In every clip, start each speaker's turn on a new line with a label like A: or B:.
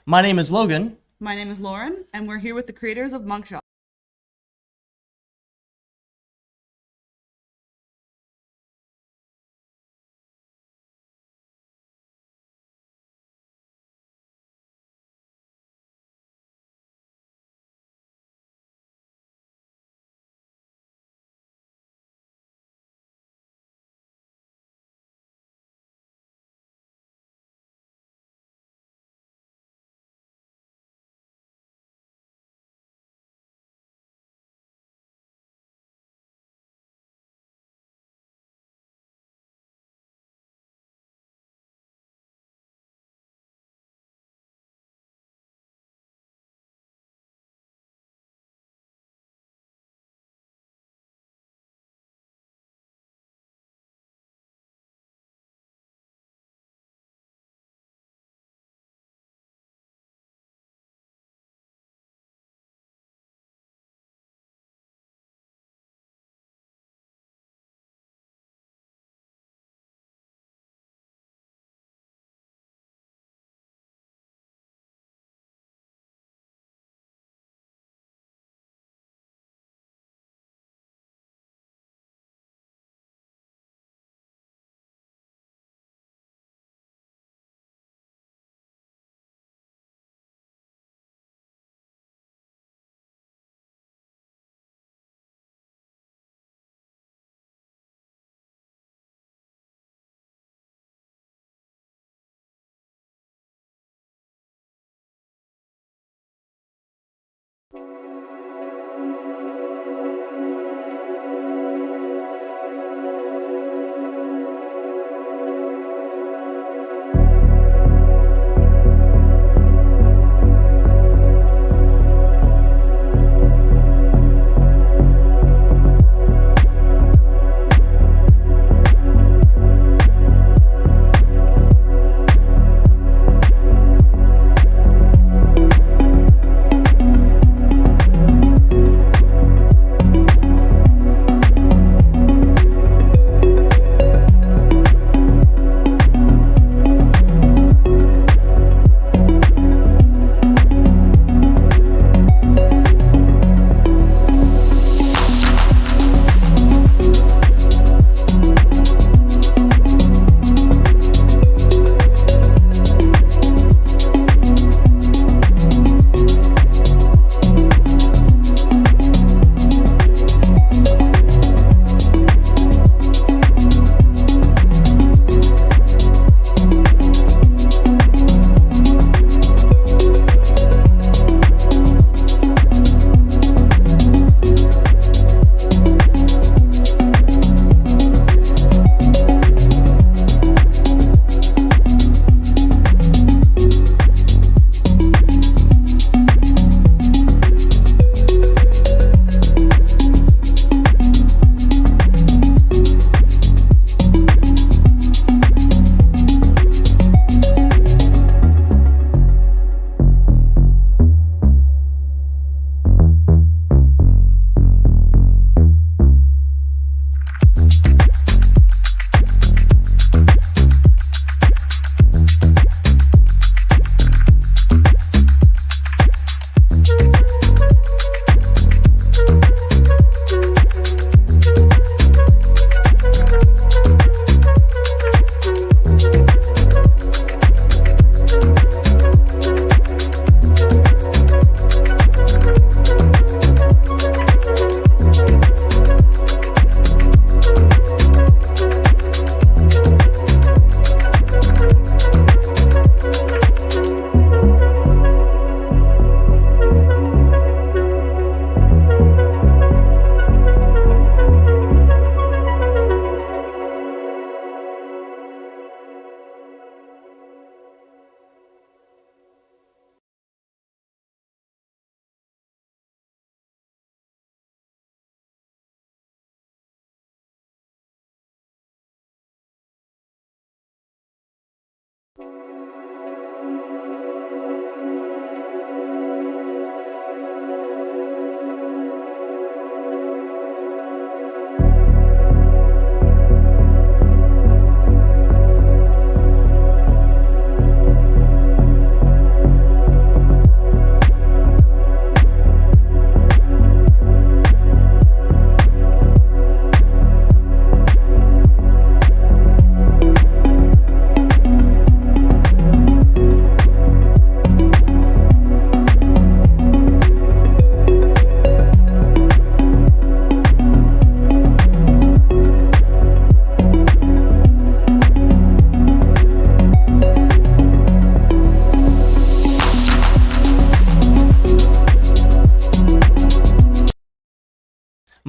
A: My name is Logan.
B: My name is Lauren, and we're here with the creators of Mugshot.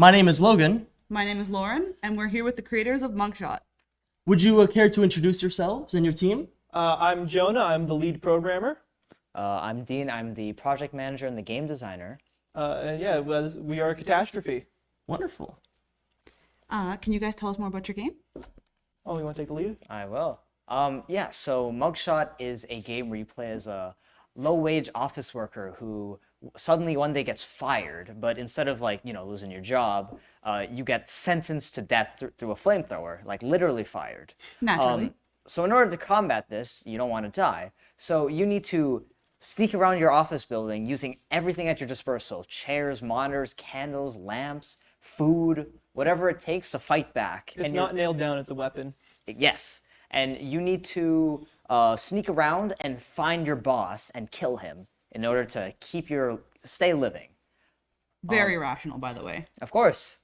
A: My name is Logan.
B: My name is Lauren, and we're here with the creators of Mugshot.
A: Would you care to introduce yourselves and your team?
C: I'm Jonah. I'm the lead programmer.
D: I'm Dean. I'm the project manager and the game designer.
C: And yeah, we are a catastrophe.
A: Wonderful.
B: Can you guys tell us more about your game?
C: Oh, you want to take the lead?
D: I will. Yeah, so Mugshot is a game where you play as a low-wage office worker who suddenly one day gets fired, but instead of losing your job, you get sentenced to death through a flamethrower, like literally fired.
B: Naturally.
D: So in order to combat this, you don't want to die. So you need to sneak around your office building using everything at your disposal: chairs, monitors, candles, lamps, food, whatever it takes to fight back.
C: It's not nailed down. It's a weapon.
D: Yes, and you need to sneak around and find your boss and kill him in order to stay living.
B: Very rational, by the way.
D: Of course.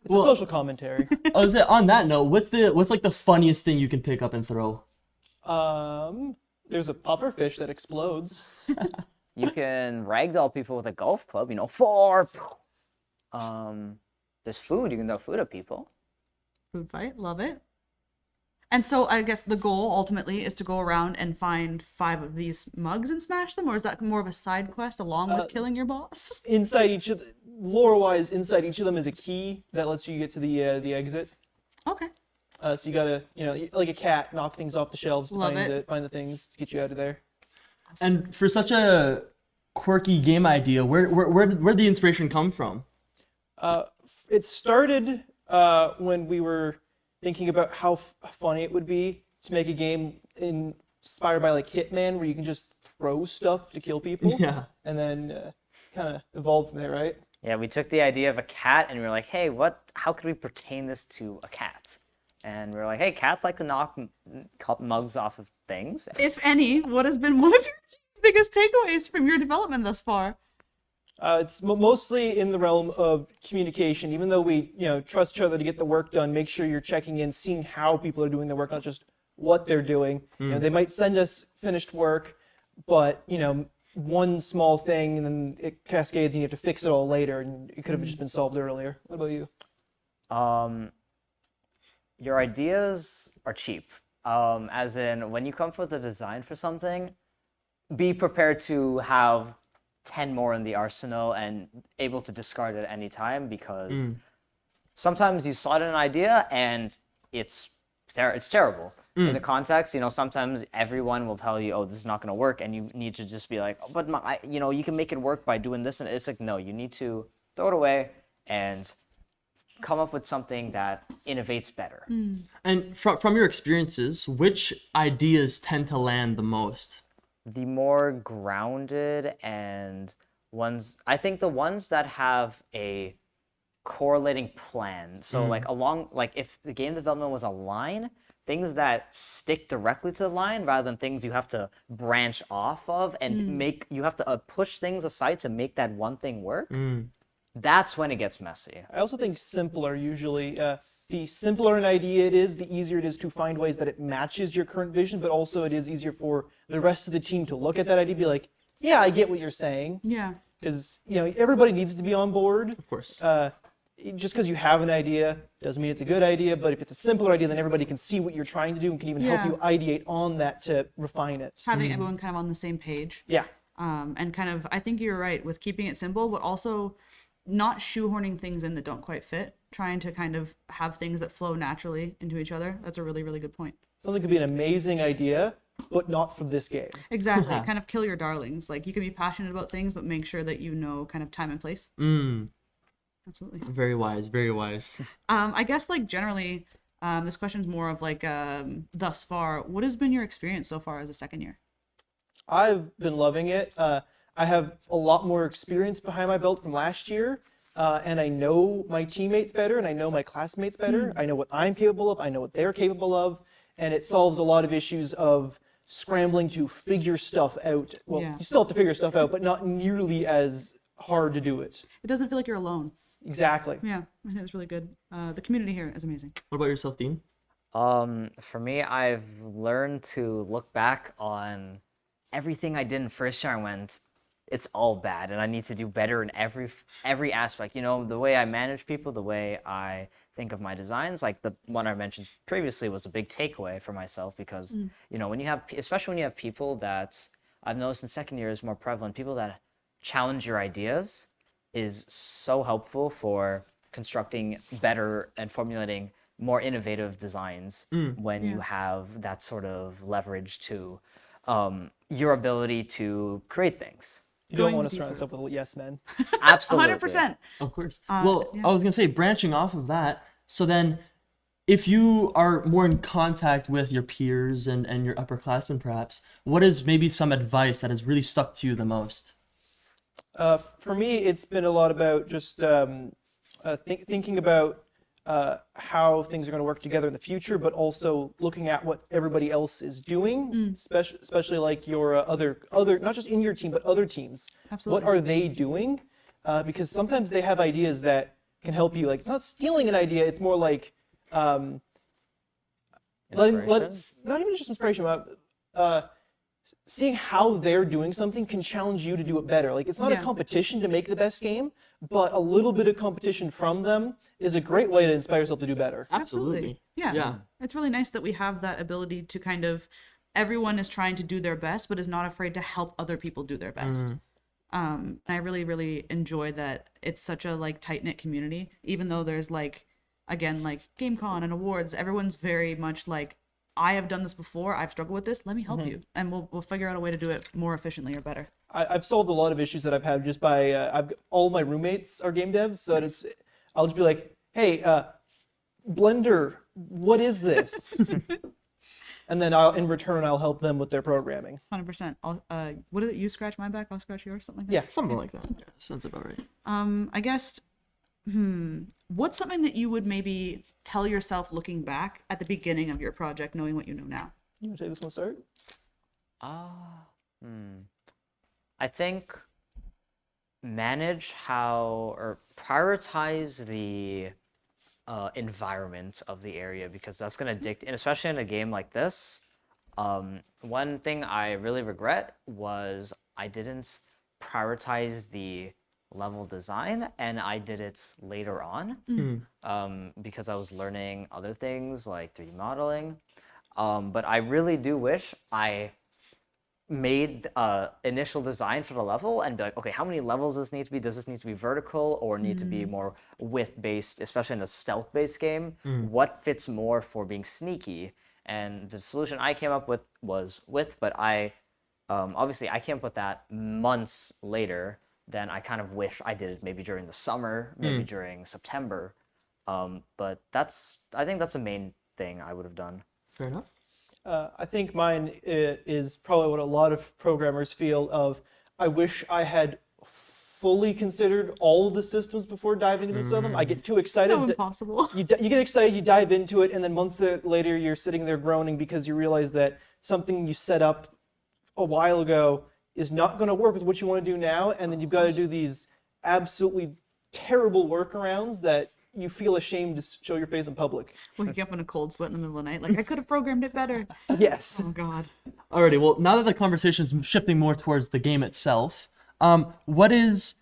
C: It's a social commentary.
A: On that note, what's like the funniest thing you can pick up and throw?
C: There's a pufferfish that explodes.
D: You can ragdoll people with a golf club, four. There's food. You can throw food at people.
B: Food fight, love it. And so I guess the goal ultimately is to go around and find 5 of these mugs and smash them, or is that more of a side quest along with killing your boss?
C: Lore-wise, inside each of them is a key that lets you get to the exit.
B: Okay.
C: So you gotta, like a cat, knock things off the shelves to find the things to get you out of there.
A: And for such a quirky game idea, where'd the inspiration come from?
C: It started when we were thinking about how funny it would be to make a game inspired by like Hitman, where you can just throw stuff to kill people.
A: Yeah.
C: And then kind of evolved from there, right?
D: Yeah, we took the idea of a cat and we were like, hey, how could we pertain this to a cat? And we were like, hey, cats like to knock mugs off of things.
B: If any, what has been one of your biggest takeaways from your development thus far?
C: It's mostly in the realm of communication. Even though we, trust each other to get the work done, make sure you're checking in, seeing how people are doing their work, not just what they're doing. They might send us finished work, but one small thing and then it cascades and you have to fix it all later, and it could have just been solved earlier. What about you?
D: Your ideas are cheap. As in, when you come up with a design for something, be prepared to have 10 more in the arsenal and able to discard at any time, because sometimes you slot in an idea and it's terrible. In the context, sometimes everyone will tell you, oh, this is not going to work, and you need to just be like, oh, but you can make it work by doing this, and it's like, no, you need to throw it away and come up with something that innovates better.
A: And from your experiences, which ideas tend to land the most?
D: The more grounded and I think the ones that have a correlating plan. So if the game development was a line, things that stick directly to the line rather than things you have to branch off of and you have to push things aside to make that one thing work. That's when it gets messy.
C: I also think simpler usually. The simpler an idea it is, the easier it is to find ways that it matches your current vision, but also it is easier for the rest of the team to look at that idea and be like, yeah, I get what you're saying.
B: Yeah.
C: Because, everybody needs to be on board.
A: Of course.
C: Just because you have an idea doesn't mean it's a good idea, but if it's a simpler idea, then everybody can see what you're trying to do and can even help you ideate on that to refine it.
B: Having everyone kind of on the same page.
C: Yeah.
B: And kind of, I think you're right with keeping it simple, but also not shoehorning things in that don't quite fit, trying to kind of have things that flow naturally into each other. That's a really, really good point.
C: Something could be an amazing idea, but not for this game.
B: Exactly. Kind of kill your darlings. Like, you can be passionate about things, but make sure that you know kind of time and place. Absolutely.
A: Very wise, very wise.
B: I guess, generally, this question's more of thus far, what has been your experience so far as a second year?
C: I've been loving it. I have a lot more experience behind my belt from last year, and I know my teammates better, and I know my classmates better. I know what I'm capable of, I know what they're capable of, and it solves a lot of issues of scrambling to figure stuff out. Well, you still have to figure stuff out, but not nearly as hard to do it.
B: It doesn't feel like you're alone.
C: Exactly.
B: Yeah, I think it's really good. The community here is amazing.
A: What about yourself, Dean?
D: For me, I've learned to look back on everything I did in first year and went, it's all bad, and I need to do better in every aspect. You know, the way I manage people, the way I think of my designs, like the one I mentioned previously was a big takeaway for myself because you know, when you have, especially when you have people that I've noticed in second year is more prevalent, people that challenge your ideas is so helpful for constructing better and formulating more innovative designs when you have that sort of leverage to your ability to create things.
C: You don't
B: Going
C: want to surround
B: deeper.
C: yourself with yes men.
D: Absolutely.
B: 100%.
A: Of course. Well,
B: yeah.
A: I was gonna say, branching off of that, so then if you are more in contact with your peers and your upperclassmen perhaps, what is maybe some advice that has really stuck to you the most?
C: For me, it's been a lot about just thinking about how things are going to work together in the future, but also looking at what everybody else is doing, especially like your other not just in your team but other teams.
B: Absolutely.
C: What are they doing? Because sometimes they have ideas that can help you. Like it's not stealing an idea; it's more like not even just inspiration, but seeing how they're doing something can challenge you to do it better. Like it's not a
B: Yeah.
C: competition to make the best game, but a little bit of competition from them is a great way to inspire yourself to do better.
A: Absolutely.
B: Yeah.
A: Yeah.
B: It's really nice that we have that ability to kind of, everyone is trying to do their best, but is not afraid to help other people do their best. And I really, really enjoy that it's such a like tight knit community, even though there's like, again, like GameCon and awards, everyone's very much like, I have done this before, I've struggled with this, let me help you. And we'll figure out a way to do it more efficiently or better.
C: I've solved a lot of issues that I've had just by all my roommates are game devs, so I'll just be like, hey, Blender, what is this? And then in return I'll help them with their programming.
B: 100%. What is it? You scratch my back, I'll scratch yours, something like that.
C: Yeah.
A: Something like that. Yeah, sounds about right.
B: I guess, what's something that you would maybe tell yourself looking back at the beginning of your project, knowing what you know now?
C: You want to take this one, start?
D: I think manage how or prioritize the environment of the area because that's going to dictate, and especially in a game like this, one thing I really regret was I didn't prioritize the level design and I did it later on because I was learning other things like 3D modeling. But I really do wish I made initial design for the level and be like, okay, how many levels does this need to be? Does this need to be vertical or need to be more width based, especially in a stealth based game? What fits more for being sneaky? And the solution I came up with was width, but I obviously I came up with that months later. Then I kind of wish I did it maybe during the summer, maybe during September. But I think that's the main thing I would have done.
A: Fair enough.
C: I think mine is probably what a lot of programmers feel of, I wish I had fully considered all of the systems before diving into some of them. I get too excited.
B: So impossible.
C: You get excited, you dive into it, and then months later you're sitting there groaning because you realize that something you set up a while ago is not going to work with what you want to do now, and then you've got to do these absolutely terrible workarounds that you feel ashamed to show your face in public.
B: Waking up in a cold sweat in the middle of the night, like I could have programmed it better.
C: Yes.
B: Oh God.
A: Alrighty, well, now that the conversation is shifting more towards the game itself, what is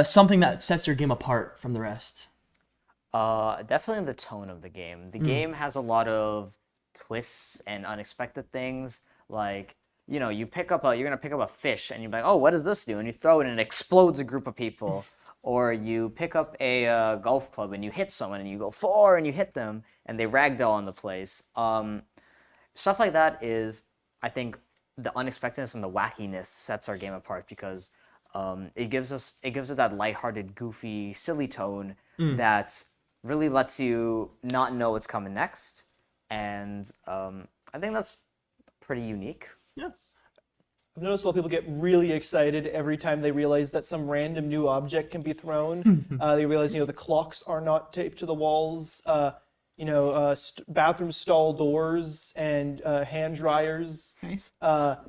A: something that sets your game apart from the rest?
D: Definitely the tone of the game. The game has a lot of twists and unexpected things. Like, you know, you're gonna pick up a fish and you're like, oh, what does this do? And you throw it and it explodes a group of people. Or you pick up a golf club and you hit someone and you go 4 and you hit them and they ragdoll on the place. Stuff like that is, I think, the unexpectedness and the wackiness sets our game apart because it gives it that lighthearted, goofy, silly tone that really lets you not know what's coming next. And I think that's pretty unique.
A: Yeah.
C: I've noticed a lot of people get really excited every time they realize that some random new object can be thrown. They realize, the clocks are not taped to the walls. Bathroom stall doors and hand dryers.
B: Nice.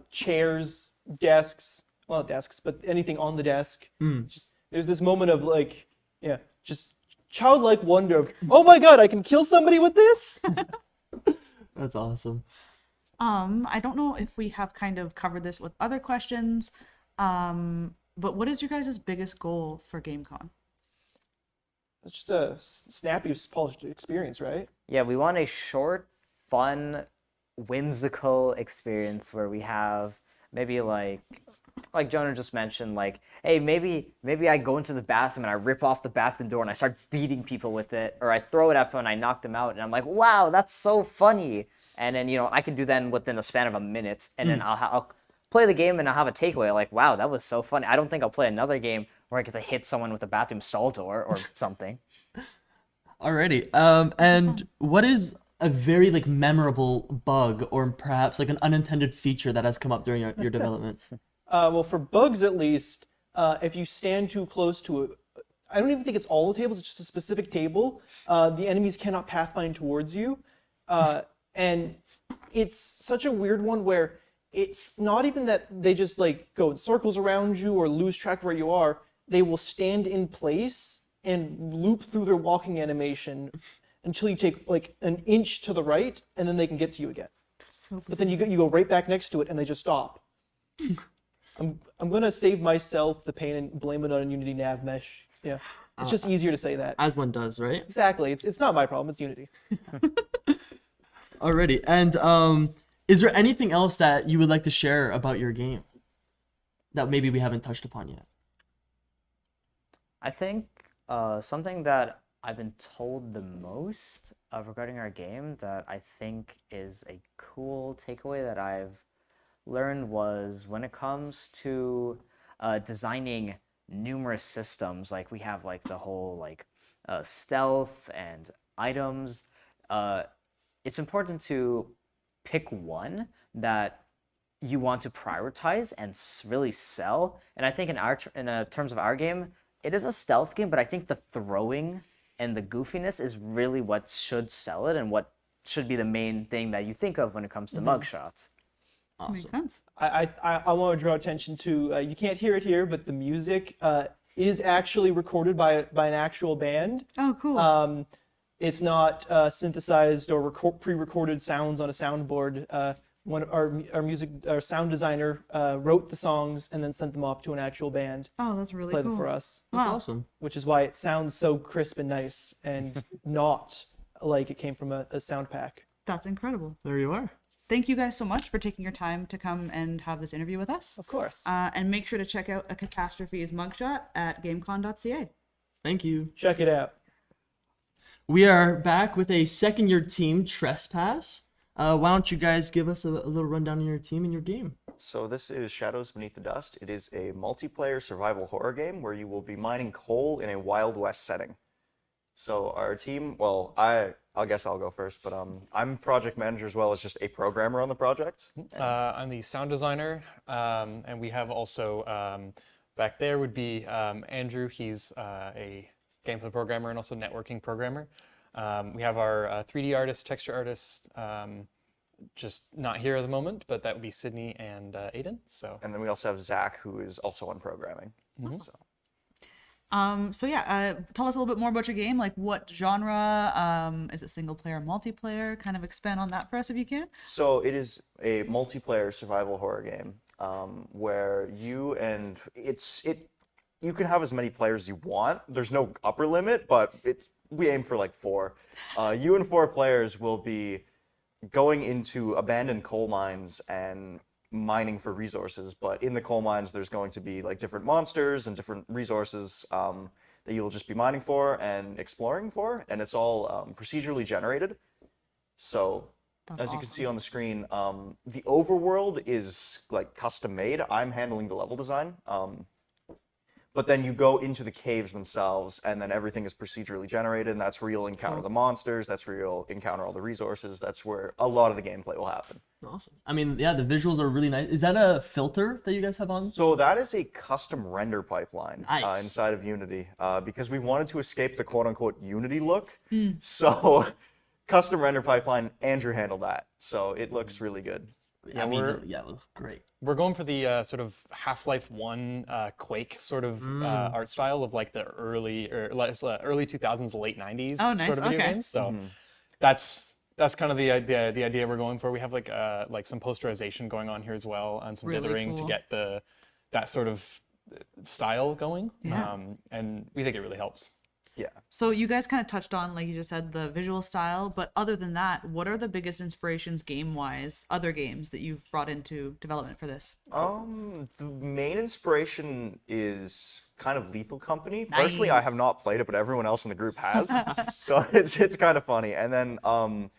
C: Chairs, desks. Well, not desks, but anything on the desk. There's this moment of just childlike wonder of, oh my god, I can kill somebody with this?
A: That's awesome.
B: I don't know if we have kind of covered this with other questions. But what is your guys' biggest goal for GameCon?
C: It's just a snappy, polished experience, right?
D: Yeah, we want a short, fun, whimsical experience where we have maybe like Jonah just mentioned, like, hey, maybe I go into the bathroom and I rip off the bathroom door and I start beating people with it, or I throw it at them and I knock them out, and I'm like, wow, that's so funny. And then I can do that within a span of a minute, and then I'll play the game and I'll have a takeaway like, wow, that was so funny. I don't think I'll play another game where I get to hit someone with a bathroom stall door or something.
A: Alrighty. And what is a very like memorable bug or perhaps like an unintended feature that has come up during your development?
C: Well, for bugs at least, if you stand too close to it, I don't even think it's all the tables, it's just a specific table, the enemies cannot pathfind towards you. And it's such a weird one where it's not even that they just like go in circles around you or lose track of where you are. They will stand in place and loop through their walking animation until you take like an inch to the right, and then they can get to you again.
B: So
C: But then you go right back next to it, and they just stop. I'm gonna save myself the pain and blame it on Unity nav mesh. Yeah, it's just easier to say that.
A: As one does, right?
C: Exactly. It's not my problem. It's Unity.
A: Alrighty. And is there anything else that you would like to share about your game that maybe we haven't touched upon yet?
D: I think something that I've been told the most regarding our game that I think is a cool takeaway that I've learned was when it comes to designing numerous systems, like we have like the whole like stealth and items, it's important to pick one that you want to prioritize and really sell. And I think in terms of our game, it is a stealth game, but I think the throwing and the goofiness is really what should sell it and what should be the main thing that you think of when it comes to mugshots.
B: makes sense.
C: I want to draw attention to, you can't hear it here, but the music is actually recorded by an actual band.
B: Oh, cool.
C: It's not synthesized or pre-recorded sounds on a soundboard. When our sound designer wrote the songs and then sent them off to an actual band
B: Oh, that's really
C: to play
B: cool.
C: them for us,
A: That's
B: Wow.
A: awesome.
C: which is why it sounds so crisp and nice and not like it came from a sound pack.
B: That's incredible.
A: There you are.
B: Thank you guys so much for taking your time to come and have this interview with us.
C: Of course.
B: And make sure to check out A Catastrophe's mugshot at gamecon.ca.
A: Thank you.
C: Check it out.
A: We are back with a second year team, Trespass. Why don't you guys give us a little rundown on your team and your game?
E: So this is Shadows Beneath the Dust. It is a multiplayer survival horror game where you will be mining coal in a Wild West setting. So our team, well, I'll guess I'll go first, but I'm project manager as well as just a programmer on the project.
F: I'm the sound designer, and we have also back there would be Andrew. He's a gameplay programmer and also networking programmer. We have our 3D artist, texture artist, just not here at the moment, but that would be Sydney and Aiden. So
E: And then we also have Zach, who is also on programming. So,
B: So yeah, tell us a little bit more about your game. Like what genre? Is it single player, multiplayer? Kind of expand on that for us if you can.
E: so it is a multiplayer survival horror game where you can have as many players as you want. There's no upper limit, but we aim for like 4. You and 4 players will be going into abandoned coal mines and mining for resources, but in the coal mines there's going to be like different monsters and different resources that you'll just be mining for and exploring for, and it's all procedurally generated. So as you can see on the screen, the overworld is like custom made. I'm handling the level design. But then you go into the caves themselves, and then everything is procedurally generated, and that's where you'll encounter the monsters, that's where you'll encounter all the resources, that's where a lot of the gameplay will happen.
A: Awesome. I mean, yeah, the visuals are really nice. Is that a filter that you guys have on?
E: So that is a custom render pipeline
A: Nice.
E: inside of Unity, because we wanted to escape the quote-unquote Unity look. So custom render pipeline, Andrew handled that, so it looks really good.
A: I mean,
F: we're-
A: yeah, it looks great.
F: we're going for the sort of Half-Life 1 Quake sort of art style of like the early 2000s, late 90s
B: Oh, nice,
F: sort of video
B: okay.
F: games. So that's kind of the idea we're going for. We have like some posterization going on here as well and some
B: Really
F: dithering to
B: cool.
F: get that sort of style going.
B: Yeah.
F: And we think it really helps.
E: Yeah.
B: So you guys kind of touched on, like you just said, the visual style, but other than that, what are the biggest inspirations game-wise, other games that you've brought into development for this?
E: The main inspiration is kind of Lethal Company. Personally, I have
B: Nice.
E: not played it, but everyone else in the group has. So it's kind of funny. And then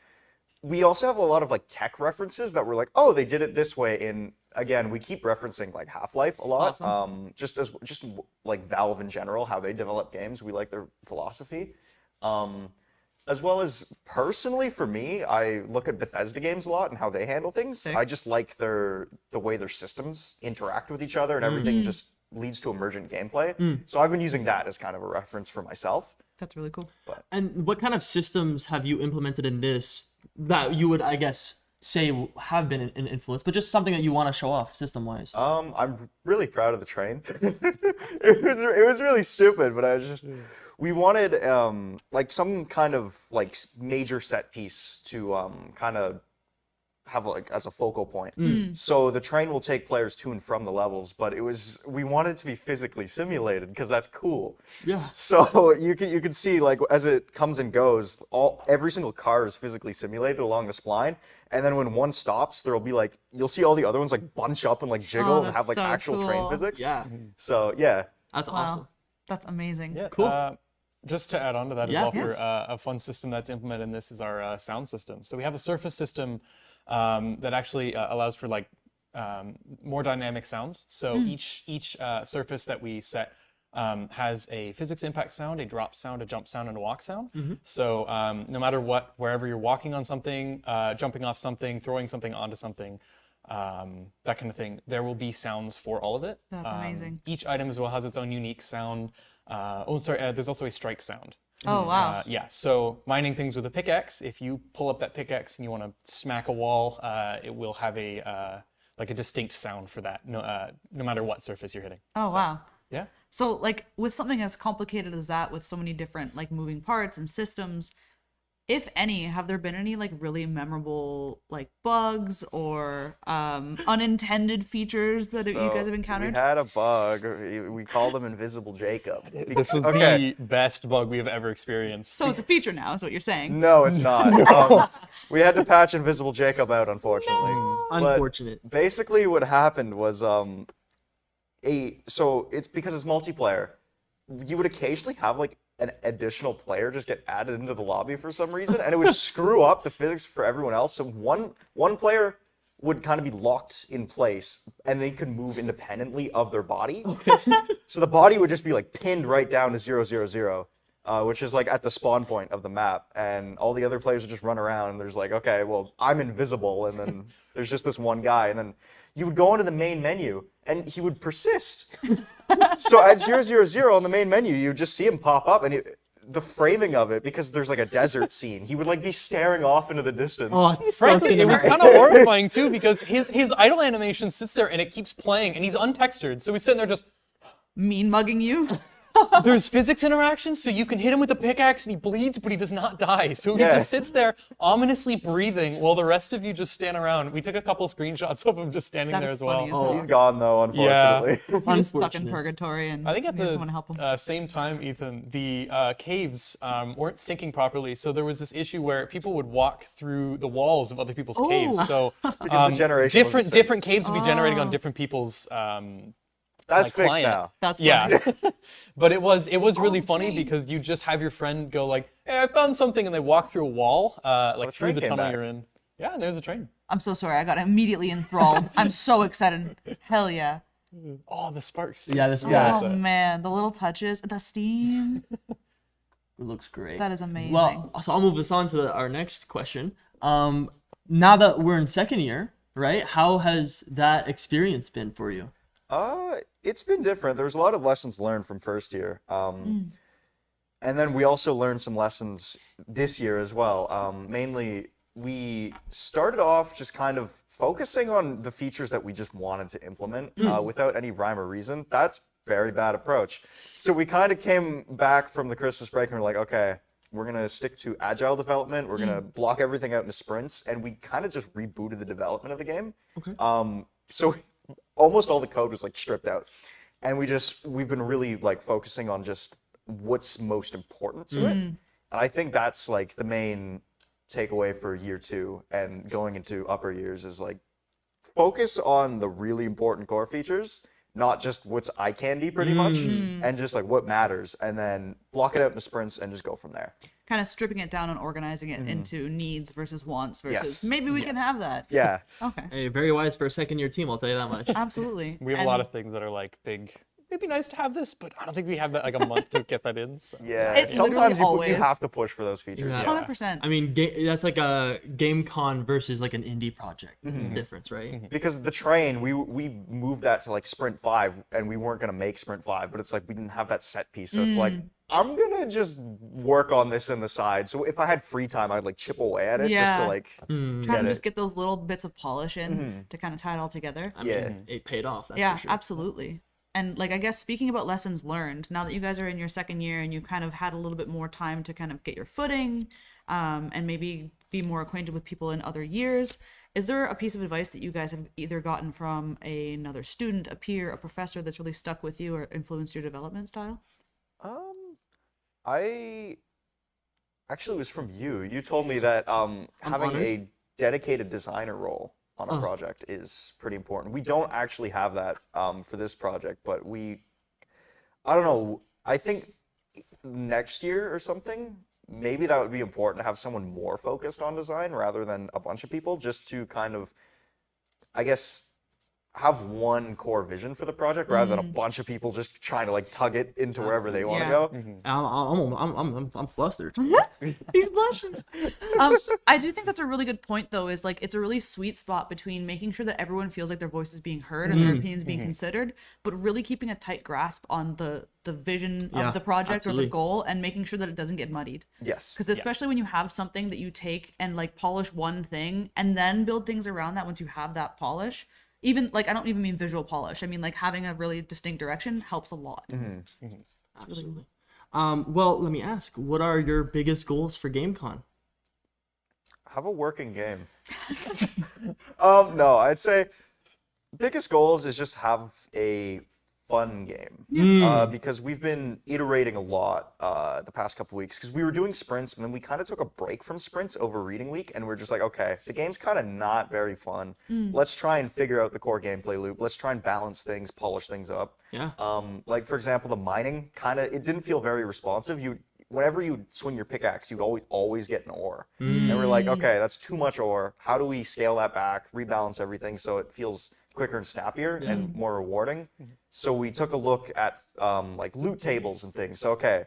E: we also have a lot of like tech references that were like, oh, they did it this way. In again, we keep referencing like Half-Life a lot.
B: Awesome.
E: Just like Valve in general, how they develop games. We like their philosophy. As well as personally for me, I look at Bethesda games a lot and how they handle things.
B: Sick.
E: I just like the way their systems interact with each other and everything just leads to emergent gameplay. So I've been using that as kind of a reference for myself.
B: That's really cool.
A: And what kind of systems have you implemented in this that you would, I guess, say have been an influence, but just something that you want to show off system-wise?
E: I'm really proud of the train. It was really stupid, but I was just we wanted like some kind of like major set piece to kind of have like as a focal point. So the train will take players to and from the levels, but we wanted it to be physically simulated because that's cool.
A: Yeah.
E: So you can see like as it comes and goes, every single car is physically simulated along the spline, and then when one stops, there'll be like you'll see all the other ones like bunch up and like jiggle and
B: that's
E: have like
B: so
E: actual train
B: cool.
E: physics.
A: Yeah.
E: So yeah.
A: That's awesome.
B: Wow. That's amazing.
F: Yeah,
A: Cool.
F: Just to add on to that
A: Yeah,
F: as well,
A: yes.
F: for a fun system that's implemented in this is our sound system. So we have a surface system that actually allows for like more dynamic sounds. So each surface that we set has a physics impact sound, a drop sound, a jump sound, and a walk sound. So no matter what, wherever you're walking on something, jumping off something, throwing something onto something, that kind of thing, there will be sounds for all of it.
B: That's amazing.
F: Each item as well has its own unique sound. There's also a strike sound.
B: Oh, wow.
F: Yeah, so mining things with a pickaxe, if you pull up that pickaxe and you want to smack a wall, it will have a like a distinct sound for that, no matter what surface you're hitting.
B: Oh, wow.
F: Yeah.
B: So, like, with something as complicated as that, with so many different, like, moving parts and systems, if any, have there been any, like, really memorable, like, bugs or unintended features that you guys have encountered?
E: We had a bug. We called him Invisible Jacob.
F: This was the best bug we have ever experienced.
B: So it's a feature now, is what you're saying.
E: No, it's not. We had to patch Invisible Jacob out, unfortunately. But
A: Unfortunate.
E: basically, what happened was so it's because it's multiplayer. You would occasionally have like an additional player just get added into the lobby for some reason, and it would screw up the physics for everyone else. So one player would kind of be locked in place, and they could move independently of their body. So the body would just be like pinned right down to 000, which is like at the spawn point of the map, and all the other players would just run around. And there's like, okay, well, I'm invisible, and then there's just this one guy, and then you would go into the main menu, and he would persist. So at 000 on the main menu, you just see him pop up, and the framing of it, because there's like a desert scene, he would like be staring off into the distance.
A: Oh, it's so
F: Frankly, it was
A: cinematic.
F: kind of horrifying too, because his idle animation sits there and it keeps playing, and he's untextured, so he's sitting there just.
B: Mean mugging you?
F: There's physics interactions, so you can hit him with a pickaxe and he bleeds, but he does not die. So he
E: Yeah.
F: just sits there ominously breathing while the rest of you just stand around. We took a couple screenshots of him just standing
B: That
F: there
B: is
F: as well.
B: funny as hell.
E: He's gone though, unfortunately.
B: He was stuck in
A: Unfortunate.
B: purgatory and
F: I think at
B: we had
F: the
B: someone to help him.
F: same time, Ethan, the caves weren't syncing properly. So there was this issue where people would walk through the walls of other people's caves. So
E: the generation wasn't synced.
F: different caves would be generating on different people's
E: That's
F: like
E: fixed
F: client.
E: now.
B: That's
F: Yeah,
B: funny.
F: but it was really funny because you just have your friend go like, "Hey, I found something," and they walk through a wall, like
E: a
F: through
E: train
F: the
E: came
F: tunnel
E: back.
F: you're in. Yeah, and there's a train.
B: I'm so sorry. I got immediately enthralled. I'm so excited. Hell yeah.
F: Oh, the sparks.
A: Yeah, this
B: Oh
A: yeah,
B: man, the little touches, the steam.
A: it looks great.
B: That is amazing.
A: Well, so I'll move this on to our next question. Now that we're in second year, right? How has that experience been for you?
E: It's been different. There's a lot of lessons learned from first year. And then we also learned some lessons this year as well. Mainly, we started off just kind of focusing on the features that we just wanted to implement without any rhyme or reason. That's very bad approach. So we kind of came back from the Christmas break and we're like, okay, we're going to stick to agile development. We're going to block everything out into sprints. And we kind of just rebooted the development of the game.
A: Okay.
E: So almost all the code was like stripped out. and we've been really like focusing on just what's most important to it. And I think that's like the main takeaway for year 2 and going into upper years is like focus on the really important core features, not just what's eye candy pretty much, and just like what matters, and then block it out into sprints and just go from there.
B: Kind of stripping it down and organizing it into needs versus wants versus
E: Yes.
B: maybe we can have that.
E: Yeah.
B: Okay.
A: Hey, very wise for a second-year team, I'll tell you that much.
B: Absolutely.
F: We have a lot of things that are like big. It'd be nice to have this, but I don't think we have that like a month to get that in. So.
E: Yeah.
B: It's
E: Sometimes
B: literally
E: you
B: always-
E: have to push for those features.
A: Yeah.
E: Yeah.
B: 100%.
A: I mean, that's like a GameCon versus like an indie project difference, right?
E: Because the train, we moved that to like sprint 5, and we weren't gonna make sprint 5, but it's like we didn't have that set piece, so it's like I'm gonna just work on this in the side. So if I had free time, I'd like chip away at it just to
B: Yeah.
E: like
B: Trying
E: get
B: to
E: it.
B: just get those little bits of polish in to kind of tie it all together.
A: I mean, it paid off. That's
B: Yeah,
A: for sure.
B: absolutely. And like I guess speaking about lessons learned, now that you guys are in your second year and you've kind of had a little bit more time to kind of get your footing, and maybe be more acquainted with people in other years, is there a piece of advice that you guys have either gotten from another student, a peer, a professor that's really stuck with you or influenced your development style?
E: I actually was from you. You told me that having
A: honored.
E: a dedicated designer role on a project is pretty important. We don't actually have that for this project, but I don't know, I think next year or something, maybe that would be important to have someone more focused on design rather than a bunch of people, just to kind of, I guess, have one core vision for the project rather than a bunch of people just trying to like tug it into wherever they want to
B: Yeah.
E: go.
A: I'm flustered.
B: He's blushing. I do think that's a really good point, though. Is like it's a really sweet spot between making sure that everyone feels like their voice is being heard and their opinions being considered, but really keeping a tight grasp on the vision
A: Yeah,
B: of the project or
A: absolutely.
B: the goal, and making sure that it doesn't get muddied.
E: Yes.
B: Because especially when you have something that you take and like polish one thing and then build things around that once you have that polish. Even like I don't even mean visual polish. I mean like having a really distinct direction helps a lot.
A: Absolutely. Well, let me ask, what are your biggest goals for GameCon?
E: Have a working game. No, I'd say biggest goals is just have a fun game. Because we've been iterating a lot the past couple weeks because we were doing sprints and then we kind of took a break from sprints over reading week and we're just like, okay, the game's kind of not very fun. Let's try and figure out the core gameplay loop. Let's try and balance things, polish things up.
A: Yeah.
E: Like for example, the mining it didn't feel very responsive. Whenever you swing your pickaxe, you'd always get an ore. And we're like, okay, that's too much ore. How do we scale that back, rebalance everything so it feels quicker and snappier and more rewarding? So we took a look at like loot tables and things. So okay,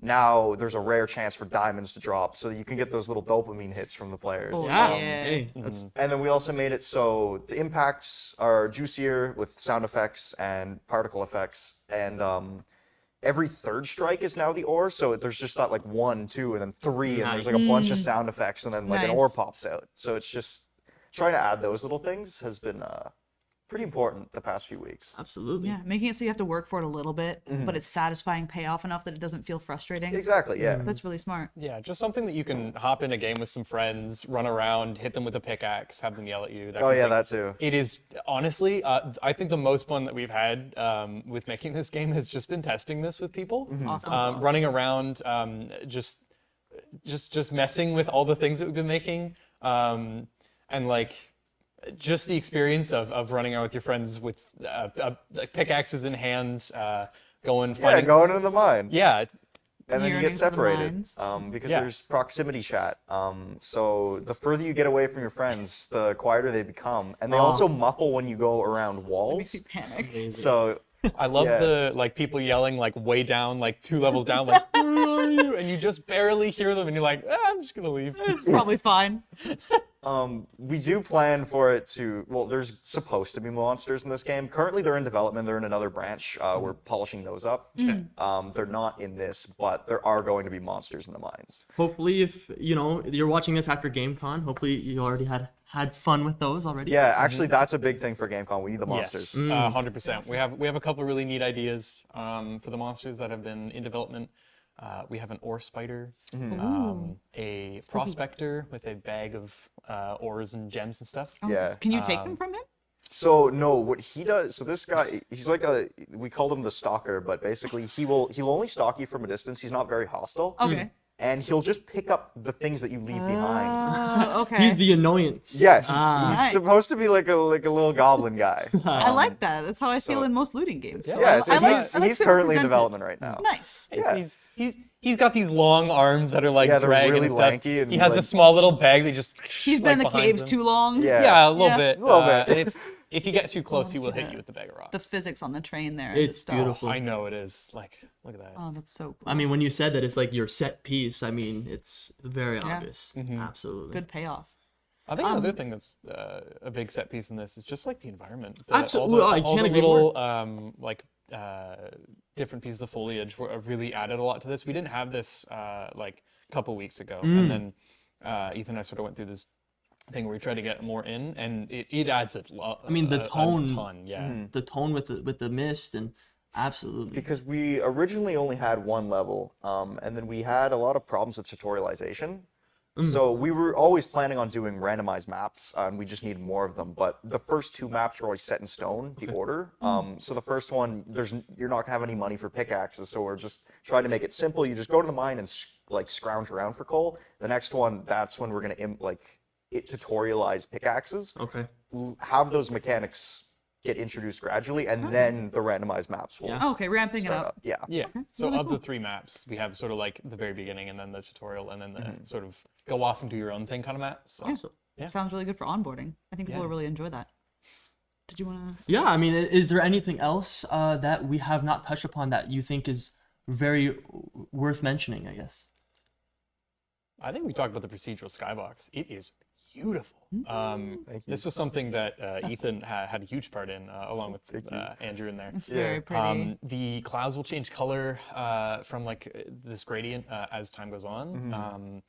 E: now there's a rare chance for diamonds to drop, so you can get those little dopamine hits from the players.
A: Yeah.
B: Yeah.
A: Hey, that's
E: And then we also made it so the impacts are juicier with sound effects and particle effects. And every third strike is now the ore, so there's just not like 1, 2, and then 3, and there's like a bunch of sound effects, and then like an ore
B: Nice.
E: pops out. So it's just trying to add those little things has been pretty important the past few weeks.
A: absolutely.
B: Yeah, making it so you have to work for it a little bit, but it's satisfying payoff enough that it doesn't feel frustrating.
E: Exactly, yeah.
B: That's really smart.
F: Yeah, just something that you can hop in a game with some friends, run around, hit them with a pickaxe, have them yell at you. That
E: Oh
F: kind of
E: yeah,
F: thing.
E: that too.
F: It is honestly, I think the most fun that we've had with making this game has just been testing this with people,
B: Awesome.
F: running around, just messing with all the things that we've been making, and like just the experience of running around with your friends with like pickaxes in hand,
E: Yeah,
F: finding,
E: going into the mine.
F: yeah,
E: And then you
B: Yearning
E: get
B: for the
E: separated
B: mines.
E: because
F: Yeah.
E: there's proximity chat. So the further you get away from your friends, the quieter they become. And they also muffle when you go around walls.
B: Panic.
E: So
F: I love
E: Yeah.
F: the like people yelling like way down, like 2 levels down, like where are you? And you just barely hear them, and you're like, I'm just gonna leave.
B: It's probably fine.
E: we do plan for it to, well, there's supposed to be monsters in this game. Currently they're in development, they're in another branch. We're polishing those up. They're not in this, but there are going to be monsters in the mines.
A: Hopefully, if you're watching this after GameCon, hopefully you already had fun with those already.
E: Yeah, actually that's a big thing for GameCon. We need the monsters.
F: Yes, 100%. We have a couple of really neat ideas for the monsters that have been in development. We have an ore spider, a prospector with a bag of ores and gems and stuff.
E: Yeah.
B: Can you take them from him?
E: So no, what he does. So this guy, he's like we called him the stalker, but basically he'll only stalk you from a distance. He's not very hostile.
B: Okay.
E: And he'll just pick up the things that you leave behind.
B: Oh, okay.
A: He's the annoyance.
E: Yes,
A: Ah.
E: he's
B: Nice.
E: supposed to be like a little goblin guy.
B: I like that. That's how I feel
E: so-
B: in most looting games. So
E: Yeah, so
B: I like,
E: he's
B: I like
E: he's
B: to
E: currently in
B: represent it.
E: development right now.
B: Nice.
E: Yeah.
F: He's got these long arms that are like
E: Yeah, they're
F: dragging
E: really
F: and stuff.
E: lanky and,
F: He has a
E: like-
F: small little bag that just.
B: He's been in the
F: behind
B: caves
F: him.
B: too long.
E: Yeah.
F: Yeah, a little
B: Yeah.
F: bit.
E: A little bit.
F: And if you get too close,
B: Oh,
F: he will
B: see
F: hit
B: that.
F: you with the bag of rocks.
B: The physics on the train there.
A: It's
B: stuff.
A: beautiful.
F: I know it is. Like, look at that.
B: Oh, that's so cool.
A: I mean, when you said that it's like your set piece, I mean, it's very
B: Yeah.
A: obvious.
F: Mm-hmm.
A: Absolutely.
B: Good payoff.
F: I think another thing that's a big set piece in this is just like the environment.
A: Absolutely.
F: All the,
A: I
F: all
A: can't
F: the
A: agree
F: little different pieces of foliage really added a lot to this. We didn't have this like a couple weeks ago, and then Ethan and I sort of went through this thing where we tried to get more in, and it adds a lot.
A: I mean, the tone.
F: a ton, yeah.
A: The tone with the mist and absolutely.
E: Because we originally only had one level, and then we had a lot of problems with tutorialization. So we were always planning on doing randomized maps, and we just needed more of them. But the first two maps are always set in stone, the order. So the first one, you're not gonna have any money for pickaxes, so we're just trying to make it simple. You just go to the mine and like scrounge around for coal. The next one, that's when we're gonna tutorialize pickaxes.
A: Okay.
E: Have those mechanics get introduced gradually, and then the randomized maps will
A: Yeah.
B: Oh, okay, ramping it
E: start
B: up.
E: up. Yeah.
F: Yeah. So
B: really
F: of
B: cool.
F: the three maps, we have sort of like the very beginning, and then the tutorial, and then the sort of go off and do your own thing kind of map. So.
A: Awesome.
F: Yeah.
B: Sounds really good for onboarding. I think people
F: Yeah.
B: will really enjoy that. Did you want to?
A: Yeah, I mean, is there anything else that we have not touched upon that you think is very worth mentioning, I guess?
F: I think we talked about the procedural skybox. It is beautiful.
E: Thank you.
F: This was something that Ethan had a huge part in, along with Andrew in there.
B: It's very pretty.
F: The clouds will change color from like this gradient as time goes on.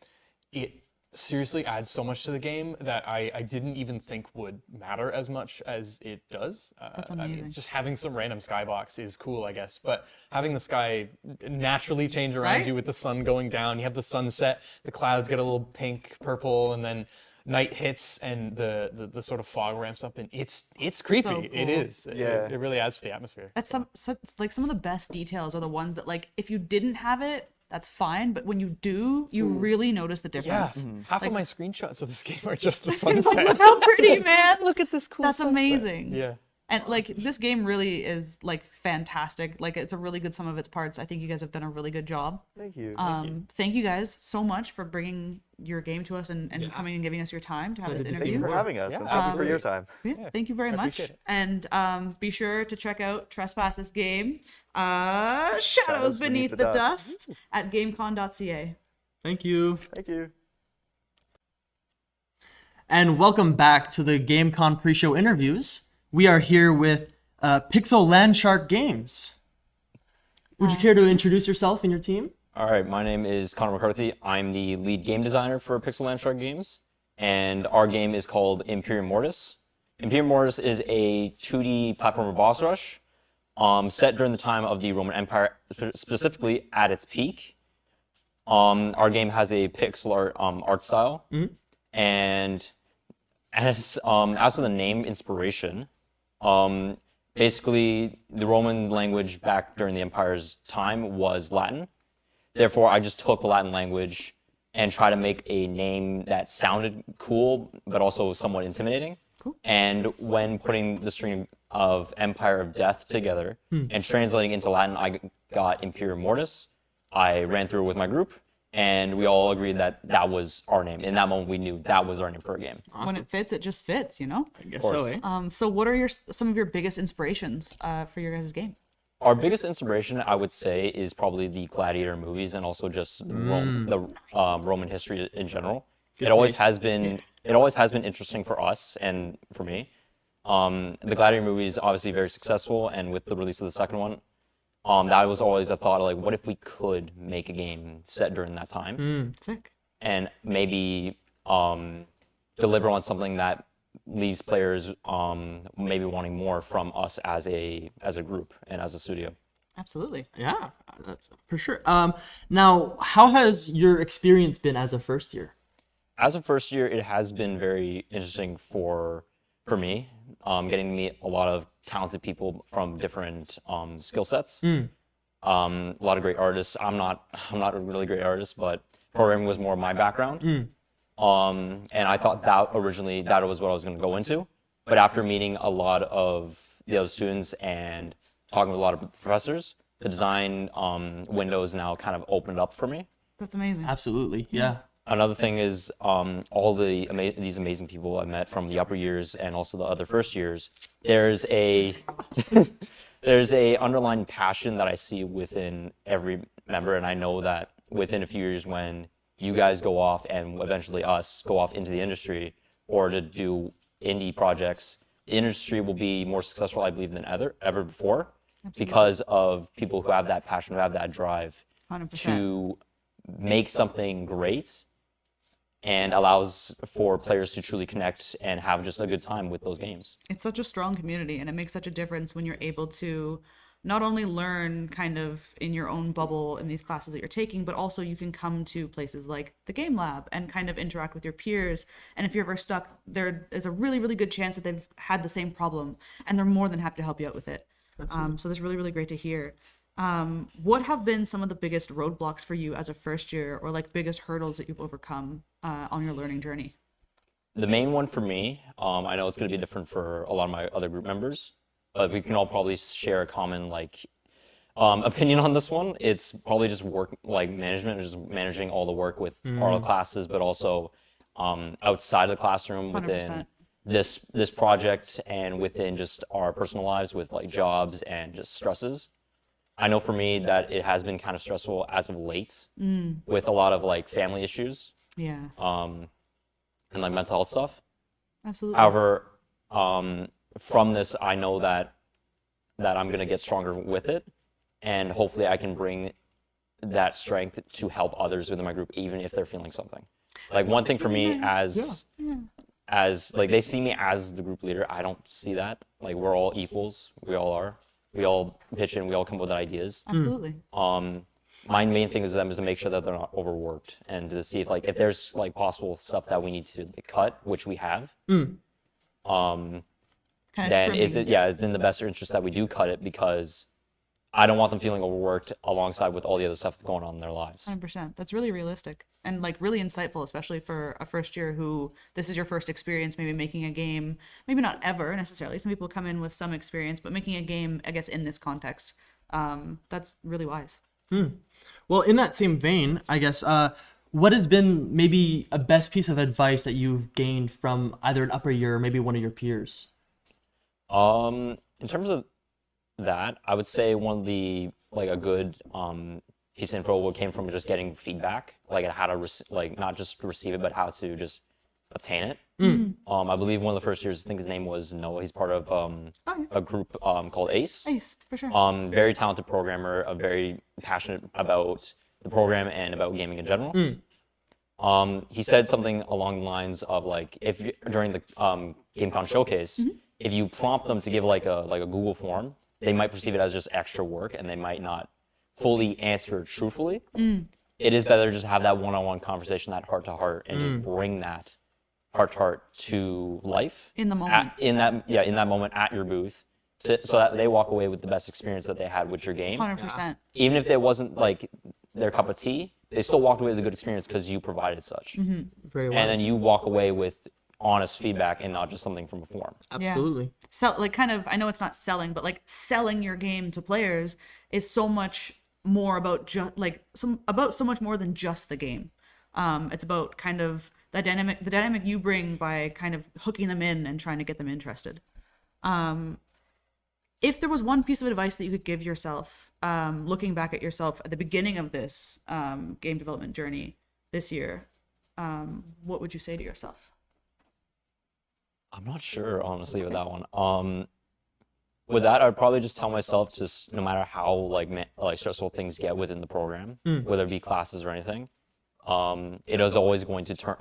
F: It seriously adds so much to the game that I didn't even think would matter as much as it does.
B: That's
F: I mean,
B: amazing.
F: just having some random skybox is cool, I guess, but having the sky naturally change around
B: Right?
F: you with the sun going down, you have the sunset, the clouds get a little pink, purple, and then night hits and the sort of fog ramps up, and it's creepy.
B: so
F: It
B: cool.
F: is.
E: Yeah.
F: It really adds to the atmosphere.
B: That's some of the best details are the ones that, like, if you didn't have it, that's fine, but when you do, you really notice the
F: Yeah.
B: difference.
F: Half of my screenshots of this game are just the sunset.
B: Look how pretty, man.
F: Look at this cool
B: That's
F: sunset.
B: amazing.
F: Yeah.
B: And like this game really is like fantastic. Like it's a really good sum of its parts. I think you guys have done a really good job.
E: Thank you.
B: Thank you guys so much for bringing your game to us and coming and giving us your time to have this
E: Thank
B: interview.
E: you for having us, and thank you for your time.
B: Yeah, thank you very much.
F: appreciate it.
B: And be sure to check out Trespass's game, Shadows Beneath the Dust, at GameCon.ca.
A: Thank you.
E: Thank you.
A: And welcome back to the GameCon pre-show interviews. We are here with Pixel Landshark Games. Would you care to introduce yourself and your team?
G: All right, my name is Connor McCarthy. I'm the lead game designer for Pixel Landshark Games, and our game is called Imperium Mortise. Imperium Mortise is a 2D platformer boss rush set during the time of the Roman Empire, specifically at its peak. Our game has a pixel art style, and as for the name inspiration, basically the Roman language back during the Empire's time was Latin. Therefore, I just took the Latin language and tried to make a name that sounded cool, but also somewhat intimidating. Cool. And when putting the string of Empire of Death together and translating into Latin, I got Imperium Mortis. I ran through it with my group, and we all agreed that that was our name. In that moment, we knew that was our name for a game.
B: When it fits, it just fits, you know?
A: I guess
G: course.
A: so, eh?
B: So what are some of your biggest inspirations for your guys' game?
G: Our biggest inspiration, I would say, is probably the Gladiator movies and also just the Roman history in general. It always has been interesting for us and for me. The Gladiator movies obviously very successful, and with the release of the second one, that was always a thought of like, what if we could make a game set during that time
B: Sick.
G: and maybe deliver on something that leaves players maybe wanting more from us as a group and as a studio.
B: Absolutely.
A: Yeah, that's for sure. Now, how has your experience been as a first year?
G: As a first year, it has been very interesting for for me. Getting to meet a lot of talented people from different skill sets. A lot of great artists. I'm not a really great artist, but programming was more my background. And I thought that originally that was what I was going to go into. But after meeting a lot of the other students and talking with a lot of professors, the design windows now kind of opened up for me.
B: That's amazing.
A: Absolutely. Yeah.
G: Another thing is all these amazing people I met from the upper years and also the other first years. There's a there's a underlying passion that I see within every member, and I know that within a few years when you guys go off and eventually us go off into the industry or to do indie projects, the industry will be more successful, I believe, than ever before.
B: Absolutely.
G: Because of people who have that passion, who have that drive
B: 100%.
G: to make something great and allows for players to truly connect and have just a good time with those games.
B: It's such a strong community, and it makes such a difference when you're able to not only learn kind of in your own bubble in these classes that you're taking, but also you can come to places like the Game Lab and kind of interact with your peers. And if you're ever stuck, there is a really, really good chance that they've had the same problem, and they're more than happy to help you out with it. So that's really, really great to hear. What have been some of the biggest roadblocks for you as a first year, or like biggest hurdles that you've overcome on your learning journey?
G: The main one for me, I know it's going to be different for a lot of my other group members, but we can all probably share a common opinion on this one. It's probably just work, like management, just managing all the work with all the classes, but also outside of the classroom within
B: 100%.
G: this project and within just our personal lives with like jobs and just stresses. I know for me that it has been kind of stressful as of late with a lot of like family issues
B: Yeah,
G: and like mental health stuff.
B: absolutely.
G: However, from this, I know that I'm gonna get stronger with it, and hopefully I can bring that strength to help others within my group, even if they're feeling something. Like one thing for me as like they see me as the group leader, I don't see that. Like we're all equals, we all are. We all pitch in, we all come up with ideas.
B: Absolutely.
G: My main thing is them is to make sure that they're not overworked and to see if there's like possible stuff that we need to like, cut, which we have.
B: Kind of
G: Then it's
B: trimming.
G: it's in the best interest that we do cut it because I don't want them feeling overworked alongside with all the other stuff that's going on in their lives.
B: 100%. That's really realistic and like really insightful, especially for a first year who this is your first experience maybe making a game. Maybe not ever necessarily. Some people come in with some experience, but making a game, I guess, in this context, that's really wise.
A: Well, in that same vein, I guess, what has been maybe a best piece of advice that you've gained from either an upper year or maybe one of your peers?
G: In terms of that, I would say one of the like a good piece of info came from just getting feedback, like how to like not just receive it, but how to just obtain it. I believe one of the first years, I think his name was Noah. He's part of a group called Ace.
B: Ace, for sure.
G: Very talented programmer, very passionate about the program and about gaming in general. He said something along the lines of like, if during the GameCon showcase, if you prompt them to give like a Google form, they might perceive it as just extra work and they might not fully answer truthfully. It is better just to have that one-on-one conversation, that heart-to-heart, and just bring that heart-to-heart to life.
B: In the moment.
G: In that moment at your booth, so that they walk away with the best experience that they had with your game.
B: 100%.
G: Even if it wasn't like their cup of tea, they still walked away with a good experience because you provided such.
A: Very well.
G: And then you walk away with honest feedback and not just something from a form.
A: Absolutely.
B: Sell, like kind of, I know it's not selling, but like selling your game to players is so much more about so much more than just the game. It's about kind of the dynamic you bring by kind of hooking them in and trying to get them interested. If there was one piece of advice that you could give yourself, looking back at yourself at the beginning of this game development journey this year, what would you say to yourself?
G: I'm not sure, honestly, with that one. With that, I'd probably just tell myself just no matter how like stressful things get within the program, whether it be classes or anything, it is always going to turn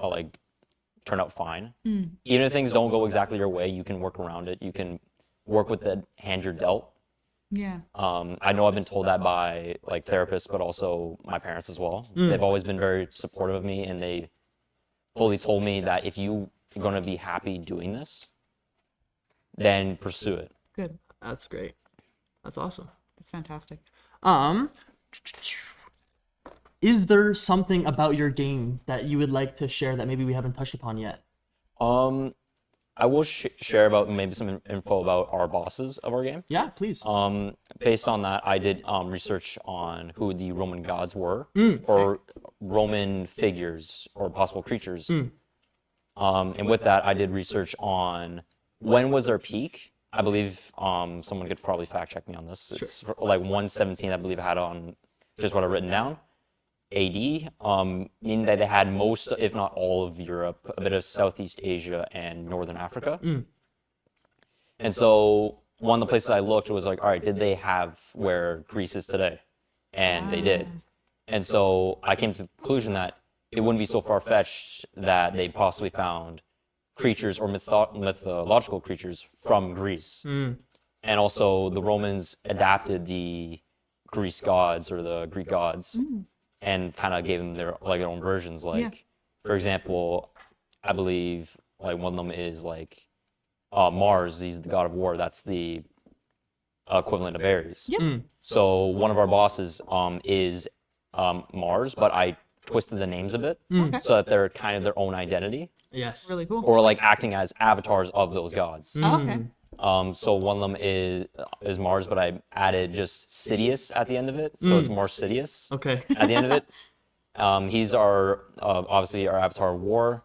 G: out fine. Even if things don't go exactly your way, you can work around it. You can work with the hand you're dealt.
B: Yeah.
G: I know I've been told that by like therapists, but also my parents as well. They've always been very supportive of me, and they fully told me that if you're going to be happy doing this, then pursue it.
B: Good.
A: That's great. That's awesome.
B: That's fantastic.
A: Is there something about your game that you would like to share that maybe we haven't touched upon yet?
G: I will share about maybe some info about our bosses of our game.
A: Yeah, please.
G: Based on that, I did research on who the Roman gods were, or Roman figures, or possible creatures. And with that, I did research on when was their peak. I believe someone could probably fact check me on this. It's like 117, I believe I had on just what I've written down. AD, meaning that they had most, if not all of Europe, a bit of Southeast Asia and Northern Africa. And so one of the places I looked was like, all right, did they have where Greece is today? And they did. And so I came to the conclusion that it wouldn't be so far-fetched that they possibly found creatures or mythological creatures from Greece. And also the Romans adapted the Greece gods or the Greek gods and kind of gave them their own versions. Like, for example, I believe like one of them is like Mars. He's the god of war. That's the equivalent of Ares. So one of our bosses is Mars, but I twisted the names a bit so that they're kind of their own identity,
A: Yes.
B: Really cool.
G: or like acting as avatars of those gods.
B: Oh, okay.
G: So one of them is Mars, but I added just Sidious at the end of it, so it's Mars Sidious
A: Okay.
G: at the end of it. He's our obviously our avatar of war.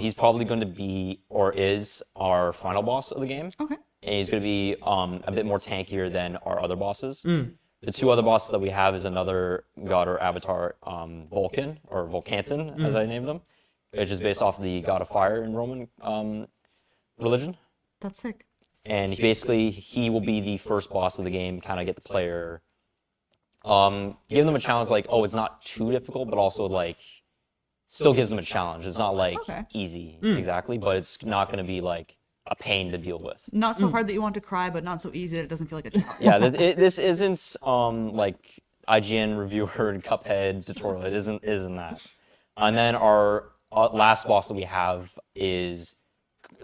G: He's probably going to be or is our final boss of the game.
B: Okay.
G: And he's going to be a bit more tankier than our other bosses. The two other bosses that we have is another god or avatar, Vulcan or Volcanton, as I named him, which is based off the god of fire in Roman religion.
B: That's sick.
G: And he will be the first boss of the game, kind of get the player, give them a challenge like, oh, it's not too difficult, but also like, still gives them a challenge. It's not like easy exactly, but it's not going to be like a pain to deal with.
B: Not so hard that you want to cry, but not so easy that it doesn't feel like a challenge.
G: Yeah, this isn't like IGN reviewer and Cuphead tutorial. It isn't that. And then our last boss that we have is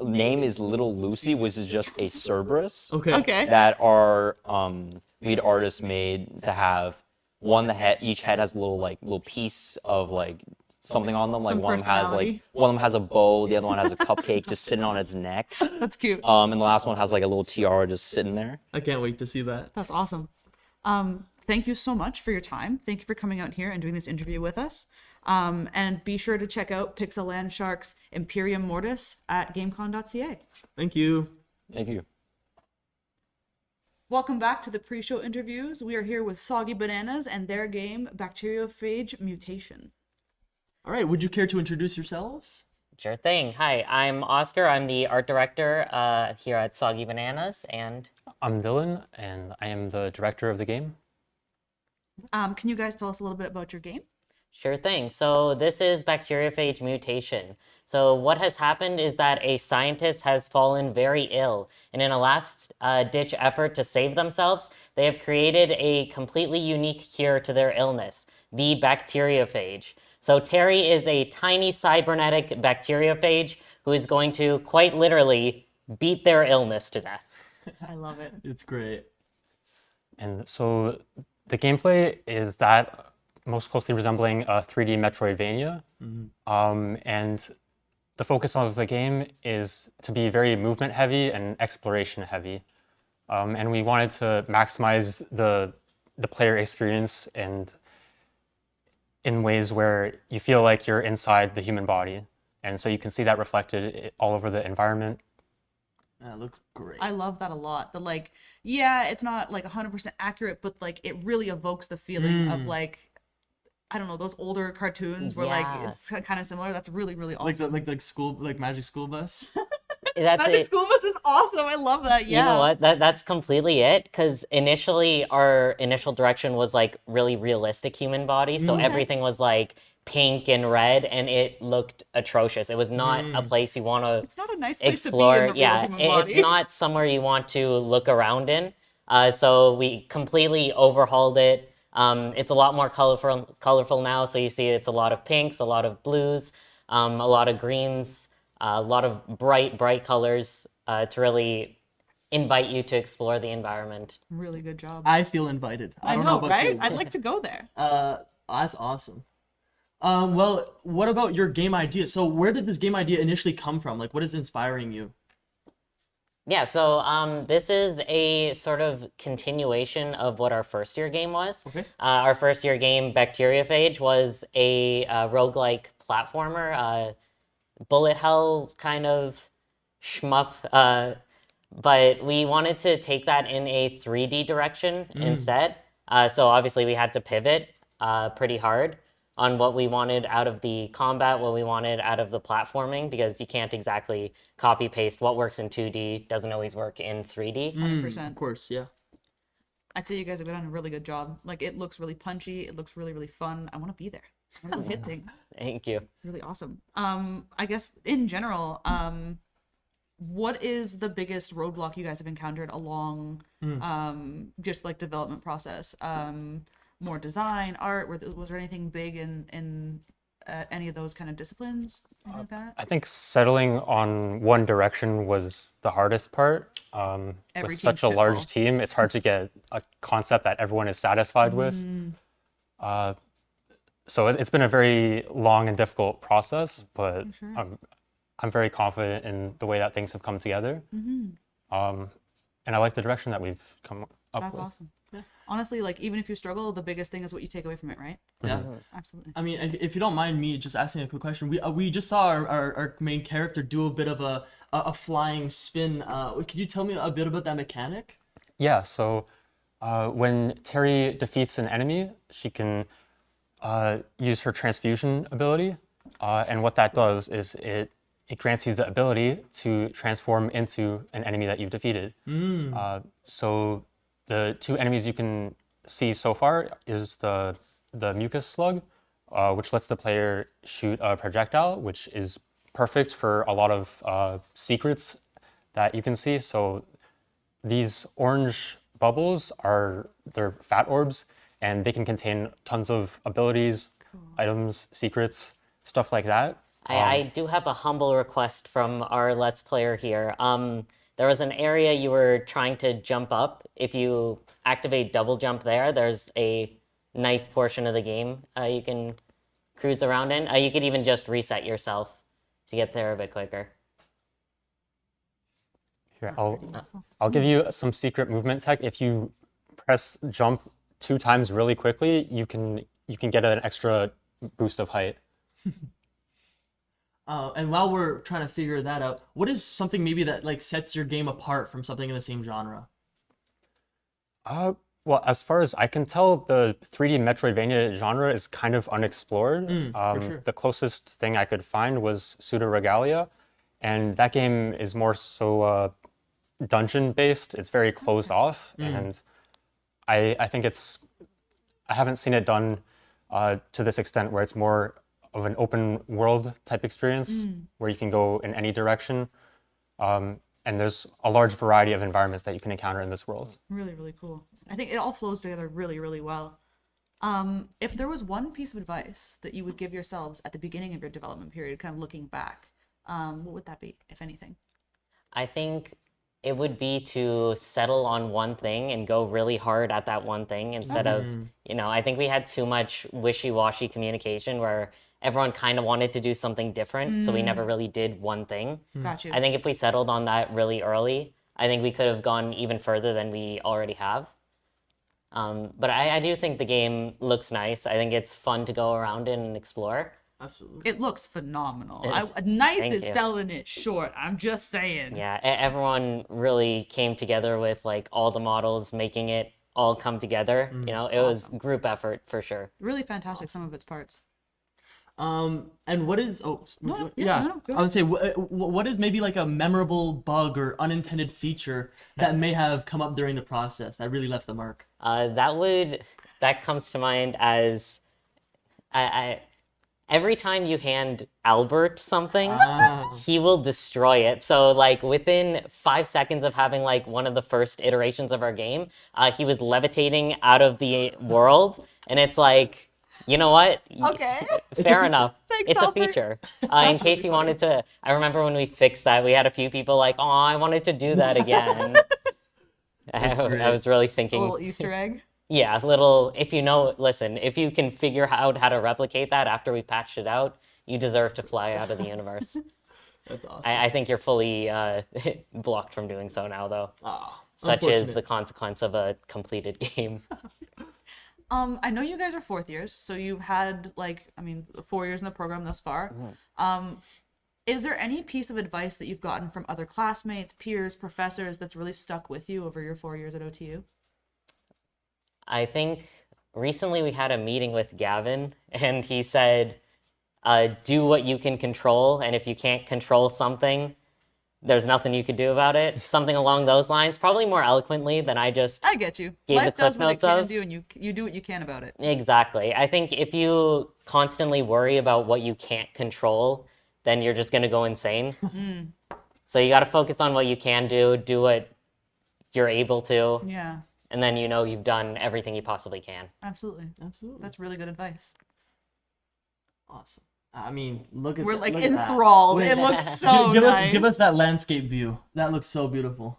G: name is Little Lucy, which is just a Cerberus.
B: Okay.
G: That our lead artist made to have each head has a little piece of like something on them. Like
B: Some
G: one of them has
B: personality.
G: one of them has a bow, the other one has a cupcake just sitting on its neck.
B: That's cute.
G: And the last one has like a little tiara just sitting there.
A: I can't wait to see that.
B: That's awesome. Thank you so much for your time. Thank you for coming out here and doing this interview with us. And be sure to check out Pixel Land Shark's Imperium Mortise at gamecon.ca.
A: Thank you.
G: Thank you.
B: Welcome back to the pre-show interviews. We are here with Soggy Bananas and their game Fage Mutation.
A: All right. Would you care to introduce yourselves?
H: Sure thing. Hi, I'm Oscar. I'm the art director here at Soggy Bananas, and
I: I'm Dylan, and I am the director of the game.
B: Can you guys tell us a little bit about your game?
H: sure thing. So this is Fage Mutation. So what has happened is that a scientist has fallen very ill, and in a last-ditch effort to save themselves, they have created a completely unique cure to their illness, the bacteriophage. So Terry is a tiny cybernetic bacteriophage who is going to quite literally beat their illness to death.
B: I love it.
A: It's great.
I: And so the gameplay is that most closely resembling a 3D Metroidvania. And the focus of the game is to be very movement heavy and exploration heavy. And we wanted to maximize the player experience and in ways where you feel like you're inside the human body. And so you can see that reflected all over the environment.
A: That looks great.
B: I love that a lot. The like, yeah, it's not like 100% accurate, but like it really evokes the feeling of like, I don't know, those older cartoons where like
H: Yeah.
B: it's kind of similar. That's really, really awesome.
A: like school, like Magic School Bus.
H: That's
B: Magic
H: it.
B: School Bus is awesome. I love that. Yeah.
H: You know what? That's completely it. Because initially, our initial direction was like really realistic human body. So everything was like pink and red, and it looked atrocious. It was not a place you want to
B: It's not a nice place
H: explore.
B: to be in the real
H: Yeah,
B: human
H: it's
B: body.
H: not somewhere you want to look around in. So we completely overhauled it. It's a lot more colorful now. So you see it's a lot of pinks, a lot of blues, a lot of greens, a lot of bright colors to really invite you to explore the environment.
B: Really good job.
A: I feel invited. I don't know
B: know,
A: about
B: right?
A: you.
B: I'd like to go there.
A: That's awesome. Well, what about your game idea? So where did this game idea initially come from? Like, what is inspiring you?
H: Yeah, so this is a sort of continuation of what our first year game was.
A: Okay.
H: Our first year game, Bacteriophage, was a roguelike platformer, bullet hell kind of shmup, but we wanted to take that in a 3D direction instead. So obviously we had to pivot pretty hard on what we wanted out of the combat, what we wanted out of the platforming, because you can't exactly copy paste what works in 2D doesn't always work in 3D.
B: 100%.
A: Of course, yeah.
B: I'd say you guys have done a really good job. Like, it looks really punchy. It looks really, really fun. I want to be there. I want to hit things.
H: Thank you.
B: Really awesome. I guess in general, what is the biggest roadblock you guys have encountered along just like development process? More design, art? Was there anything big in any of those kind of disciplines? Anything like that?
I: I think settling on one direction was the hardest part.
B: Every
I: With
B: team's
I: such a large
B: pitfall.
I: team, it's hard to get a concept that everyone is satisfied with. So it's been a very long and difficult process, but I'm very confident in the way that things have come together. And I like the direction that we've come up
B: That's
I: with.
B: awesome. Yeah. Honestly, like, even if you struggle, the biggest thing is what you take away from it, right?
A: Yeah.
B: Absolutely.
A: I mean, if you don't mind me just asking a quick question, we just saw our main character do a bit of a flying spin. Could you tell me a bit about that mechanic?
I: Yeah, so when Terry defeats an enemy, she can use her transfusion ability. And what that does is it grants you the ability to transform into an enemy that you've defeated. So the two enemies you can see so far is the mucus slug, which lets the player shoot a projectile, which is perfect for a lot of secrets that you can see. So these orange bubbles they're fat orbs, and they can contain tons of abilities, items, secrets, stuff like that.
H: I do have a humble request from our Let's Player here. There was an area you were trying to jump up. If you activate double jump there, there's a nice portion of the game you can cruise around in. You could even just reset yourself to get there a bit quicker.
I: Here, I'll give you some secret movement tech. If you press jump 2 times really quickly, you can get an extra boost of height.
A: And while we're trying to figure that out, what is something maybe that like sets your game apart from something in the same genre?
I: Well, as far as I can tell, the 3D Metroidvania genre is kind of unexplored.
A: for sure.
I: The closest thing I could find was Pseudo Regalia, and that game is more so dungeon-based. It's very closed off, and I think I haven't seen it done to this extent where it's more of an open world type experience where you can go in any direction. And there's a large variety of environments that you can encounter in this world.
B: Really, really cool. I think it all flows together really, really well. If there was one piece of advice that you would give yourselves at the beginning of your development period, kind of looking back, what would that be, if anything?
H: I think it would be to settle on one thing and go really hard at that one thing instead of, I think we had too much wishy-washy communication where everyone kind of wanted to do something different, so we never really did one thing.
B: Got you.
H: I think if we settled on that really early, I think we could have gone even further than we already have. But I do think the game looks nice. I think it's fun to go around in and explore.
A: Absolutely.
B: It looks phenomenal. Nice
H: Thank
B: is
H: you.
B: selling it short. I'm just saying.
H: Yeah, everyone really came together with like all the models, making it all come together. It was group effort for sure.
B: Really fantastic, some of its parts.
A: And what is
B: No,
A: yeah,
B: no, go
A: I would say what is maybe like a memorable bug or unintended feature that may have come up during the process that really left the mark?
H: That comes to mind as I every time you hand Albert something, he will destroy it. So like within 5 seconds of having like one of the first iterations of our game, he was levitating out of the world, and it's like, you know what?
B: Okay.
H: Fair enough.
B: Thanks,
H: It's a
B: Albert.
H: feature. In case you wanted to, I remember when we fixed that, we had a few people like, oh, I wanted to do that again. I was really
B: A
H: thinking.
B: little Easter egg.
H: Yeah, if you can figure out how to replicate that after we patched it out, you deserve to fly out of the universe.
A: That's awesome.
H: I think you're fully blocked from doing so now, though.
A: Ah,
H: Such is
A: unfortunate.
H: the consequence of a completed game.
B: I know you guys are fourth years, so you've had 4 years in the program thus far. Is there any piece of advice that you've gotten from other classmates, peers, professors that's really stuck with you over your 4 years at OTU?
H: I think recently we had a meeting with Gavin, and he said, do what you can control, and if you can't control something, there's nothing you could do about it. Something along those lines, probably more eloquently than I just
B: I get you.
H: gave
B: Life
H: the clip
B: does what it
H: notes
B: can
H: of.
B: do, and you do what you can about it.
H: Exactly. I think if you constantly worry about what you can't control, then you're just going to go insane. So you got to focus on what you can do what you're able to,
B: Yeah,
H: and then you know you've done everything you possibly can.
B: absolutely.
A: Absolutely.
B: That's really good advice.
A: Awesome. I mean, look at
B: We're
A: that.
B: like
A: Look at that.
B: enthralled.
A: Wait,
B: It looks so
A: give
B: nice.
A: us that landscape view. That looks so beautiful.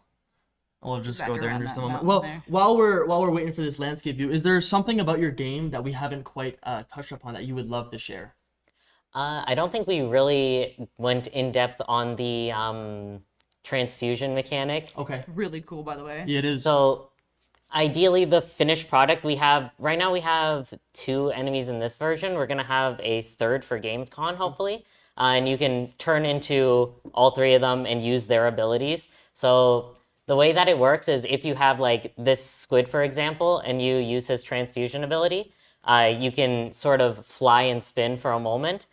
A: We'll just
B: Back
A: go there in
B: around
A: just a
B: that
A: moment.
B: mountain
A: Well,
B: there.
A: while we're waiting for this landscape view, is there something about your game that we haven't quite touched upon that you would love to share?
H: I don't think we really went in depth on the transfusion mechanic.
A: Okay.
B: Really cool, by the way.
A: Yeah, it is.
H: So ideally, the finished product we have right now, we have 2 enemies in this version. We're gonna have a third for GameCon, hopefully, and you can turn into all 3 of them and use their abilities. So the way that it works is if you have like this squid, for example, and you use his transfusion ability, you can sort of fly and spin for a moment.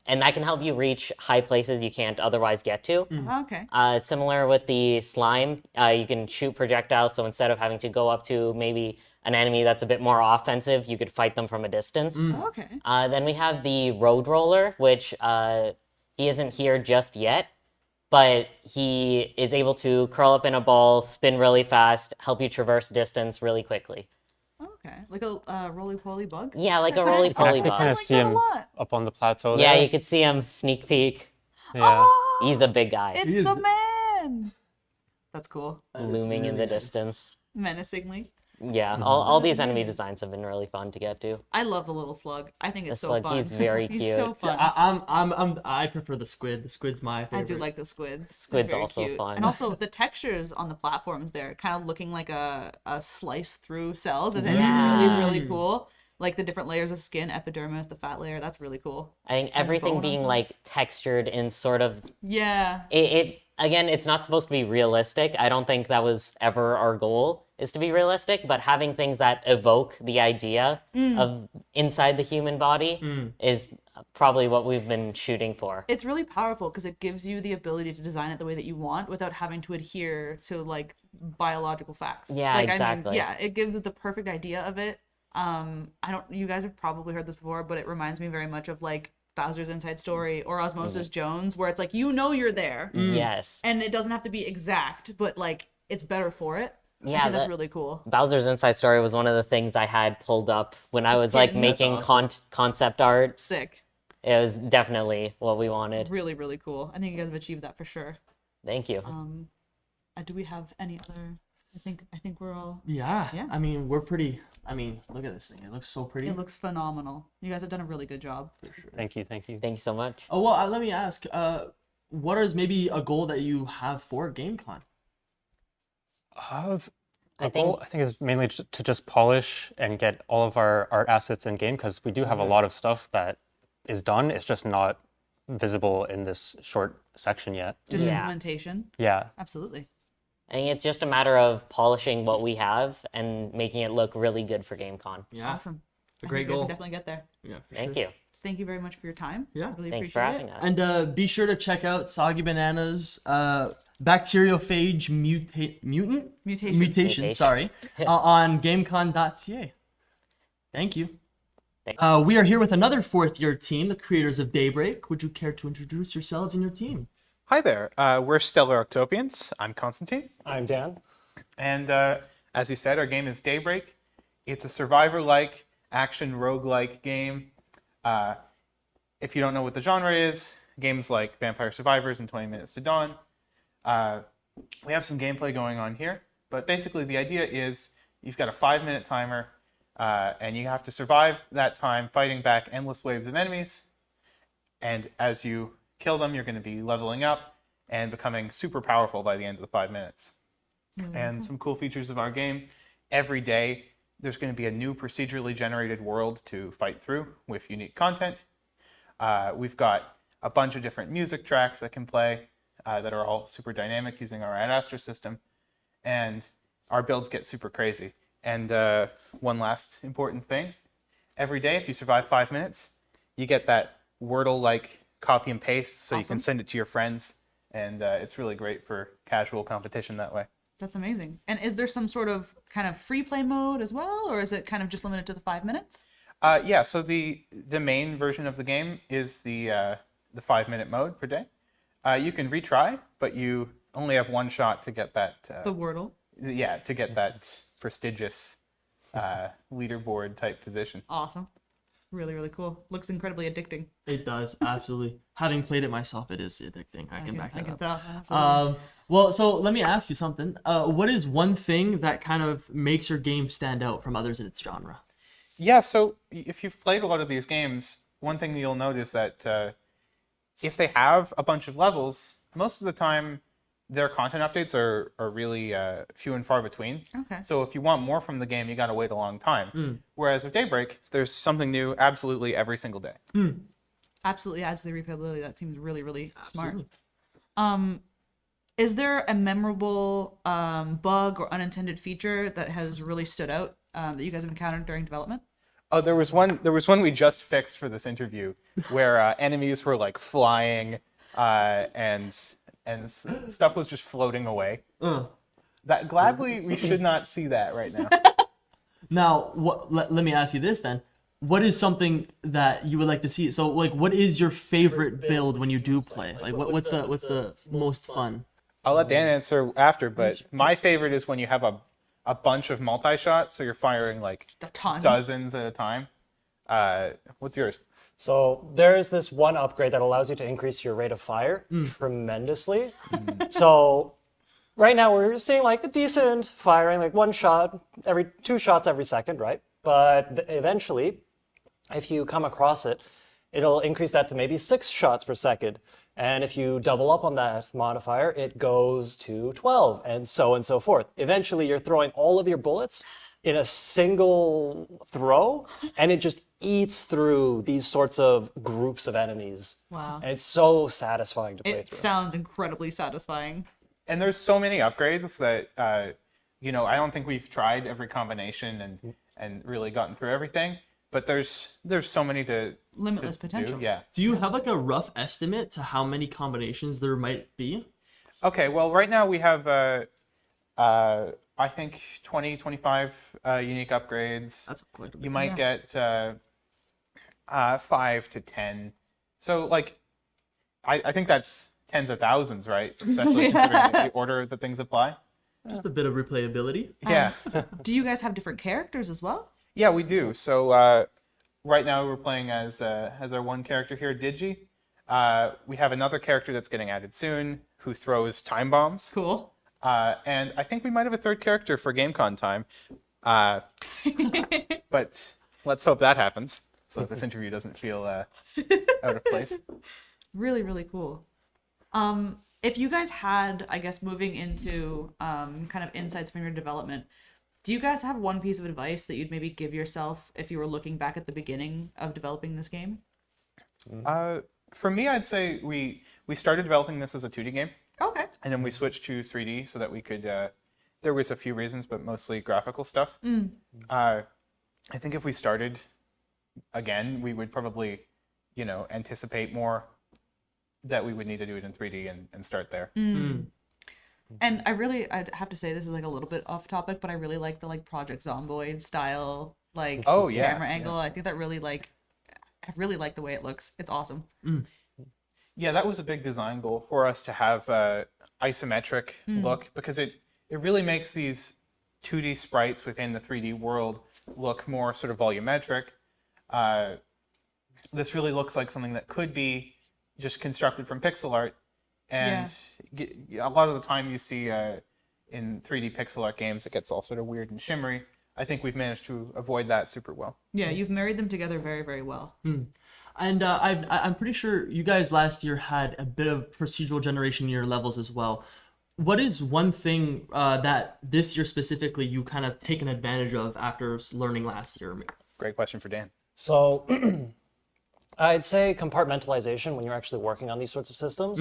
H: And that can help you reach high places you can't otherwise get to.
B: Okay.
H: Similar with the slime, you can shoot projectiles, so instead of having to go up to maybe an enemy that's a bit more offensive, you could fight them from a distance.
B: Okay.
H: Then we have the road roller, which he isn't here just yet, but he is able to curl up in a ball, spin really fast, help you traverse distance really quickly.
B: Okay. Like a roly-poly bug?
H: Yeah, like a roly-poly
I: You can
H: bug.
I: kind
B: like
I: of see
B: that a
I: him
B: lot.
I: up on the plateau
H: Yeah,
I: there.
H: you could see him sneak peek.
I: Yeah.
B: Oh,
H: He's a big guy,
B: it's
A: He is-
B: the man! That's cool.
A: That is
H: looming in
A: really
H: the
A: nice.
H: distance.
B: Menacingly.
H: Yeah, all these enemy designs have been really fun to get to.
B: I love the little slug. I think it's
H: The
B: so
H: slug,
B: fun.
H: he's very
B: He's so
H: cute.
B: fun.
A: I prefer the squid. The squid's my
B: I
A: favorite.
B: do like the squids. They're
H: Squid's
B: very
H: also
B: cute.
H: fun.
B: And also the textures on the platforms there, kind of looking like a slice through cells is really, really cool. Like the different layers of skin, epidermis, the fat layer, that's really cool.
H: I think everything
B: bone on
H: being
B: top.
H: like textured in sort of
B: Yeah.
H: it again, it's not supposed to be realistic. I don't think that was ever our goal, is to be realistic, but having things that evoke the idea of inside the human body is probably what we've been shooting for.
B: It's really powerful because it gives you the ability to design it the way that you want without having to adhere to like biological facts.
H: Yeah,
B: like,
H: exactly.
B: I mean, yeah, it gives the perfect idea of it. You guys have probably heard this before, but it reminds me very much of like Bowser's Inside Story or Osmosis Jones, where it's like, you're there
H: Yes.
B: and it doesn't have to be exact, but like it's better for it. I
H: Yeah,
B: think that's
H: that-
B: really cool.
H: Bowser's Inside Story was one of the things I had pulled up when I was like
B: That's
H: making concept art.
B: Sick.
H: It was definitely what we wanted.
B: Really, really cool. I think you guys have achieved that for sure.
H: Thank you.
B: Do we have any other? I think we're all.
A: Yeah.
B: Yeah.
A: I mean, we're pretty. I mean, look at this thing. It looks so pretty.
B: It looks phenomenal. You guys have done a really good job.
I: Thank you, thank you.
H: Thank you so much.
A: Oh well, let me ask. What is maybe a goal that you have for GameCon?
I: I
H: I
I: think it's mainly to just polish and get all of our art assets in game, because we do have a lot of stuff that is done. It's just not visible in this short section yet.
B: Just
H: Yeah.
B: implementation.
I: Yeah.
B: Absolutely.
H: I think it's just a matter of polishing what we have and making it look really good for GameCon.
A: Yeah.
B: Awesome.
A: A
B: I
A: great
B: think you guys
A: goal.
B: can definitely get there.
A: Yeah. For
H: Thank
A: sure.
H: you.
B: Thank you very much for your time.
A: Yeah.
B: Really
H: Thanks for
B: appreciate
H: having
B: it.
H: us.
A: And be sure to check out Soggy Banana's bacteriophage mutation.
H: Mutation.
A: Sorry, on GameCon.ca. Thank you.
H: Thank
A: We are here with another fourth-year team, the creators of Daybreak. Would you care to introduce yourselves and your team?
J: Hi there. We're Stellar Octopians. I'm Constantine.
I: I'm Dan.
J: And as you said, our game is Daybreak. It's a survivor-like, action roguelike game. If you don't know what the genre is, games like Vampire Survivors and 20 Minutes to Dawn. We have some gameplay going on here. But basically, the idea is you've got a 5-minute timer, and you have to survive that time fighting back endless waves of enemies. And as you kill them, you're going to be leveling up and becoming super powerful by the end of the 5 minutes. And some cool features of our game: every day there's going to be a new procedurally generated world to fight through with unique content. We've got a bunch of different music tracks that can play that are all super dynamic using our Ad Astra system. And our builds get super crazy. And one last important thing: every day, if you survive 5 minutes, you get that Wordle-like copy and paste, so you can send it to your friends. And it's really great for casual competition that way.
B: That's amazing. And is there some sort of kind of free play mode as well, or is it kind of just limited to the 5 minutes?
J: Yeah, so the main version of the game is the 5-minute mode per day. You can retry, but you only have one shot to get that.
B: The Wordle.
J: Yeah, to get that prestigious leaderboard type position.
B: Awesome. Really, really cool. Looks incredibly addicting.
A: It does, absolutely. Having played it myself, it is addicting. I can back that
B: I can
A: up.
B: tell. Absolutely.
A: Well, so let me ask you something. What is one thing that kind of makes your game stand out from others in its genre?
J: Yeah, so if you've played a lot of these games, one thing that you'll notice that if they have a bunch of levels, most of the time their content updates are really few and far between.
B: Okay.
J: So if you want more from the game, you got to wait a long time. Whereas with Daybreak, there's something new absolutely every single day.
B: Absolutely adds to the replayability. That seems really, really smart. Is there a memorable bug or unintended feature that has really stood out that you guys have encountered during development?
J: Oh, there was one we just fixed for this interview where enemies were like flying and stuff was just floating away. That gladly we should not see that right now.
A: Now, let me ask you this then. What is something that you would like to see? So, like, what is your favorite build when you do play? Like, what's the most fun?
J: I'll let Dan answer after, but my favorite is when you have a bunch of multi-shots, so you're firing like
B: A ton.
J: dozens at a time. What's yours?
K: So there's this one upgrade that allows you to increase your rate of fire tremendously. So right now we're seeing like a decent firing, like 1 shot every 2 shots every second, right? But eventually, if you come across it, it'll increase that to maybe 6 shots per second. And if you double up on that modifier, it goes to 12 and so forth. Eventually, you're throwing all of your bullets in a single throw, and it just eats through these sorts of groups of enemies.
B: Wow.
K: And it's so satisfying to play
B: It
K: through.
B: sounds incredibly satisfying.
J: And there's so many upgrades that I don't think we've tried every combination and really gotten through everything. But there's so many to
B: Limitless
J: do.
B: potential.
J: Yeah.
A: Do you have like a rough estimate to how many combinations there might be?
J: Okay. Well, right now we have I think 20, 25 unique upgrades.
A: That's quite a bit.
J: You might get 5 to 10. So like, I think that's tens of thousands, right? Especially considering the order that things apply.
A: Just a bit of replayability.
J: Yeah.
B: Do you guys have different characters as well?
J: Yeah, we do. So right now we're playing as our one character here, Digi. We have another character that's getting added soon who throws time bombs.
B: Cool.
J: And I think we might have a third character for GameCon time. But let's hope that happens so that this interview doesn't feel out of place.
B: Really, really cool. If you guys had, I guess, moving into kind of insights from your development, do you guys have one piece of advice that you'd maybe give yourself if you were looking back at the beginning of developing this game?
J: For me, I'd say we started developing this as a 2D game,
B: Okay.
J: and then we switched to 3D so that we could. There was a few reasons, but mostly graphical stuff. I think if we started again, we would probably, anticipate more that we would need to do it in 3D and start there.
B: And I'd have to say this is like a little bit off topic, but I really like the Project Zomboid style camera angle. I think that really I really like the way it looks. It's awesome.
J: Yeah, that was a big design goal for us to have a isometric look because it really makes these 2D sprites within the 3D world look more sort of volumetric. This really looks like something that could be just constructed from pixel art. And a lot of the time you see in 3D pixel art games, it gets all sort of weird and shimmery. I think we've managed to avoid that super well.
B: Yeah, you've married them together very, very well.
A: And I'm pretty sure you guys last year had a bit of procedural generation in your levels as well. What is one thing that this year specifically you kind of taken advantage of after learning last year?
J: Great question for Dan.
K: So I'd say compartmentalization when you're actually working on these sorts of systems.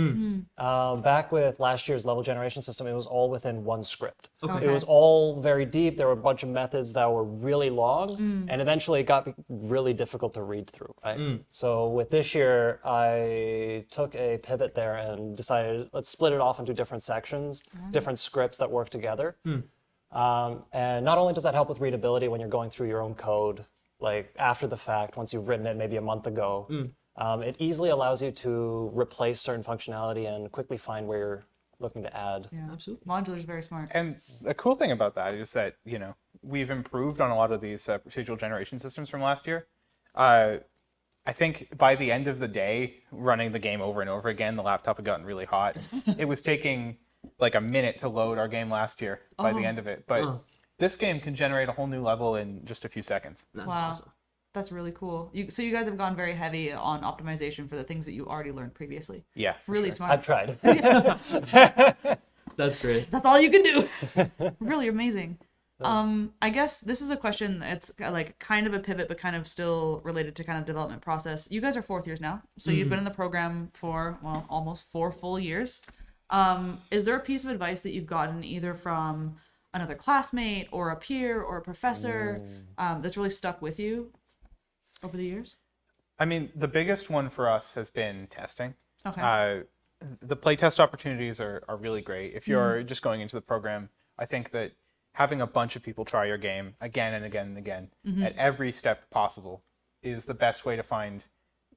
K: Back with last year's level generation system, it was all within one script.
B: Okay.
K: It was all very deep. There were a bunch of methods that were really long, and eventually it got really difficult to read through. Right? So with this year, I took a pivot there and decided, let's split it off into different sections, different scripts that work together. And not only does that help with readability when you're going through your own code, like after the fact, once you've written it maybe a month ago, it easily allows you to replace certain functionality and quickly find where you're looking to add.
B: Yeah, absolutely. Modular is very smart.
J: And the cool thing about that is that, you know, we've improved on a lot of these procedural generation systems from last year. I think by the end of the day, running the game over and over again, the laptop had gotten really hot. It was taking like a minute to load our game last year by the end of it. But this game can generate a whole new level in just a few seconds.
A: That's
B: Wow.
A: awesome.
B: That's really cool. So you guys have gone very heavy on optimization for the things that you already learned previously.
J: Yeah. for
B: Really
J: sure.
B: smart.
K: I've tried.
A: That's great.
B: That's all you can do. Really amazing. I guess this is a question that's like kind of a pivot, but kind of still related to kind of development process. You guys are 4th years now, so you've been in the program for, well, almost 4 full years. Is there a piece of advice that you've gotten either from another classmate or a peer or a professor that's really stuck with you over the years?
J: I mean, the biggest one for us has been testing.
B: Okay.
J: The playtest opportunities are really great. If you're just going into the program, I think that having a bunch of people try your game again and again and again at every step possible is the best way to find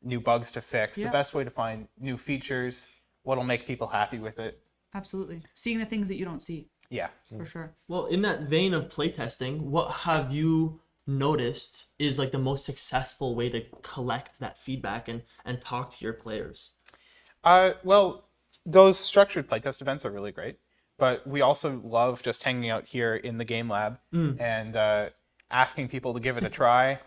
J: new bugs to fix, the best way to find new features, what'll make people happy with it.
B: Absolutely. Seeing the things that you don't see,
J: Yeah.
B: for sure.
A: Well, in that vein of playtesting, what have you noticed is like the most successful way to collect that feedback and talk to your players?
J: Well, those structured playtest events are really great, but we also love just hanging out here in the game lab and asking people to give it a try.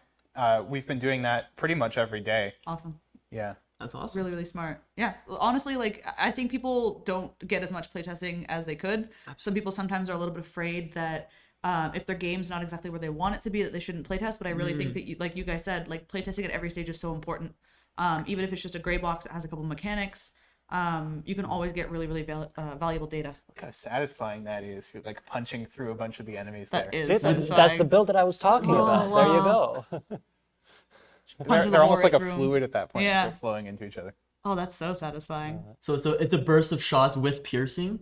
J: We've been doing that pretty much every day.
B: Awesome.
J: Yeah.
A: That's awesome.
B: Really, really smart. Yeah. Honestly, like, I think people don't get as much playtesting as they could. Some people sometimes are a little bit afraid that if their game's not exactly where they want it to be, that they shouldn't playtest. But I really think that, like you guys said, like, playtesting at every stage is so important. Even if it's just a gray box that has a couple mechanics, you can always get really, really valuable data.
J: Look how satisfying that is. You're like punching through a bunch of the enemies
B: That
J: there.
B: is
K: See,
B: satisfying.
K: that's the build that I was talking about.
B: wow.
K: There you go.
B: Punches
J: They're
B: a
J: almost
B: whole
J: like a
B: room.
J: fluid at that point.
B: Yeah.
J: They're flowing into each other.
B: Oh, that's so satisfying.
A: So it's a burst of shots with piercing.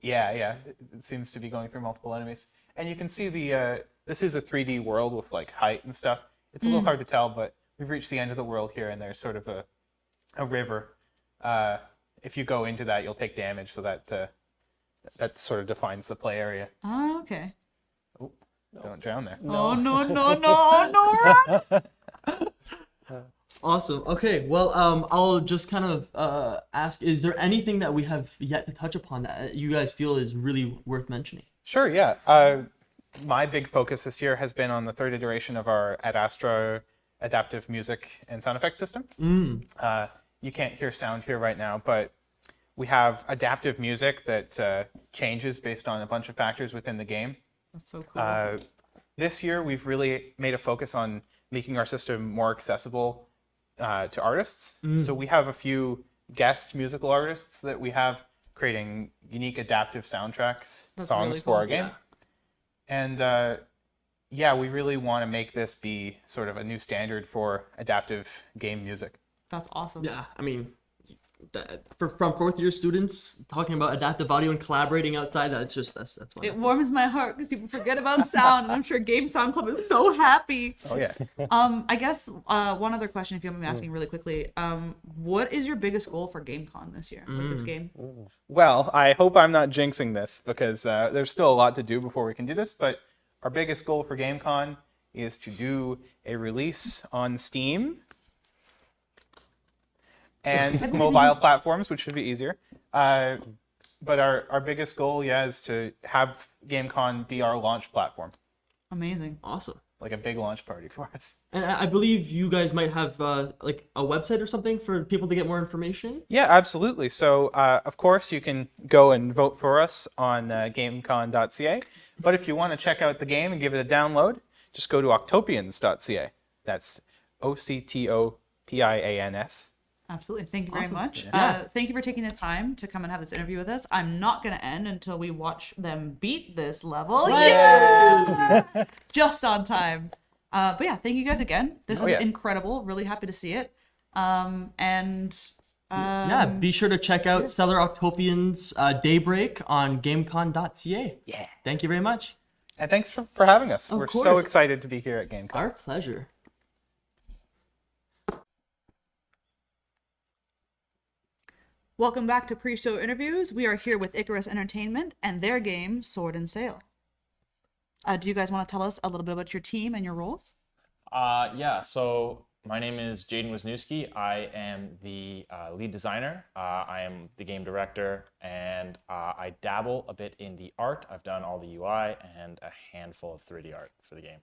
J: Yeah. It seems to be going through multiple enemies. And you can see the this is a 3D world with like height and stuff. It's a little hard to tell, but we've reached the end of the world here, and there's sort of a river. If you go into that, you'll take damage, so that sort of defines the play area.
B: Oh, okay.
J: Oh, don't drown there.
B: Oh, no, run!
A: Awesome. Okay. Well, I'll just kind of ask: is there anything that we have yet to touch upon that you guys feel is really worth mentioning?
J: Sure, yeah. My big focus this year has been on the 3rd iteration of our Ad Astra adaptive music and sound effects system. You can't hear sound here right now, but we have adaptive music that changes based on a bunch of factors within the game.
B: That's so cool.
J: This year, we've really made a focus on making our system more accessible to artists. So we have a few guest musical artists that we have creating unique adaptive soundtracks,
B: That's
J: songs
B: really
J: for
B: cool.
J: our game. And yeah, we really want to make this be sort of a new standard for adaptive game music.
B: That's awesome.
A: Yeah. I mean, from 4th year students talking about adaptive audio and collaborating outside, that's
B: It
A: wonderful.
B: warms my heart because people forget about sound, and I'm sure Game Sound Club is so happy.
J: Oh yeah.
B: I guess one other question, if you don't mind me asking really quickly, what is your biggest goal for GameCon this year with this game?
J: Well, I hope I'm not jinxing this because there's still a lot to do before we can do this, but our biggest goal for GameCon is to do a release on Steam and mobile platforms, which should be easier, but our biggest goal, is to have GameCon be our launch platform,
B: Amazing.
A: Awesome.
J: like a big launch party for us.
A: And I believe you guys might have like a website or something for people to get more information.
J: Yeah, absolutely. So, of course, you can go and vote for us on GameCon.ca. But if you want to check out the game and give it a download, just go to octopians.ca. That's OCTOPIANS.
B: Absolutely. Thank you very
A: Awesome.
B: much.
A: Yeah.
B: Thank you for taking the time to come and have this interview with us. I'm not going to end until we watch them beat this level. Yeah! Just on time. But yeah, thank you guys again. This is incredible. Really happy to see it.
A: Yeah, be sure to check out Stellar Octopian's Daybreak on GameCon.ca. Yeah. Thank you very much.
J: And thanks for having us. We're so
A: course.
J: excited to be here at GameCon.
A: Our pleasure.
B: Welcome back to pre-show interviews. We are here with Icarus Entertainment and their game, Sword and Sail. Do you guys want to tell us a little bit about your team and your roles?
L: Yeah, so my name is Jaden Wisniewski. I am the lead designer. I am the game director, and I dabble a bit in the art. I've done all the UI and a handful of 3D art for the game.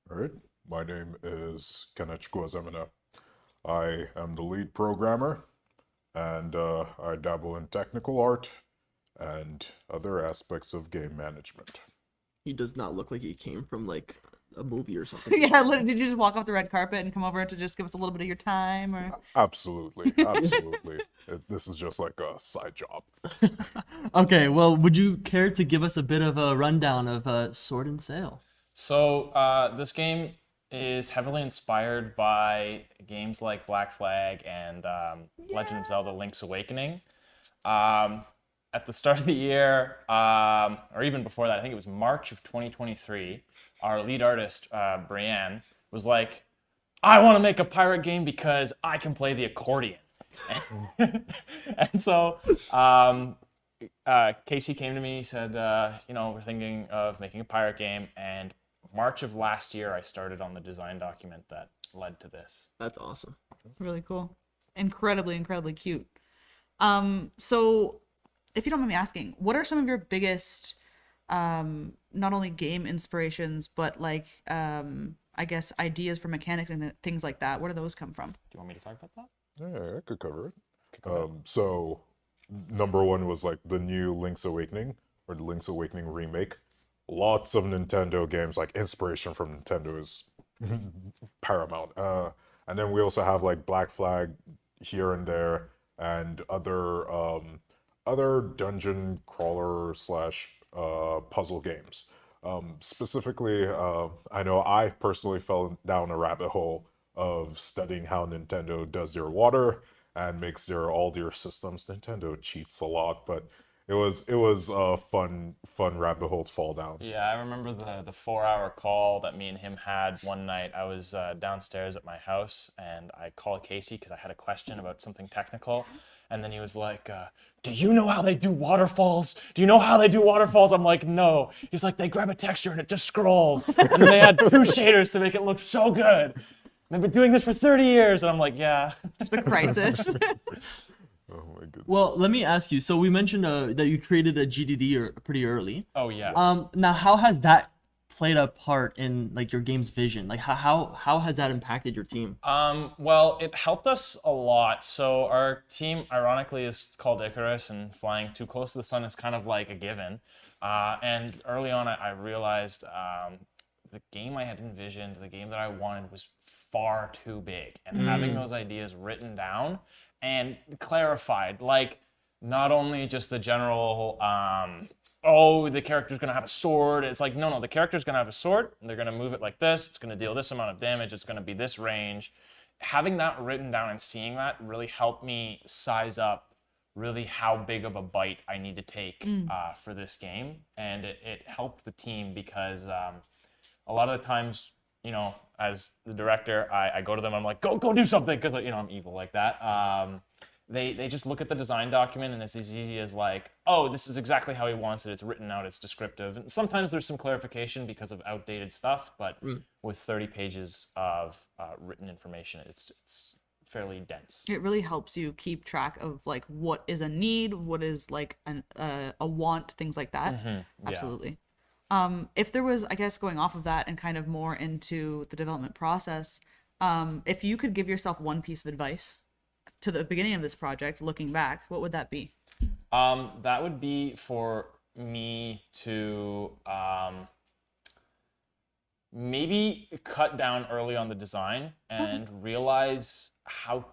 M: All right, my name is Kanech Guazemina. I am the lead programmer, and I dabble in technical art and other aspects of game management.
A: He does not look like he came from like a movie or something.
B: Yeah, did you just walk off the red carpet and come over to just give us a little bit of your time? Or
M: Absolutely, absolutely. This is just like a side job.
A: Okay, well, would you care to give us a bit of a rundown of Sword and Sail?
L: So this game is heavily inspired by games like Black Flag and Legend of Zelda: Link's Awakening. At the start of the year, or even before that, I think it was March of 2023, our lead artist, Brienne, was like, I want to make a pirate game because I can play the accordion. And so Casey came to me, said, we're thinking of making a pirate game. And March of last year, I started on the design document that led to this.
A: That's awesome.
B: Really cool. Incredibly, incredibly cute. So if you don't mind me asking, what are some of your biggest, not only game inspirations, but like, I guess, ideas for mechanics and things like that? Where do those come from?
L: Do you want me to talk about that?
M: Yeah, I could cover it. So, number one was like the new Link's Awakening, or the Link's Awakening remake. Lots of Nintendo games, like inspiration from Nintendo is paramount. And then we also have like Black Flag here and there, and other dungeon crawler slash puzzle games. Specifically, I know I personally fell down a rabbit hole of studying how Nintendo does their water and makes all their systems. Nintendo cheats a lot, but it was a fun rabbit hole to fall down.
L: Yeah, I remember the 4-hour call that me and him had one night. I was downstairs at my house, and I called Casey because I had a question about something technical. And then he was like, do you know how they do waterfalls? Do you know how they do waterfalls? I'm like, no. He's like, they grab a texture and it just scrolls. And then they add 2 shaders to make it look so good. And they've been doing this for 30 years. And I'm like, yeah.
B: Just a crisis.
M: Oh my goodness.
A: Well, let me ask you. So we mentioned that you created a GDD pretty early.
L: Oh, yes.
A: Now, how has that played a part in like your game's vision? Like how has that impacted your team?
L: Well, it helped us a lot. So our team, ironically, is called Icarus, and flying too close to the sun is kind of like a given. And early on, I realized the game I had envisioned, the game that I wanted, was far too big. And having those ideas written down and clarified, like not only just the general the character's gonna have a sword. It's like, no, the character's gonna have a sword, and they're gonna move it like this, it's gonna deal this amount of damage, it's gonna be this range. Having that written down and seeing that really helped me size up really how big of a bite I need to take for this game. And it helped the team because a lot of the times, as the director, I go to them, I'm like, go do something, because I'm evil like that. They just look at the design document, and it's as easy as like, oh, this is exactly how he wants it. It's written out. It's descriptive. And sometimes there's some clarification because of outdated stuff, but with 30 pages of written information, it's fairly dense.
B: It really helps you keep track of like what is a need, what is like a want, things like that.
L: Yeah.
B: Absolutely. If there was, I guess, going off of that and kind of more into the development process, if you could give yourself one piece of advice to the beginning of this project, looking back, what would that be?
L: That would be for me to maybe cut down early on the design and realize how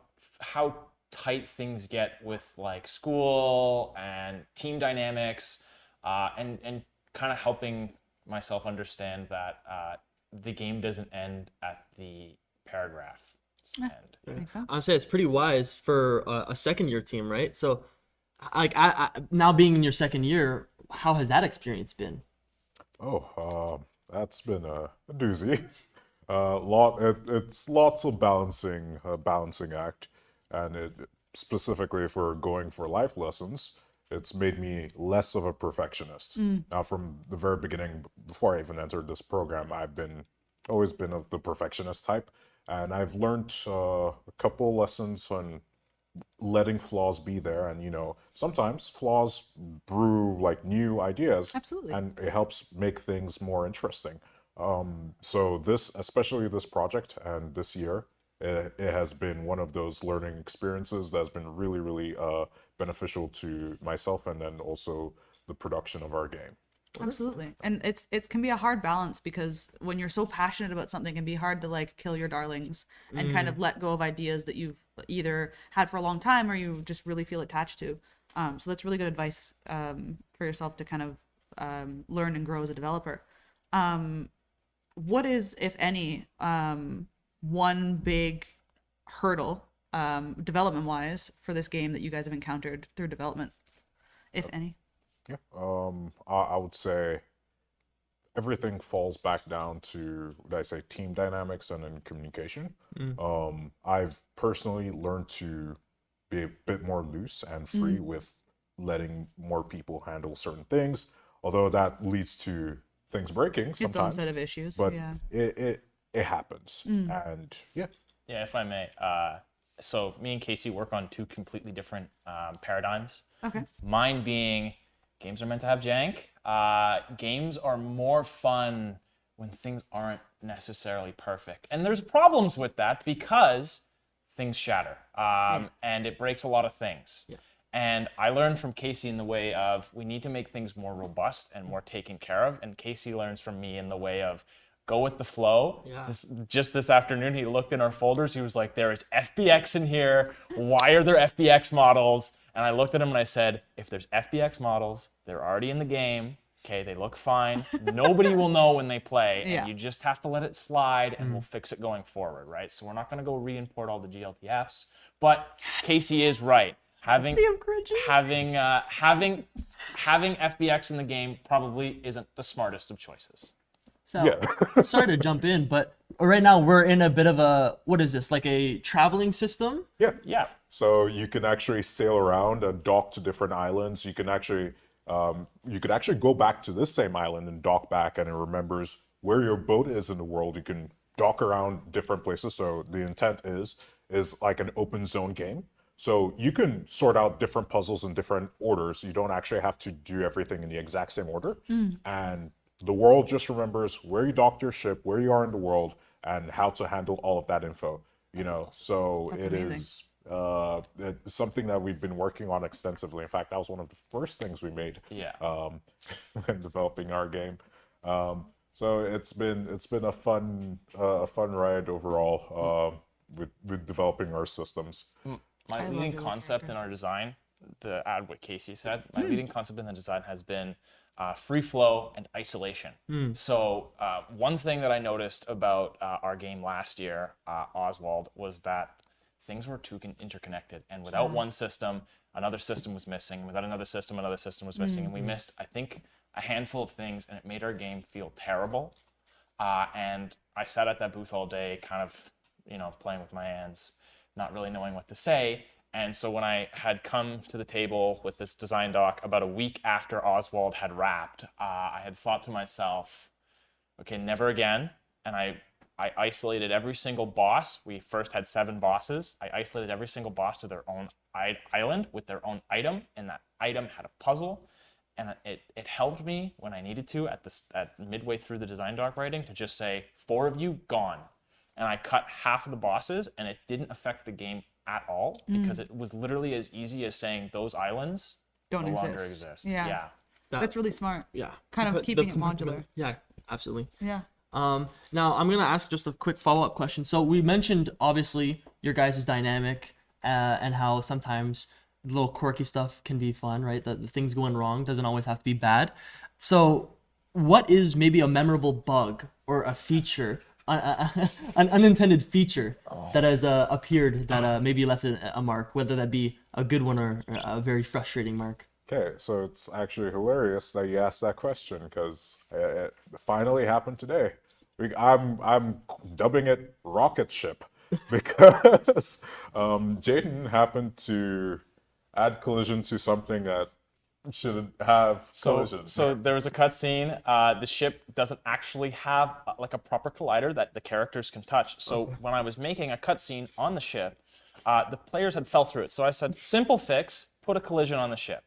L: tight things get with like school and team dynamics, and kind of helping myself understand that the game doesn't end at the paragraph.
B: Makes sense.
A: I'd say it's pretty wise for a second year team, right? So, like, now being in your second year, how has that experience been?
M: Oh, that's been a doozy. It's lots of balancing, a balancing act, and specifically if we're going for life lessons, it's made me less of a perfectionist. Now, from the very beginning, before I even entered this program, always been of the perfectionist type, and I've learned a couple lessons on letting flaws be there, and sometimes flaws brew like new ideas.
B: Absolutely.
M: And it helps make things more interesting. So especially this project and this year, it has been one of those learning experiences that's been really, really beneficial to myself, and then also the production of our game.
B: Absolutely. And it can be a hard balance, because when you're so passionate about something, it can be hard to like kill your darlings and kind of let go of ideas that you've either had for a long time or you just really feel attached to. So that's really good advice for yourself to kind of learn and grow as a developer. What is, if any, one big hurdle development wise for this game that you guys have encountered through development, if any?
M: Yeah, I would say everything falls back down to, would I say, team dynamics and then communication. I've personally learned to be a bit more loose and free with letting more people handle certain things, although that leads to things breaking sometimes.
B: Its own set of issues,
M: but
B: yeah.
M: it happens, and yeah.
L: Yeah, if I may. So me and Casey work on two completely different paradigms.
B: Okay.
L: Mine being, games are meant to have jank. Games are more fun when things aren't necessarily perfect. And there's problems with that because things shatter, and it breaks a lot of things.
A: Yeah.
L: And I learned from Casey in the way of, we need to make things more robust and more taken care of. And Casey learns from me in the way of, go with the flow.
A: Yeah.
L: Just this afternoon, he looked in our folders. He was like, there is FBX in here. Why are there FBX models? And I looked at him and I said, if there's FBX models, they're already in the game. Okay, they look fine. Nobody will know when they play. And
B: Yeah.
L: you just have to let it slide, and we'll fix it going forward, right? So we're not going to go re-import all the GLTFs. But Casey is right. Having FBX in the game probably isn't the smartest of choices.
A: So, sorry to jump in, but right now we're in a bit of a, what is this, like a traveling system?
L: Yeah.
M: So you can actually sail around and dock to different islands. You can actually, you could actually go back to this same island and dock back, and it remembers where your boat is in the world. You can dock around different places. So the intent is like an open zone game. So you can sort out different puzzles in different orders. You don't actually have to do everything in the exact same order. And the world just remembers where you docked your ship, where you are in the world, and how to handle all of that info. So
B: That's
M: it
B: amazing.
M: is it's something that we've been working on extensively. In fact, that was one of the first things we made when developing our game. So it's been a fun ride overall with developing our systems.
L: My
B: love
L: leading
B: your
L: concept in
B: character.
L: our design, to add what Casey said, my leading concept in the design has been free flow and isolation. So one thing that I noticed about our game last year, Oswald, was that things were too interconnected. And without one system, another system was missing. Without another system was missing. And we missed, I think, a handful of things, and it made our game feel terrible. And I sat at that booth all day, kind of, playing with my hands, not really knowing what to say. And so when I had come to the table with this design doc about a week after Oswald had wrapped, I had thought to myself, okay, never again. And I I isolated every single boss. We first had 7 bosses. I isolated every single boss to their own island with their own item, and that item had a puzzle. And it helped me when I needed to at midway through the design doc writing to just say, 4 of you gone. And I cut half of the bosses, and it didn't affect the game at all because it was literally as easy as saying those islands
B: Don't
L: no
B: exist.
L: longer exist.
B: Yeah. That's really smart.
A: Yeah.
B: Kind of
A: The
B: keeping it modular.
A: Yeah, absolutely.
B: Yeah.
A: Now I'm gonna ask just a quick follow-up question. So we mentioned obviously your guys' dynamic and how sometimes little quirky stuff can be fun, right? The things going wrong doesn't always have to be bad. So what is maybe a memorable bug or a feature, an unintended feature that has appeared that maybe left a mark, whether that be a good one or a very frustrating mark?
M: Okay, so it's actually hilarious that you asked that question because it finally happened today. I'm dubbing it rocket ship because Jaden happened to add collision to something that shouldn't have collision.
L: So there was a cutscene. The ship doesn't actually have like a proper collider that the characters can touch. So when I was making a cutscene on the ship, the players had fell through it. So I said, simple fix, put a collision on the ship.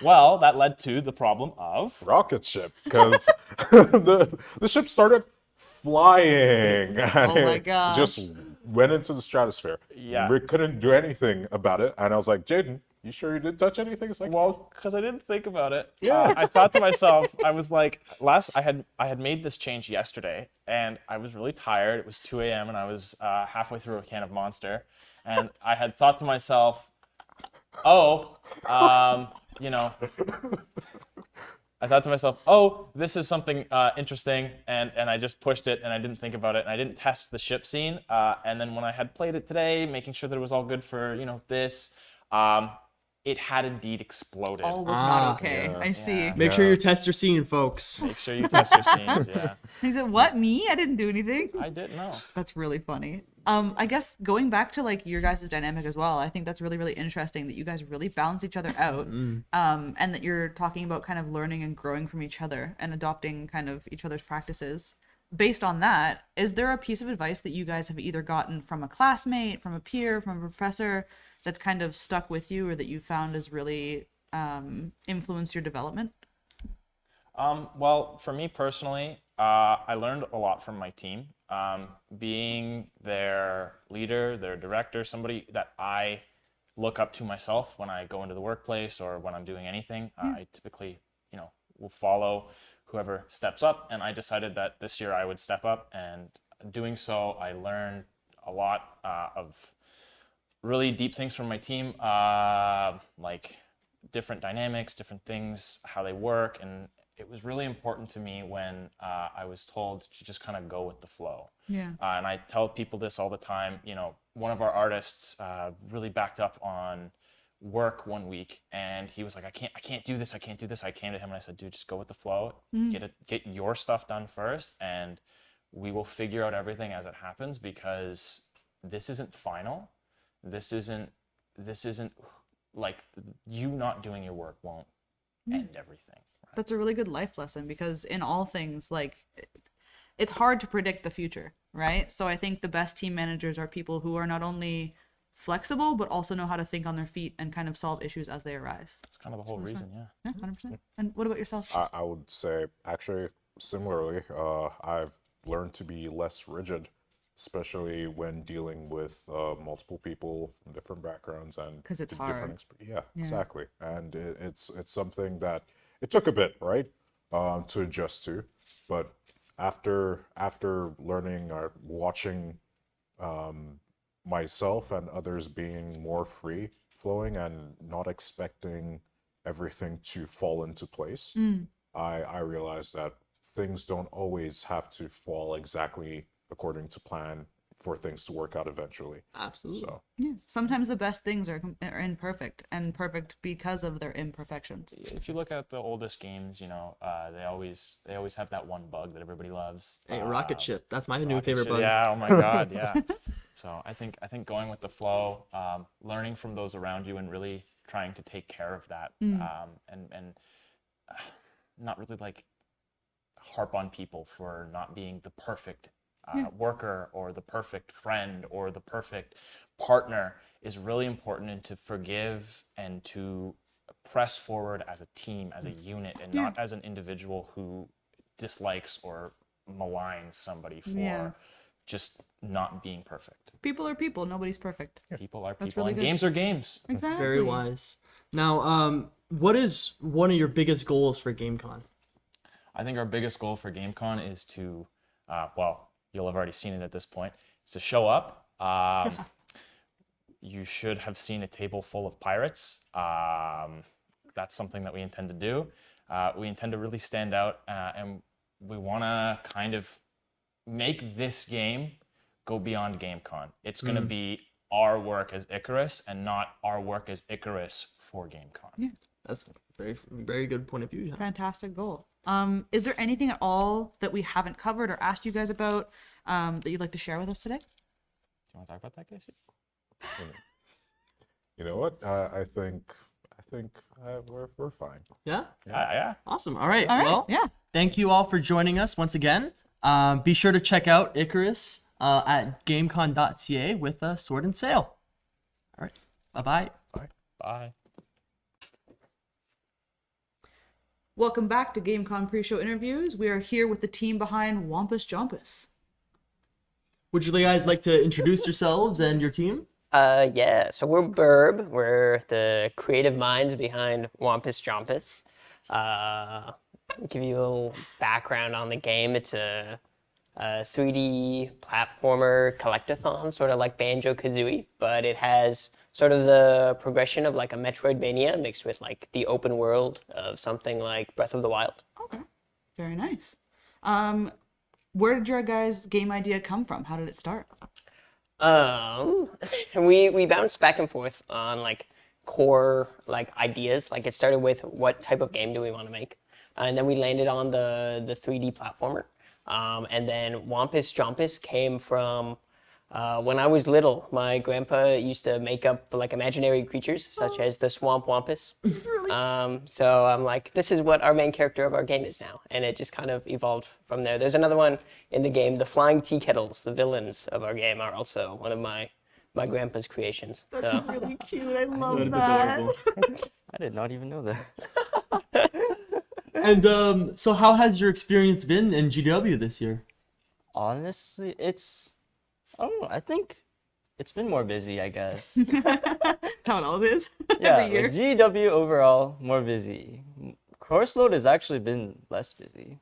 L: Well, that led to the problem of
M: rocket ship because the ship started flying.
B: Oh my gosh.
M: Just went into the stratosphere.
L: Yeah.
M: We couldn't do anything about it, and I was like, Jaden, you sure you didn't touch anything? It's like,
L: well, because I didn't think about it. Yeah. I thought to myself, I was like, I had made this change yesterday, and I was really tired. It was 2 a.m. and I was halfway through a can of Monster, and I had thought to myself, you know, I thought to myself, this is something interesting, and I just pushed it, and I didn't think about it, and I didn't test the ship scene, and then when I had played it today, making sure that it was all good for, this, it had indeed exploded.
B: All was not okay. I see.
A: Make sure you test your scene, folks.
L: Make sure you test your scenes, yeah.
B: He said, what, me? I didn't do anything.
L: I didn't know.
B: That's really funny. I guess going back to like your guys' dynamic as well, I think that's really, really interesting that you guys really balance each other out. And that you're talking about kind of learning and growing from each other and adopting kind of each other's practices. Based on that, is there a piece of advice that you guys have either gotten from a classmate, from a peer, from a professor that's kind of stuck with you or that you found has really influenced your development?
L: Well, for me personally, I learned a lot from my team. Being their leader, their director, somebody that I look up to myself when I go into the workplace or when I'm doing anything. I typically, will follow whoever steps up, and I decided that this year I would step up, and doing so, I learned a lot of really deep things from my team, like different dynamics, different things, how they work, and it was really important to me when I was told to just kind of go with the flow.
B: Yeah.
L: And I tell people this all the time. One of our artists really backed up on work one week, and he was like, I can't do this. I came to him and I said, dude, just go with the flow. Get your stuff done first, and we will figure out everything as it happens, because this isn't final. This isn't like, you not doing your work won't end everything.
B: That's a really good life lesson, because in all things, like, it's hard to predict the future, right? So I think the best team managers are people who are not only flexible, but also know how to think on their feet and kind of solve issues as they arise.
L: That's kind of the whole reason, yeah.
B: Yeah, 100%. And what about yourself?
M: I would say, actually, similarly, I've learned to be less rigid, especially when dealing with multiple people from different backgrounds and
B: 'Cause it's
M: different
B: hard.
M: yeah, exactly. And it's something that it took a bit, right, to adjust to, but after learning or watching myself and others being more free flowing and not expecting everything to fall into place, I realized that things don't always have to fall exactly according to plan for things to work out eventually.
A: Absolutely.
M: So
B: Yeah. Sometimes the best things are imperfect, and perfect because of their imperfections.
L: If you look at the oldest games, they always have that one bug that everybody loves.
A: Hey, rocket ship. That's my new
L: Rocket
A: favorite
L: ship,
A: bug.
L: Yeah. Oh my God. Yeah. So I think going with the flow, learning from those around you, and really trying to take care of that, and not really like harp on people for not being the perfect worker or the perfect friend or the perfect partner is really important, and to forgive and to press forward as a team, as a unit, and not as an individual who dislikes or maligns somebody for just not being perfect.
B: People are people. Nobody's perfect.
L: People are
B: That's
L: people,
B: really
L: and
B: good.
L: games are games.
B: Exactly.
A: Very wise. Now, what is one of your biggest goals for GameCon?
L: I think our biggest goal for GameCon is to, well, you'll have already seen it at this point, is to show up. You should have seen a table full of pirates. That's something that we intend to do. We intend to really stand out, and we want to kind of make this game go beyond GameCon. It's going to be our work as Icarus and not our work as Icarus for GameCon.
B: Yeah.
A: That's a very good point of view. Yeah.
B: Fantastic goal. Is there anything at all that we haven't covered or asked you guys about that you'd like to share with us today?
L: Do you want to talk about that, Casey?
M: You know what? I think we're fine.
A: Yeah?
L: Yeah.
A: Awesome. All right.
B: All right.
A: Well,
B: Yeah.
A: thank you all for joining us once again. Be sure to check out Icarus at gamecon.ca with Sword and Sail. All right. Bye-bye.
L: Bye.
B: Welcome back to GameCon pre-show interviews. We are here with the team behind Wampus Jumpus.
A: Would you guys like to introduce yourselves and your team?
N: Yeah, so we're Burb. We're the creative minds behind Wampus Jumpus. Give you a little background on the game. It's a 3D platformer collectathon, sort of like Banjo-Kazooie, but it has sort of the progression of like a Metroidvania mixed with like the open world of something like Breath of the Wild.
B: Okay. Very nice. Where did your guys' game idea come from? How did it start?
N: We bounced back and forth on like core like ideas. Like it started with what type of game do we want to make, and then we landed on the 3D platformer. And then Wampus Jumpus came from when I was little. My grandpa used to make up like imaginary creatures such as the Swamp Wampus. So I'm like, this is what our main character of our game is now, and it just kind of evolved from there. There's another one in the game, the Flying Tea Kettles. The villains of our game are also one of my grandpa's creations.
B: That's
N: So.
B: really cute. I love that.
O: I did not even know that.
A: And so how has your experience been in GW this year?
O: Honestly, I don't know. I think it's been more busy, I guess.
B: That's how it always is.
O: Yeah,
B: Every year.
O: like GW overall, more busy. Course load has actually been less busy.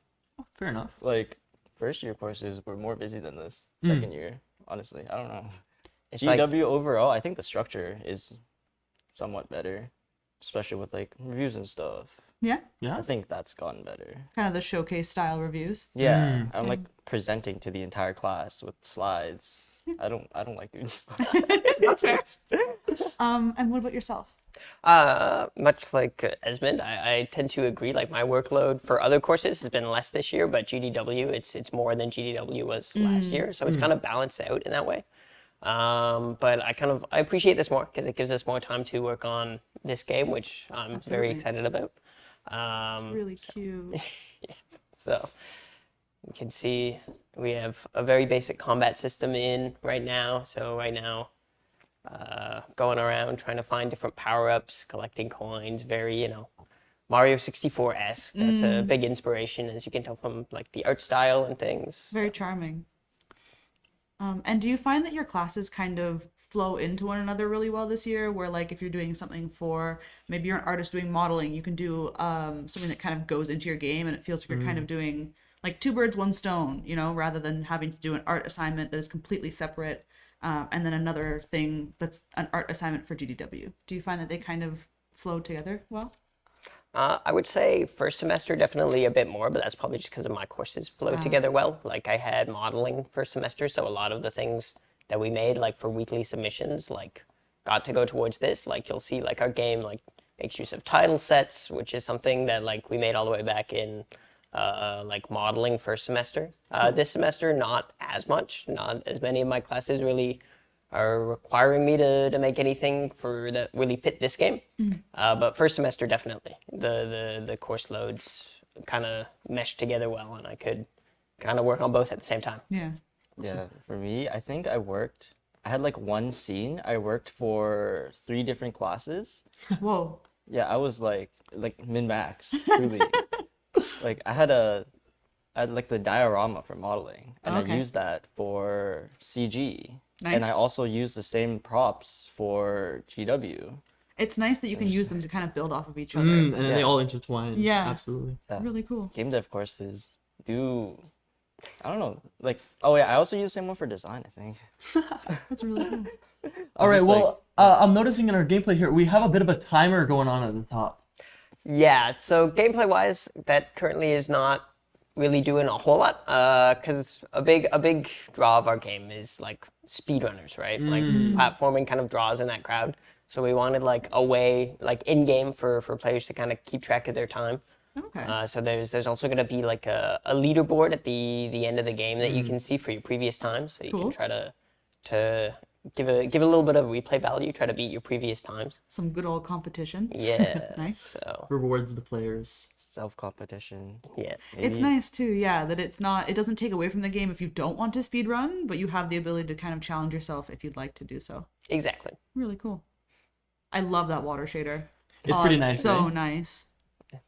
A: Fair enough.
O: Like, first year courses were more busy than this second year, honestly. I don't know.
N: It's like-
O: GW overall, I think the structure is somewhat better, especially with like reviews and stuff.
B: Yeah.
A: Yeah.
O: I think that's gotten better.
B: Kind of the showcase style reviews.
O: Yeah, I'm like presenting to the entire class with slides. I don't like doing slides.
B: That's fair. And what about yourself?
N: Much like Esmond, I tend to agree. Like my workload for other courses has been less this year, but GDW it's more than GDW was last year, so it's kind of balanced out in that way. But I appreciate this more because it gives us more time to work on this game, which I'm very excited about.
B: It's really cute.
N: So you can see we have a very basic combat system in right now. So right now, going around trying to find different power-ups, collecting coins, very, Mario 64-esque. That's a big inspiration, as you can tell from like the art style and things.
B: Very charming. And do you find that your classes kind of flow into one another really well this year, where like if you're doing something for, maybe you're an artist doing modeling, you can do something that kind of goes into your game and it feels like you're kind of doing like two birds, one stone, rather than having to do an art assignment that is completely separate and then another thing that's an art assignment for GDW. Do you find that they kind of flow together well?
N: I would say first semester definitely a bit more, but that's probably just because of my courses flow together well. Like I had modeling first semester, so a lot of the things that we made like for weekly submissions like got to go towards this. Like you'll see like our game like makes use of title sets, which is something that like we made all the way back in like modeling first semester. This semester not as much, not as many of my classes really are requiring me to make anything for that really fit this game. But first semester definitely. The course loads kind of meshed together well, and I could kind of work on both at the same time.
B: Yeah.
O: Yeah, for me, I think I had like one scene. I worked for 3 different classes.
B: Whoa.
O: Yeah, I was like min-max, truly. Like I had like the diorama for modeling, and
B: Okay.
O: I used that for CG. And I
B: Nice.
O: also used the same props for GW.
B: It's nice that you can use them to kind of build off of each other.
A: And then they
O: Yeah.
A: all intertwine.
B: Yeah.
A: Absolutely.
O: Yeah.
B: Really cool.
O: Game dev courses do, I don't know, like, oh yeah, I also use the same one for design, I think.
B: That's really cool.
A: All right.
O: just
A: Well, I'm noticing in our gameplay here we have a bit of a timer going on at the top.
N: Yeah, so gameplay-wise, that currently is not really doing a whole lot, because a big draw of our game is like speedrunners, right? Like platforming kind of draws in that crowd. So we wanted like a way, like in-game for players to kind of keep track of their time.
B: Okay.
N: So there's also going to be like a leaderboard at the end of the game that you can see for your previous times, so you
B: Cool.
N: can try to give a little bit of replay value, try to beat your previous times.
B: Some good old competition.
N: Yeah.
B: Nice.
N: So
A: Rewards the players.
O: Self-competition.
N: yeah.
B: It's nice too, yeah, that it doesn't take away from the game if you don't want to speed run, but you have the ability to kind of challenge yourself if you'd like to do so.
N: Exactly.
B: Really cool. I love that water shader.
A: It's pretty nice,
B: So
A: right?
B: nice.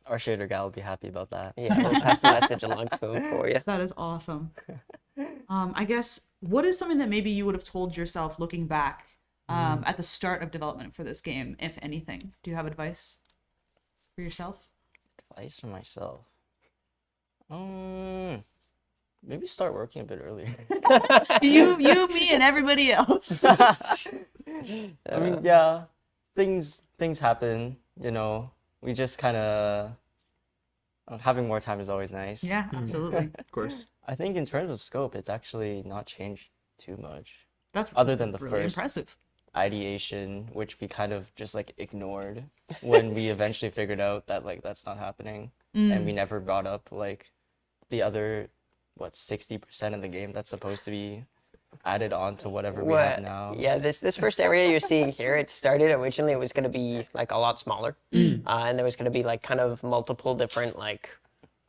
O: Our shader gal will be happy about that.
N: Yeah, we'll pass the message along to him for you.
B: That is awesome. I guess, what is something that maybe you would have told yourself looking back at the start of development for this game, if anything? Do you have advice for yourself?
O: Advice for myself. Maybe start working a bit earlier.
B: you, me, and everybody else.
O: I mean, yeah, things happen, you know. We just kind of having more time is always nice.
B: Yeah, absolutely.
A: Of course.
O: I think in terms of scope, it's actually not changed too much.
B: That's
O: other than the
B: really
O: first
B: impressive.
O: ideation, which we kind of just like ignored when we eventually figured out that like that's not happening, and we never brought up like the other 60% of the game that's supposed to be added on to whatever we have now.
N: Yeah, this first area you're seeing here, it started originally, it was going to be like a lot smaller. And there was going to be like kind of multiple different like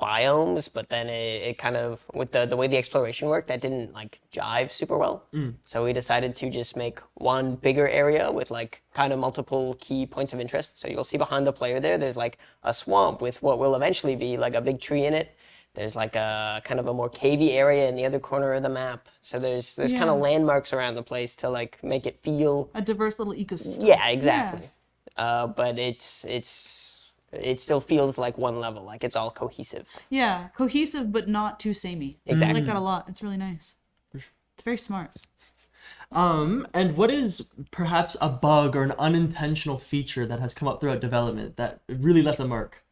N: biomes, but then it kind of, with the way the exploration worked, that didn't like jive super well. So we decided to just make one bigger area with like kind of multiple key points of interest. So you'll see behind the player there's like a swamp with what will eventually be like a big tree in it. There's like a kind of a more cavey area in the other corner of the map. So there's kind of landmarks around the place to like make it feel
B: a diverse little ecosystem.
N: Yeah, exactly. But it still feels like one level, like it's all cohesive.
B: Yeah, cohesive but not too samey.
N: Exactly.
B: I like that a lot. It's really nice. It's very smart.
A: And what is perhaps a bug or an unintentional feature that has come up throughout development that really left a mark?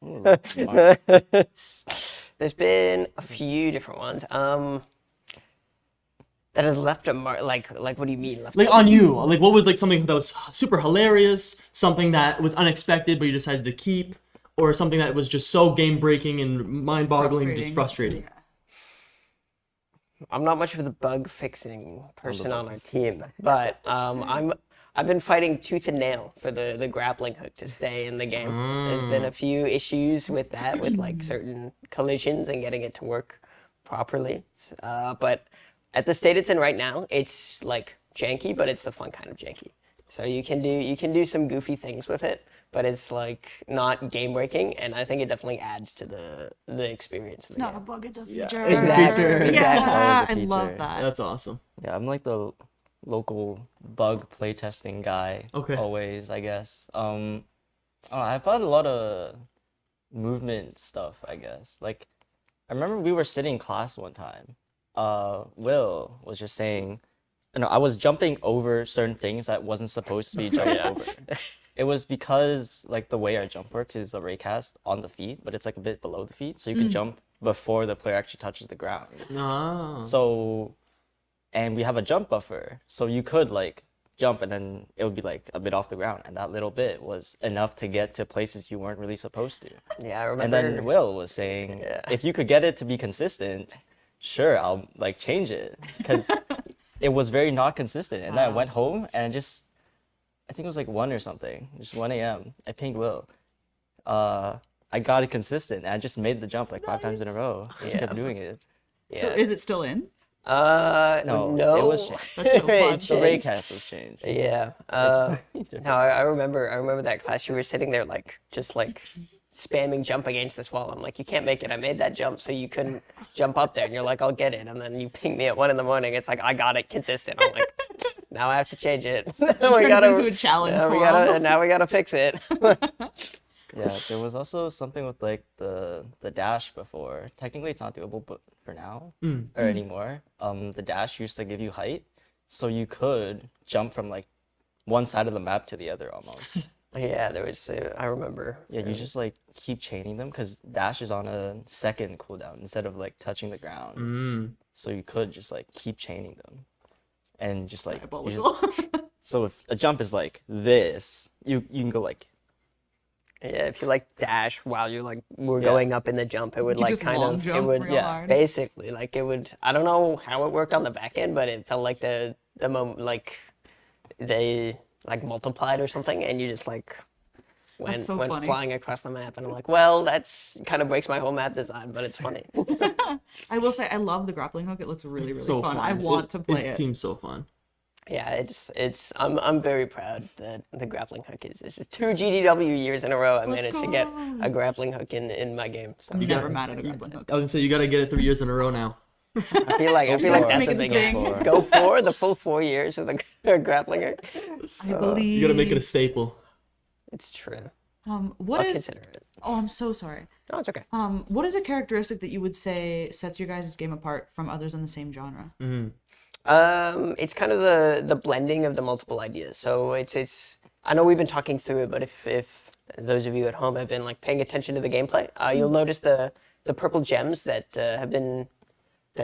N: There's been a few different ones. That has left a mark. Like what do you mean?
A: Like on you? Like what was like something that was super hilarious, something that was unexpected but you decided to keep, or something that was just so game breaking and mind boggling, just frustrating?
B: Yeah.
N: I'm not much of the bug fixing person on our team, but I've been fighting tooth and nail for the grappling hook to stay in the game. There's been a few issues with that, with like certain collisions and getting it to work properly. But at the state it's in right now, it's like janky, but it's the fun kind of janky. So you can do some goofy things with it, but it's like not game breaking, and I think it definitely adds to the experience.
B: It's not a bug, it's a feature.
N: Exactly.
B: Yeah,
O: It's always a
B: I love
O: feature.
B: that.
A: That's awesome.
O: Yeah, I'm like the local bug playtesting guy.
A: Okay.
O: Always, I guess. I've had a lot of movement stuff, I guess. Like, I remember we were sitting in class one time. Will was just saying, I was jumping over certain things that wasn't supposed to be jumped over. It was because like the way our jump works is a raycast on the feet, but it's like a bit below the feet, so you could jump before the player actually touches the ground.
A: Ah.
O: So, and we have a jump buffer, so you could like jump and then it would be like a bit off the ground, and that little bit was enough to get to places you weren't really supposed to.
N: Yeah, I remember.
O: And then Will was saying, if you could get it to be consistent, sure, I'll like change it, because it was very not consistent. And then I went home and I think it was like 1 or something, just 1 a.m. I pinged Will. I got it consistent, and I just made the jump like 5 times in a row. Just kept doing it.
B: So
N: Yeah.
B: is it still in?
O: No,
N: no.
O: it was changed.
B: That's so fun.
N: It
O: The
N: changed.
O: raycast was changed.
N: Yeah. No, I remember that class. You were sitting there just spamming jump against this wall. I'm like, you can't make it. I made that jump so you couldn't jump up there. And you're like, I'll get it. And then you ping me at 1 a.m. It's like, I got it consistent. I'm like, now I have to change it. we
B: Turn it into a challenge
N: now
B: for
N: we gotta,
B: him.
N: now we gotta fix it.
O: Yeah, there was also something with like the dash before. Technically, it's not doable, but for now or anymore, the dash used to give you height, so you could jump from like one side of the map to the other almost.
N: Yeah, there was. I remember.
O: Yeah, you just like keep chaining them because dash is on a second cooldown instead of like touching the ground. So you could just like keep chaining them, and just like so if a jump is like this, you can go like.
N: Yeah, if you like dash while you're we're going up in the jump, it would
B: You just long jump real hard.
N: basically it would. I don't know how it worked on the back end, but it felt like the moment they multiplied or something, and you just went
B: so funny.
N: flying across the map, and I'm like, well, that's kind of breaks my whole map design, but it's funny.
B: I will say I love the grappling hook. It looks really, really
A: So
B: fun. I want to play
A: It
B: it.
A: seems so fun.
N: Yeah, I'm very proud that the grappling hook is. This is 2 GDW years in a row I managed to get a grappling hook in my game. So
B: I'm never mad at a grappling hook.
A: I was gonna say you gotta get it 3 years in a row now.
N: I feel like that's
B: Make
N: a
B: it the
N: big
B: thing.
N: go for the full 4 years of the grappling hook.
B: I believe.
A: You gotta make it a staple.
N: It's true.
B: What
N: I'll
B: is?
N: consider it.
B: Oh, I'm so sorry.
N: No, it's okay.
B: What is a characteristic that you would say sets your guys' game apart from others in the same genre?
N: It's kind of the blending of the multiple ideas. So it's. I know we've been talking through it, but if those of you at home have been paying attention to the gameplay, you'll notice the purple gems that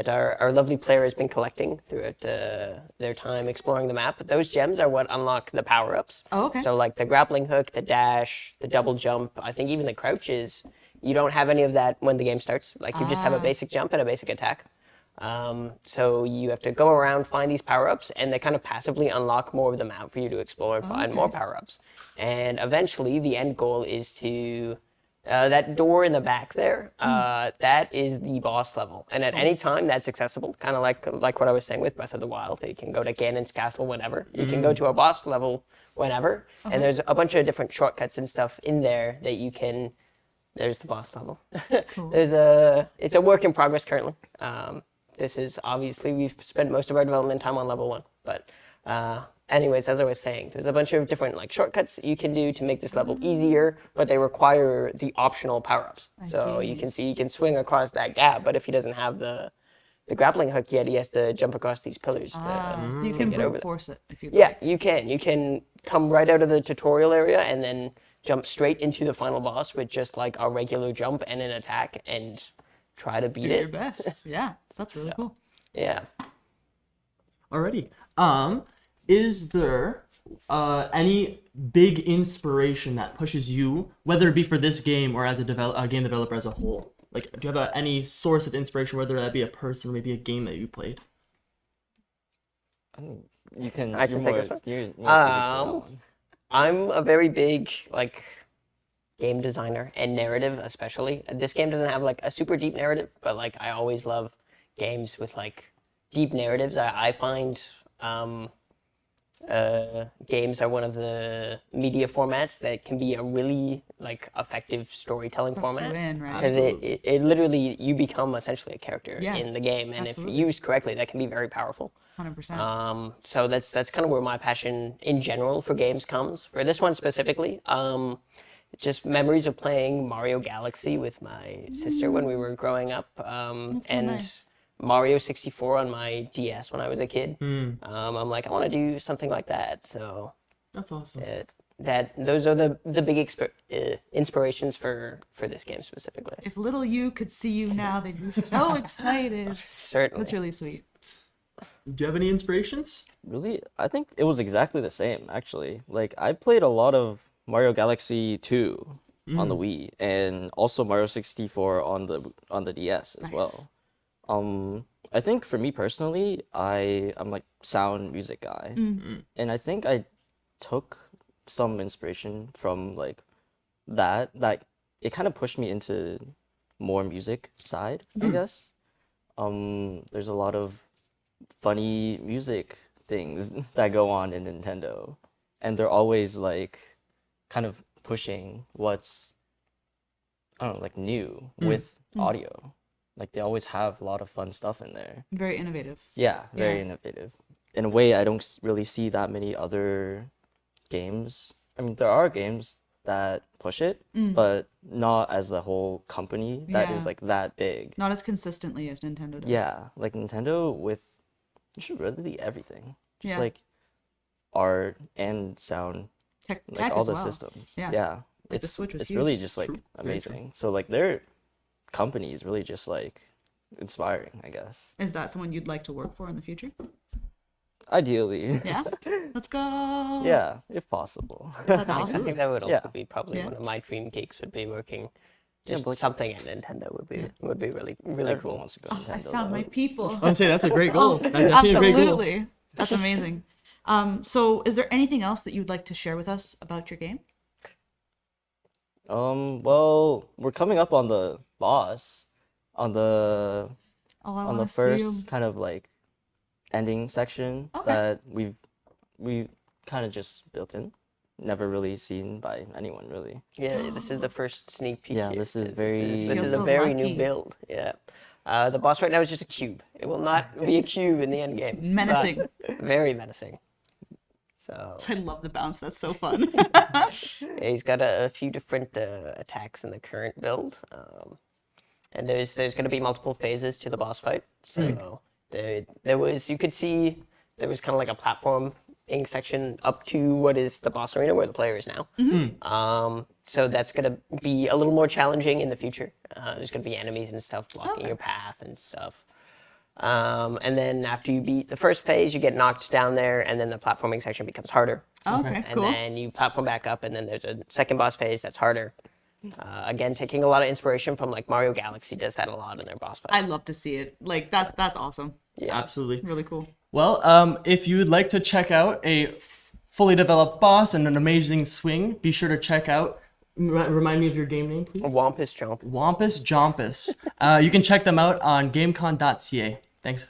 N: our lovely player has been collecting throughout their time exploring the map. Those gems are what unlock the power-ups.
B: Oh, okay.
N: So the grappling hook, the dash, the double jump, I think even the crouches, you don't have any of that when the game starts. You just have a basic jump and a basic attack. So you have to go around, find these power-ups, and they kind of passively unlock more of the map for you to explore and find more power-ups. And eventually, the end goal is to that door in the back there. That is the boss level, and at any time that's accessible. Kind of like what I was saying with Breath of the Wild. You can go to Ganon's castle whenever. You can go to a boss level whenever, and there's a bunch of different shortcuts and stuff in there that you can. There's the boss level.
B: Cool.
N: It's a work in progress currently. This is obviously we've spent most of our development time on level 1, but anyways, as I was saying, there's a bunch of different shortcuts you can do to make this level easier, but they require the optional power-ups. So you can swing across that gap, but if he doesn't have the grappling hook yet, he has to jump across these pillars
B: So you can
N: get over
B: brute
N: there.
B: force it if you.
N: Yeah, you can. You can come right out of the tutorial area and then jump straight into the final boss with just a regular jump and an attack and try to beat
B: Do
N: it.
B: your best. Yeah, that's really cool.
N: Yeah.
A: Alrighty. Is there any big inspiration that pushes you, whether it be for this game or as a game developer as a whole? Do you have any source of inspiration, whether that be a person or maybe a game that you played?
O: You can.
N: I can
O: you're
N: take
O: more,
N: this one.
O: you're more suited for that one.
N: I'm a very big game designer and narrative especially. This game doesn't have a super deep narrative, but I always love games with deep narratives. I find games are one of the media formats that can be a really effective storytelling
B: Sucks you
N: format
B: in, right?
N: because it literally you become essentially a character
B: Yeah,
N: in the game, and
B: absolutely.
N: if used correctly, that can be very powerful.
B: 100%.
N: So that's kind of where my passion in general for games comes. For this one specifically, just memories of playing Mario Galaxy with my sister when we were growing up,
B: That's so
N: and
B: nice.
N: Mario 64 on my DS when I was a kid. I'm I want to do something like that. So
A: That's awesome.
N: those are the big inspirations for this game specifically.
B: If little you could see you now, they'd be so excited.
N: Certainly.
B: That's really sweet.
A: Do you have any inspirations?
O: Really, I think it was exactly the same actually. I played a lot of Mario Galaxy 2 on the Wii and also Mario 64 on the DS as well. I think for me personally, I'm sound music guy, and I think I took some inspiration from that it kind of pushed me into more music side, I guess. there's a lot of funny music things that go on in Nintendo, and they're always like kind of pushing what's, I don't know, like new with audio. Like they always have a lot of fun stuff in there.
B: Very innovative.
O: Yeah, very innovative. In a way, I don't really see that many other games. I mean, there are games that push it, but not as a whole company that is like that big.
B: Not as consistently as Nintendo does.
O: Yeah, like Nintendo with just really everything. Just
B: Yeah.
O: like art and sound,
B: Tech
O: like all
B: as
O: the
B: well.
O: systems.
B: Yeah.
O: Yeah.
B: Like the Switch was
O: it's really
B: huge.
O: just like
A: True. Very true.
O: amazing. So like their company is really just like inspiring, I guess.
B: Is that someone you'd like to work for in the future?
O: Ideally.
B: Yeah. Let's go.
O: Yeah, if possible.
B: That's
N: I
B: awesome.
N: think that would also
O: Yeah.
N: be probably
B: Yeah.
N: one of my dream gigs. Would be working
O: Yeah,
N: just
O: but like-
N: something at Nintendo would be really
O: Everyone
N: cool.
O: wants to go to
B: Oh, I
O: Nintendo.
B: found
O: though.
B: my people.
A: I would say that's a great goal.
B: Oh,
A: That's definitely a great goal.
B: absolutely. That's amazing. So is there anything else that you'd like to share with us about your game?
O: Well, we're coming up on the boss, on the
B: Oh, I
O: on the
B: want to see 'em.
O: first kind of like ending section
B: Okay.
O: that we kind of just built in, never really seen by anyone really.
N: Yeah, this is the first sneak peek.
O: Yeah,
N: here.
O: this is
N: This
O: very-
N: is
B: Feel
N: a
B: so
N: very
B: lucky.
N: new build. Yeah. The boss right now is just a cube. It will not be a cube in the end game. but
B: Menacing.
N: Very menacing. So
B: I love the bounce. That's so fun.
N: yeah, he's got a few different attacks in the current build, and there's going to be multiple phases to the boss fight. So there was, you could see there was kind of like a platforming section up to what is the boss arena where the player is now. So that's going to be a little more challenging in the future. There's going to be enemies and stuff blocking your path and stuff. And then after you beat the first phase, you get knocked down there, and then the platforming section becomes harder.
B: Okay,
N: And
B: cool.
N: then you platform back up, and then there's a second boss phase that's harder. Again, taking a lot of inspiration from like Mario Galaxy does that a lot in their boss fights.
B: I love to see it. Like that's awesome.
N: Yeah.
A: Absolutely.
B: Really cool.
A: Well, if you would like to check out a fully developed boss and an amazing swing, be sure to check out. Remind me of your game name, please.
N: Wampus Jumpus.
A: Wampus Jumpus. You can check them out on GameCon.ca. Thanks.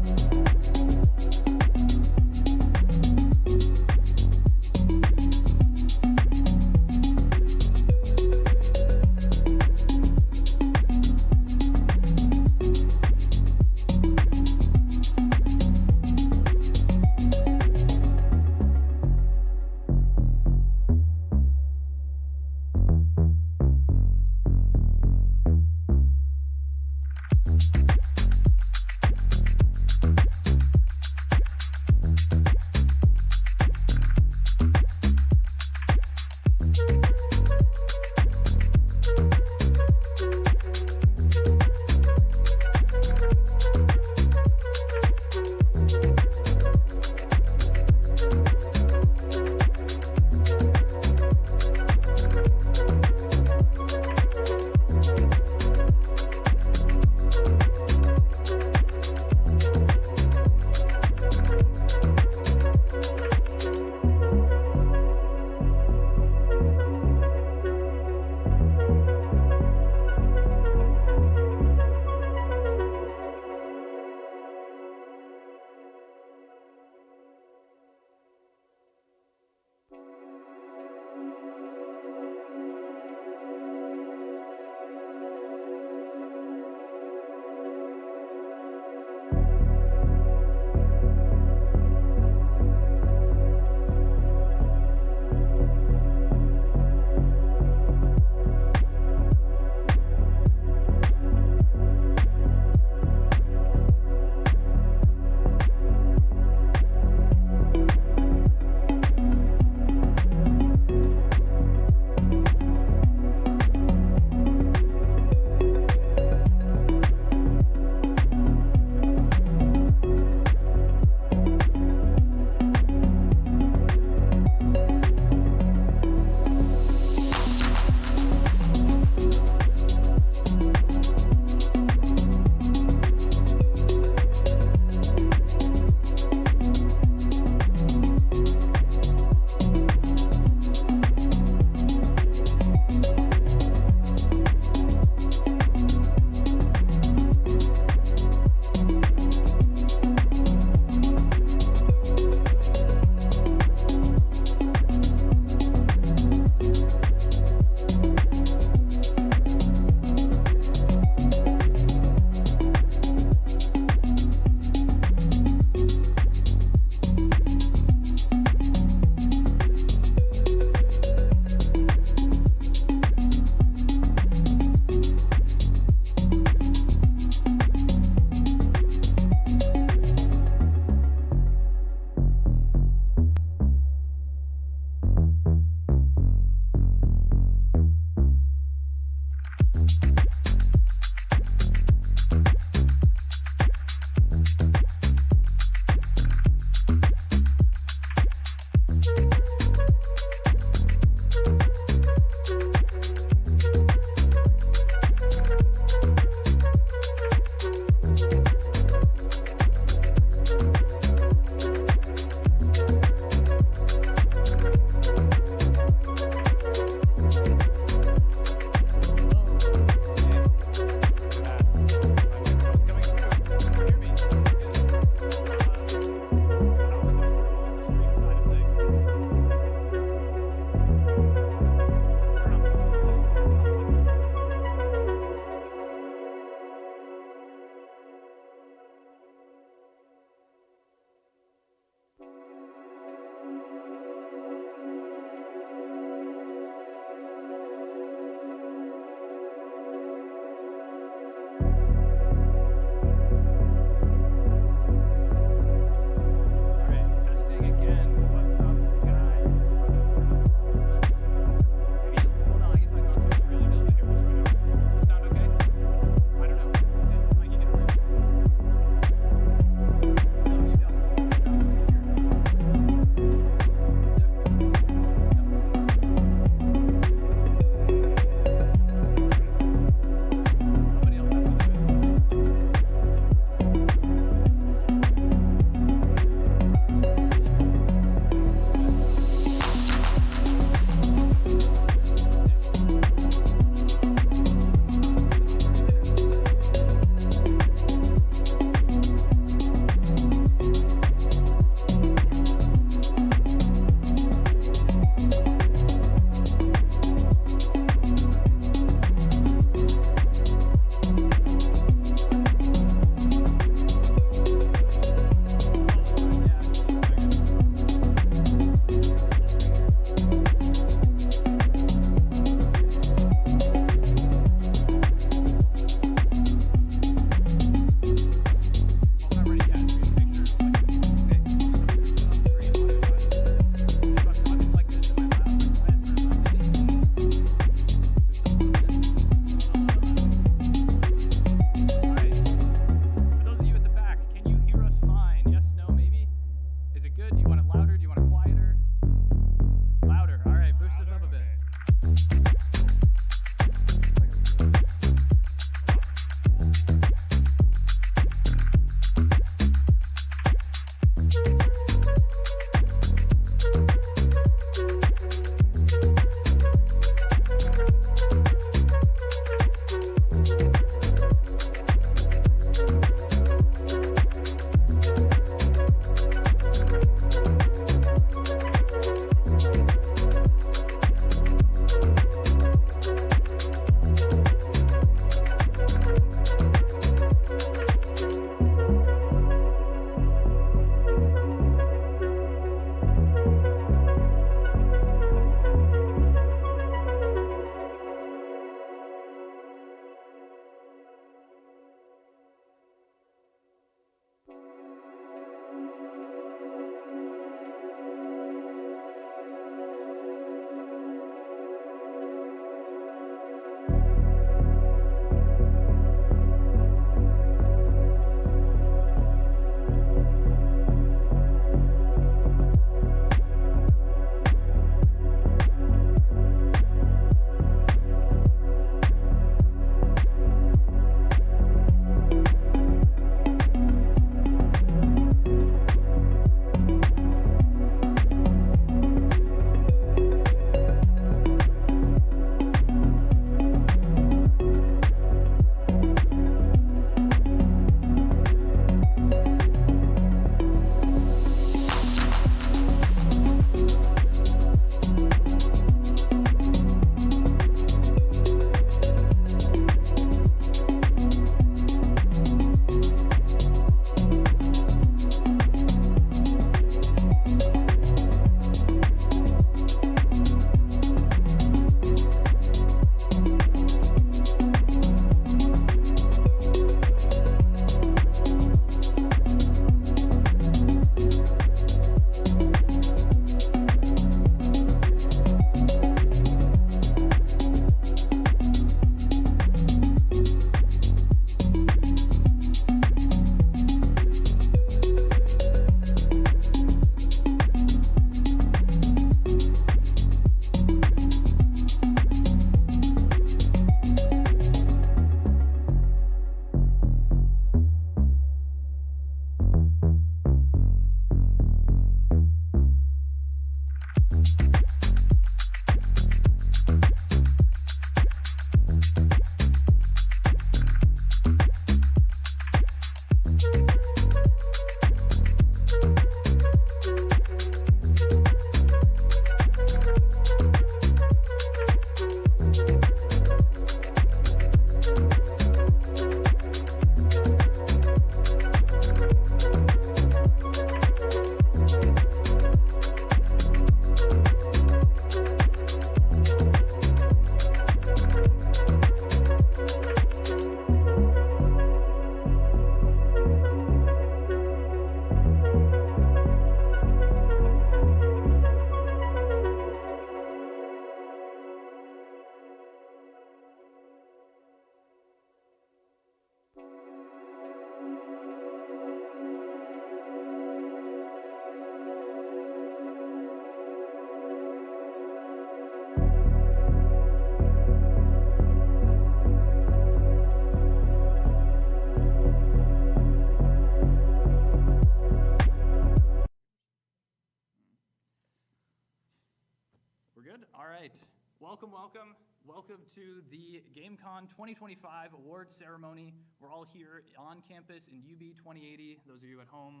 P: good? All right. Welcome, welcome. Welcome to the GameCon 2025 awards ceremony. We're all here on campus in UB 2080. Those of you at home,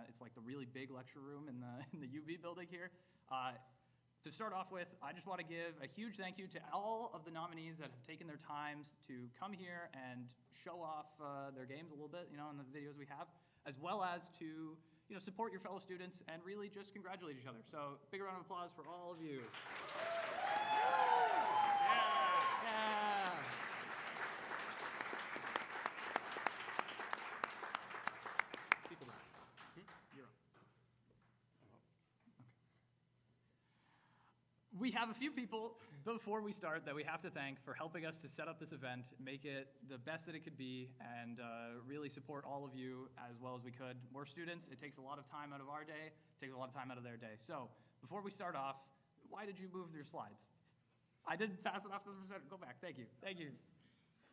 P: it's like the really big lecture room in the UB building here. To start off with, I just want to give a huge thank you to all of the nominees that have taken their times to come here and show off their games a little bit, in the videos we have, as well as to, support your fellow students and really just congratulate each other. So big round of applause for all of you. Yeah. People back. You're up. We have a few people before we start that we have to thank for helping us to set up this event, make it the best that it could be, and really support all of you as well as we could. We're students. It takes a lot of time out of our day. It takes a lot of time out of their day. So before we start off, why did you move your slides? I did pass it off to the presenter. Go back. Thank you. Thank you.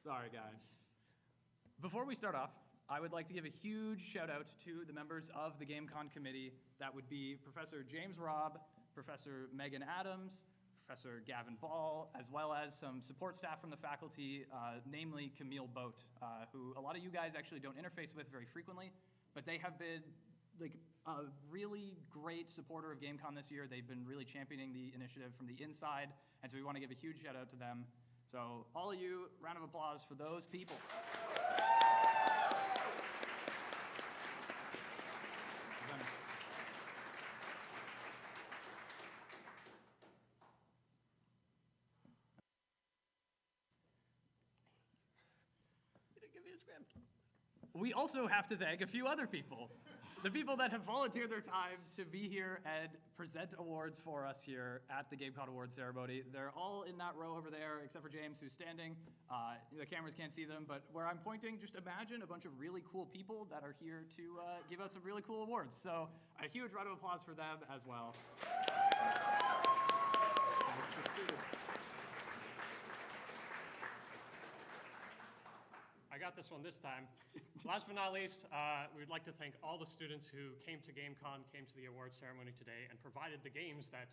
P: Sorry, guys. Before we start off, I would like to give a huge shout out to the members of the GameCon committee. That would be Professor James Robb, Professor Megan Adams, Professor Gavin Ball, as well as some support staff from the faculty, namely Camille Boat, who a lot of you guys actually don't interface with very frequently, but they have been like a really great supporter of GameCon this year. They've been really championing the initiative from the inside, and so we want to give a huge shout out to them. So all of you, round of applause for those people. We also have to thank a few other people. The people that have volunteered their time to be here and present awards for us here at the GameCon Awards ceremony. They're all in that row over there, except for James, who's standing. The cameras can't see them, but where I'm pointing, just imagine a bunch of really cool people that are here to give out some really cool awards. So a huge round of applause for them as well.
Q: I got this one this time. Last but not least, we'd like to thank all the students who came to GameCon, came to the awards ceremony today, and provided the games that,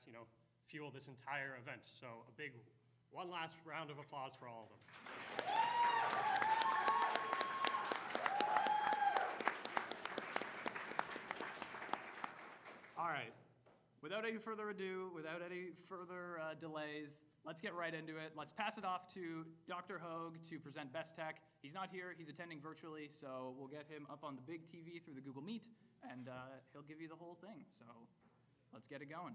Q: fuel this entire event. So a big one last round of applause for all of them.
P: All right. Without any further ado, without any further delays, let's get right into it. Let's pass it off to Dr. Hogue to present Best Tech. He's not here, he's attending virtually, so we'll get him up on the big TV through the Google Meet, and he'll give you the whole thing. So let's get it going.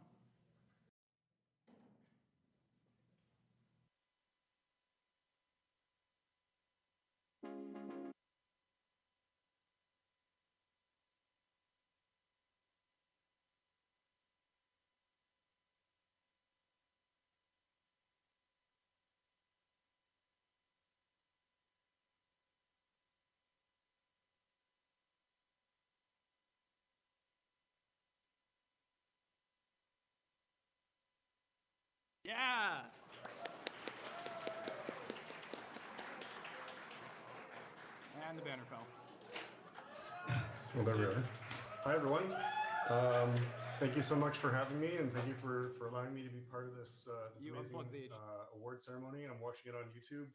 P: Yeah! And the banner fell.
R: Well, there we are. Hi, everyone. Thank you so much for having me, and thank you for allowing me to be part of this, this amazing award ceremony. I'm watching it on YouTube.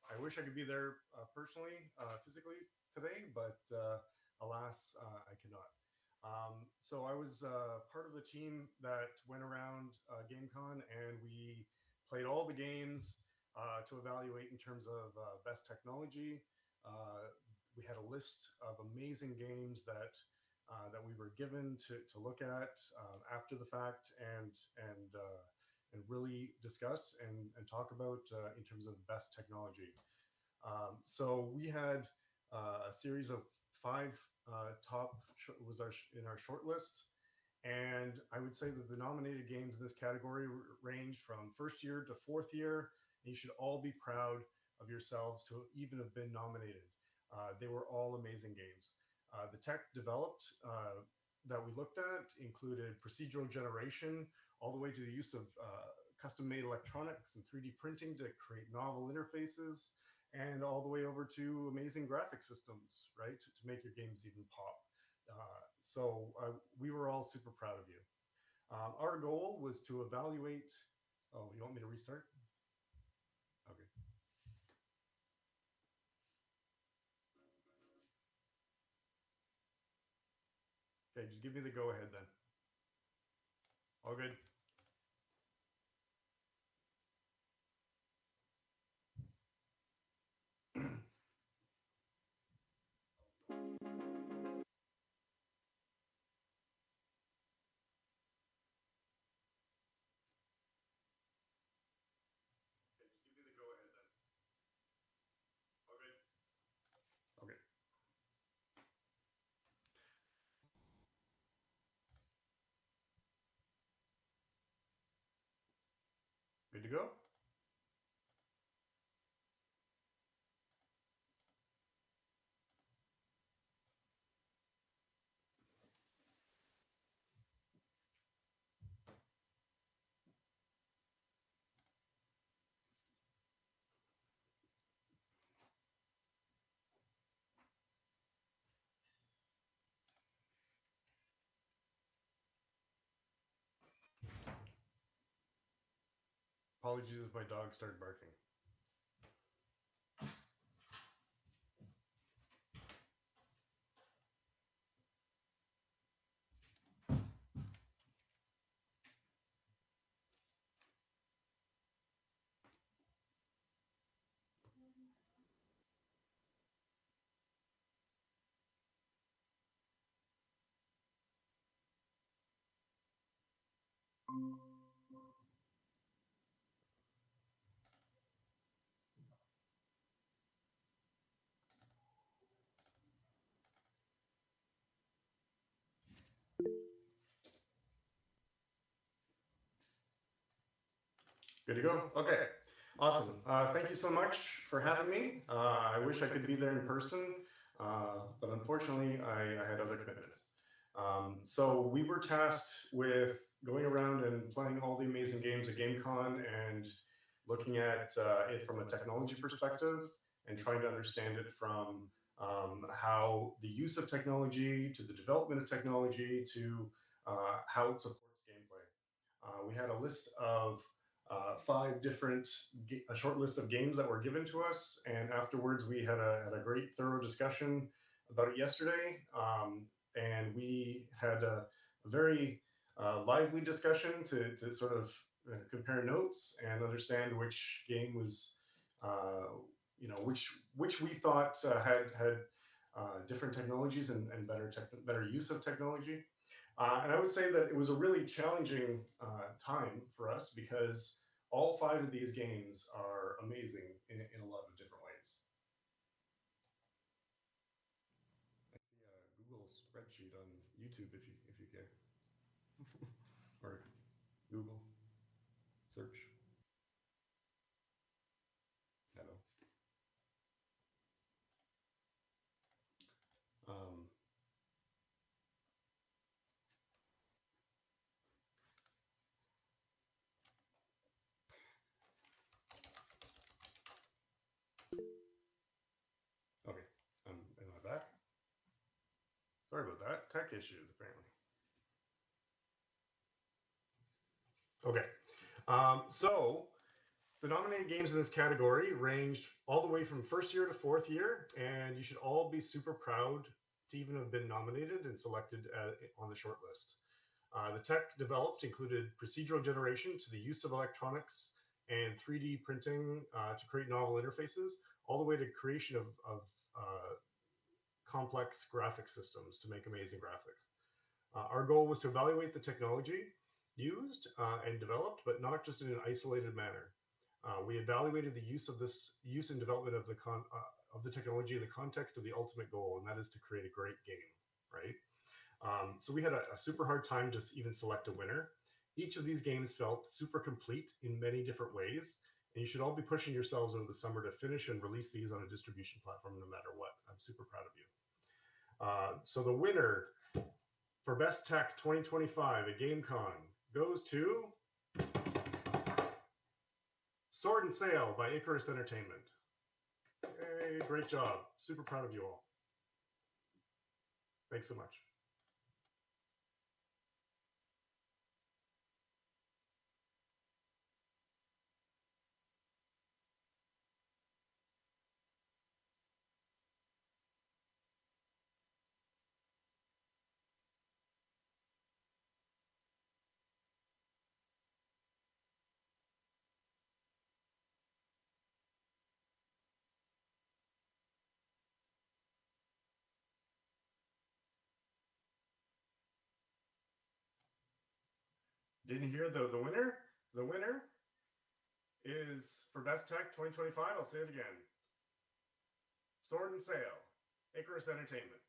R: I wish I could be there personally, physically today, but alas, I cannot. So I was part of the team that went around GameCon, and we played all the games to evaluate in terms of best technology. We had a list of amazing games that we were given to look at after the fact and really discuss and talk about in terms of best technology. So we had a series of 5 top was in our short list, and I would say that the nominated games in this category range from first year to 4th year, and you should all be proud of yourselves to even have been nominated. They were all amazing games. The tech developed that we looked at included procedural generation, all the way to the use of custom-made electronics and 3D printing to create novel interfaces, and all the way over to amazing graphic systems, right, to make your games even pop. So we were all super proud of you. Our goal was to evaluate Oh, you want me to restart? Okay. Okay, just give me the go ahead then. All good. Just give me the go ahead then. Okay. Good to go? Apologies if my dog started barking. Good to go? Okay. Awesome. Thank you so much for having me. I wish I could be there in person, but unfortunately, I had other commitments. So we were tasked with going around and playing all the amazing games at GameCon and looking at it from a technology perspective and trying to understand it from how the use of technology to the development of technology to how it supports gameplay. We had a list of a short list of games that were given to us, and afterwards we had a great thorough discussion about it yesterday, and we had a very lively discussion to sort of compare notes and understand which game was, which we thought had different technologies and better use of technology. And I would say that it was a really challenging time for us because all 5 of these games are amazing in a lot of different ways. I see a Google spreadsheet on YouTube if you care, or Google search. Hello. Okay, am I back? Sorry about that. Tech issues, apparently. Okay, so the nominated games in this category ranged all the way from first year to 4th year, and you should all be super proud to even have been nominated and selected on the short list. The tech developed included procedural generation to the use of electronics and 3D printing to create novel interfaces, all the way to creation of complex graphic systems to make amazing graphics. Our goal was to evaluate the technology used and developed, but not just in an isolated manner. We evaluated the use and development of the technology in the context of the ultimate goal, and that is to create a great game, right? So we had a super hard time to even select a winner. Each of these games felt super complete in many different ways, and you should all be pushing yourselves over the summer to finish and release these on a distribution platform no matter what. I'm super proud of you. So the winner for Best Tech 2025 at GameCon goes to Sword and Sail by Icarus Entertainment. Hey, great job. Super proud of you all. Thanks so much. Didn't hear the winner? The winner is for Best Tech 2025. I'll say it again. Sword and Sail, Icarus Entertainment.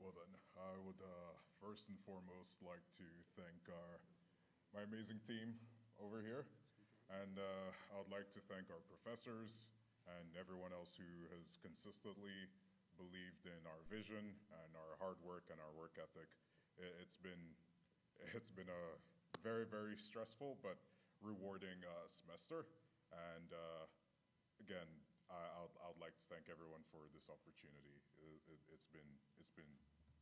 M: Well then, I would first and foremost like to thank my amazing team over here, and I would like to thank our professors and everyone else who has consistently believed in our vision and our hard work and our work ethic. It's been a very, very stressful but rewarding semester, and again, I would like to thank everyone for this opportunity. It's been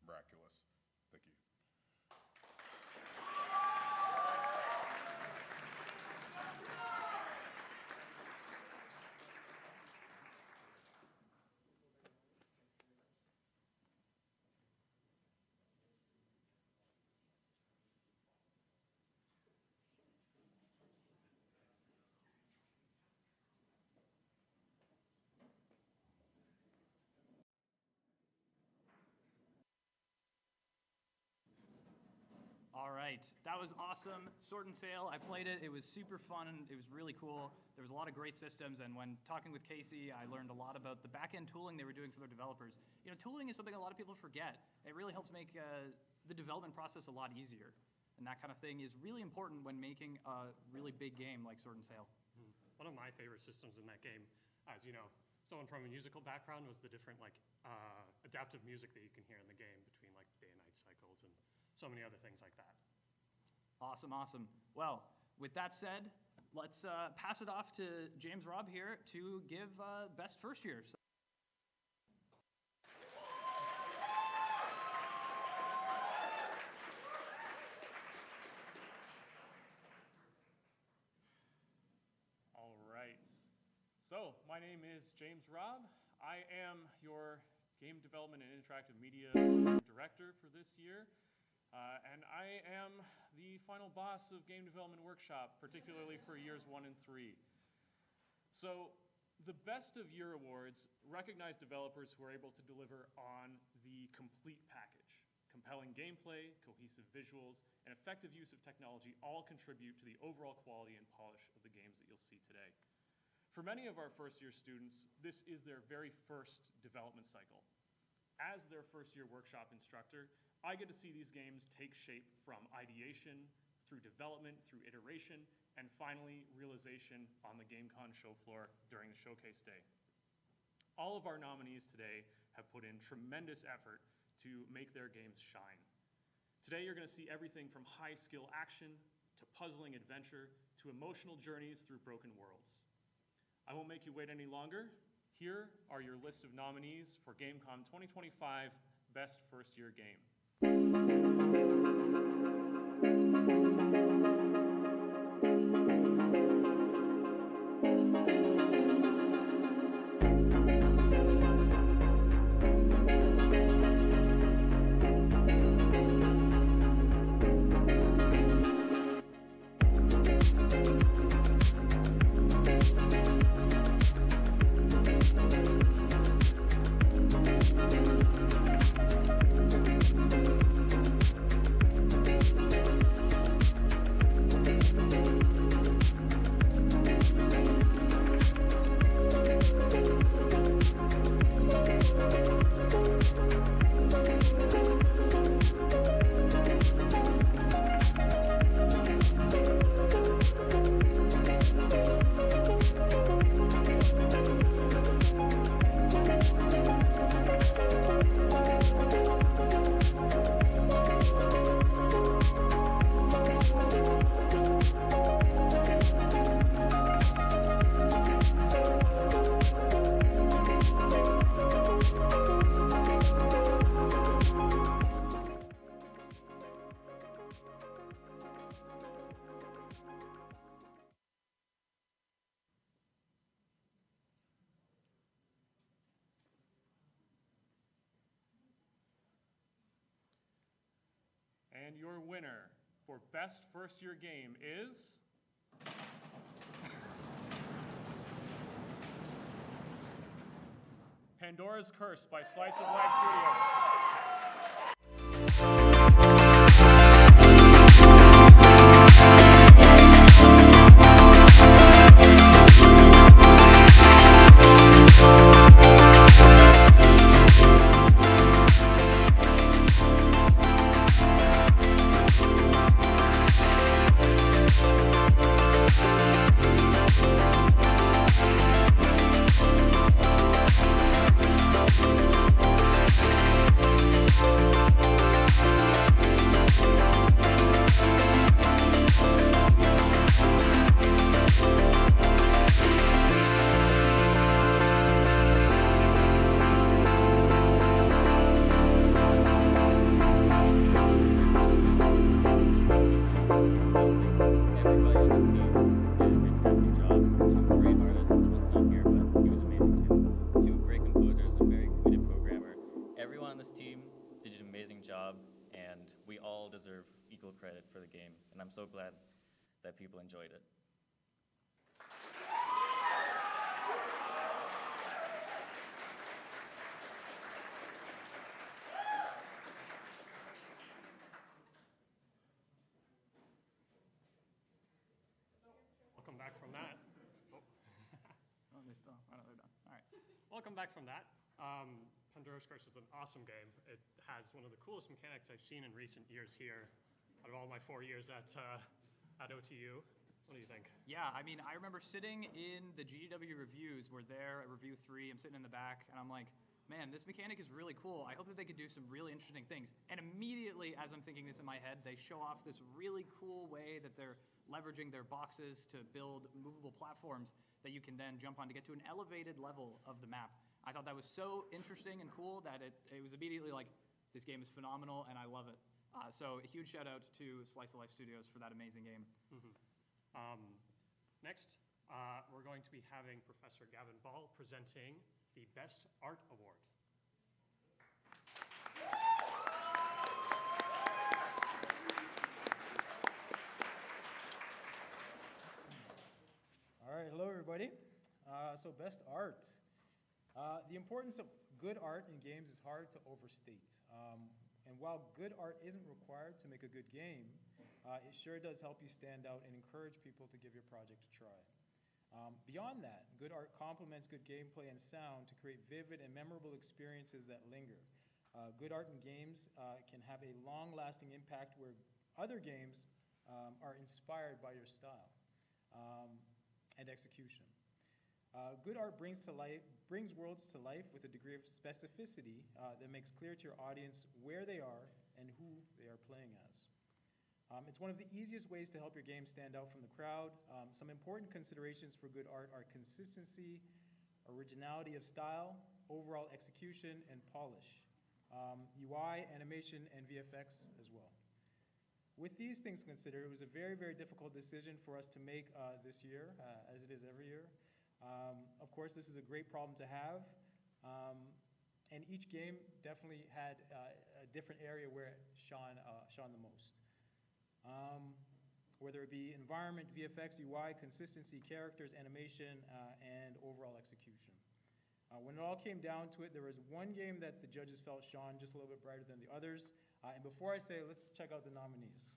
M: miraculous. Thank you.
P: All right, that was awesome. Sword and Sail, I played it. It was super fun. It was really cool. There was a lot of great systems, and when talking with Casey, I learned a lot about the back-end tooling they were doing for their developers. You know, tooling is something a lot of people forget. It really helps make the development process a lot easier, and that kind of thing is really important when making a really big game like Sword and Sail.
Q: One of my favorite systems in that game, as you know, someone from a musical background, was the different adaptive music that you can hear in the game between like day and night cycles and so many other things like that.
P: Awesome, awesome. Well, with that said, let's pass it off to James Robb here to give best first year.
Q: All right. So, my name is James Robb. I am your Game Development and Interactive Media Director for this year. And I am the final boss of Game Development Workshop, particularly for years 1 and 3. So the Best of Year awards recognize developers who are able to deliver on the complete package. Compelling gameplay, cohesive visuals, and effective use of technology all contribute to the overall quality and polish of the games that you'll see today. For many of our first-year students, this is their very first development cycle. As their first-year workshop instructor, I get to see these games take shape from ideation, through development, through iteration, and finally realization on the GameCon show floor during the showcase day. All of our nominees today have put in tremendous effort to make their games shine. Today you're going to see everything from high-skill action, to puzzling adventure, to emotional journeys through broken worlds. I won't make you wait any longer. Here are your list of nominees for GameCon 2025 Best First Year Game. And your winner for Best First Year Game is... Pandora's Curse by Slice of Life Studios.
S: I'm so glad that people enjoyed it.
Q: Welcome back from that. Oh, they're still. Oh, no, they're done. All right. Welcome back from that. Pandora's Curse is an awesome game. It has one of the coolest mechanics I've seen in recent years here. Out of all my 4 years at OTU. What do you think?
P: Yeah, I mean, I remember sitting in the GDW reviews. We're there at review 3. I'm sitting in the back, and I'm like, man, this mechanic is really cool. I hope that they could do some really interesting things. And immediately, as I'm thinking this in my head, they show off this really cool way that they're leveraging their boxes to build movable platforms that you can then jump on to get to an elevated level of the map. I thought that was so interesting and cool that it was immediately like, this game is phenomenal, and I love it. So a huge shout out to Slice of Life Studios for that amazing game.
Q: Mm-hmm. Next, we're going to be having Professor Gavin Ball presenting the Best Art Award.
T: All right, hello everybody. So Best Art. The importance of good art in games is hard to overstate. And while good art isn't required to make a good game, it sure does help you stand out and encourage people to give your project a try. Beyond that, good art complements good gameplay and sound to create vivid and memorable experiences that linger. Good art in games can have a long-lasting impact where other games are inspired by your style and execution. Good art brings worlds to life with a degree of specificity that makes clear to your audience where they are and who they are playing as. It's one of the easiest ways to help your game stand out from the crowd. Some important considerations for good art are consistency, originality of style, overall execution, and polish. UI, animation, and VFX as well. With these things considered, it was a very, very difficult decision for us to make this year, as it is every year. Of course, this is a great problem to have, and each game definitely had a different area where it shone the most. Whether it be environment, VFX, UI, consistency, characters, animation, and overall execution. When it all came down to it, there was one game that the judges felt shone just a little bit brighter than the others. And before I say, let's check out the nominees.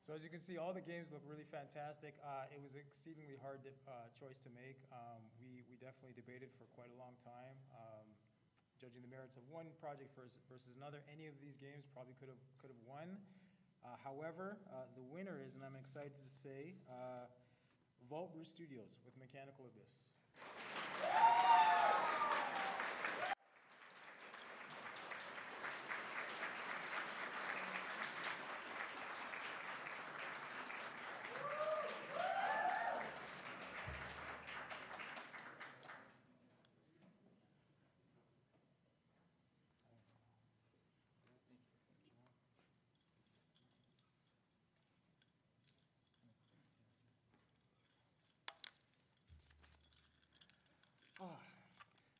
T: So as you can see, all the games look really fantastic. It was an exceedingly hard choice to make. We definitely debated for quite a long time, judging the merits of one project versus another. Any of these games probably could have won. However, the winner is, and I'm excited to say, Vault Brew Studios with Mechanical Abyss.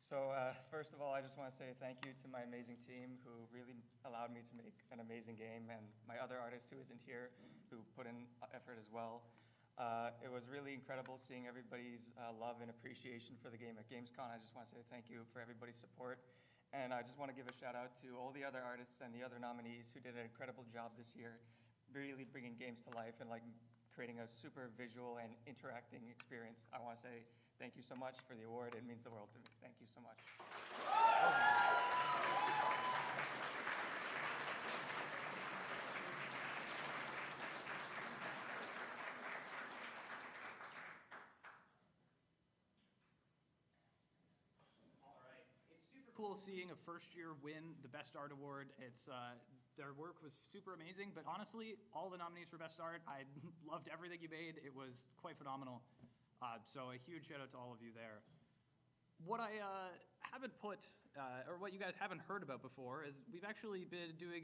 U: So first of all, I just want to say thank you to my amazing team who really allowed me to make an amazing game, and my other artist who isn't here who put in effort as well. It was really incredible seeing everybody's love and appreciation for the game at GamesCon. I just want to say thank you for everybody's support. And I just want to give a shout out to all the other artists and the other nominees who did an incredible job this year, really bringing games to life and like creating a super visual and interacting experience. I want to say thank you so much for the award. It means the world to me. Thank you so much.
P: Cool seeing a first year win the Best Art Award. It's their work was super amazing, but honestly, all the nominees for Best Art, I loved everything you made. It was quite phenomenal. So a huge shout out to all of you there. What I haven't put, or what you guys haven't heard about before, is we've actually been doing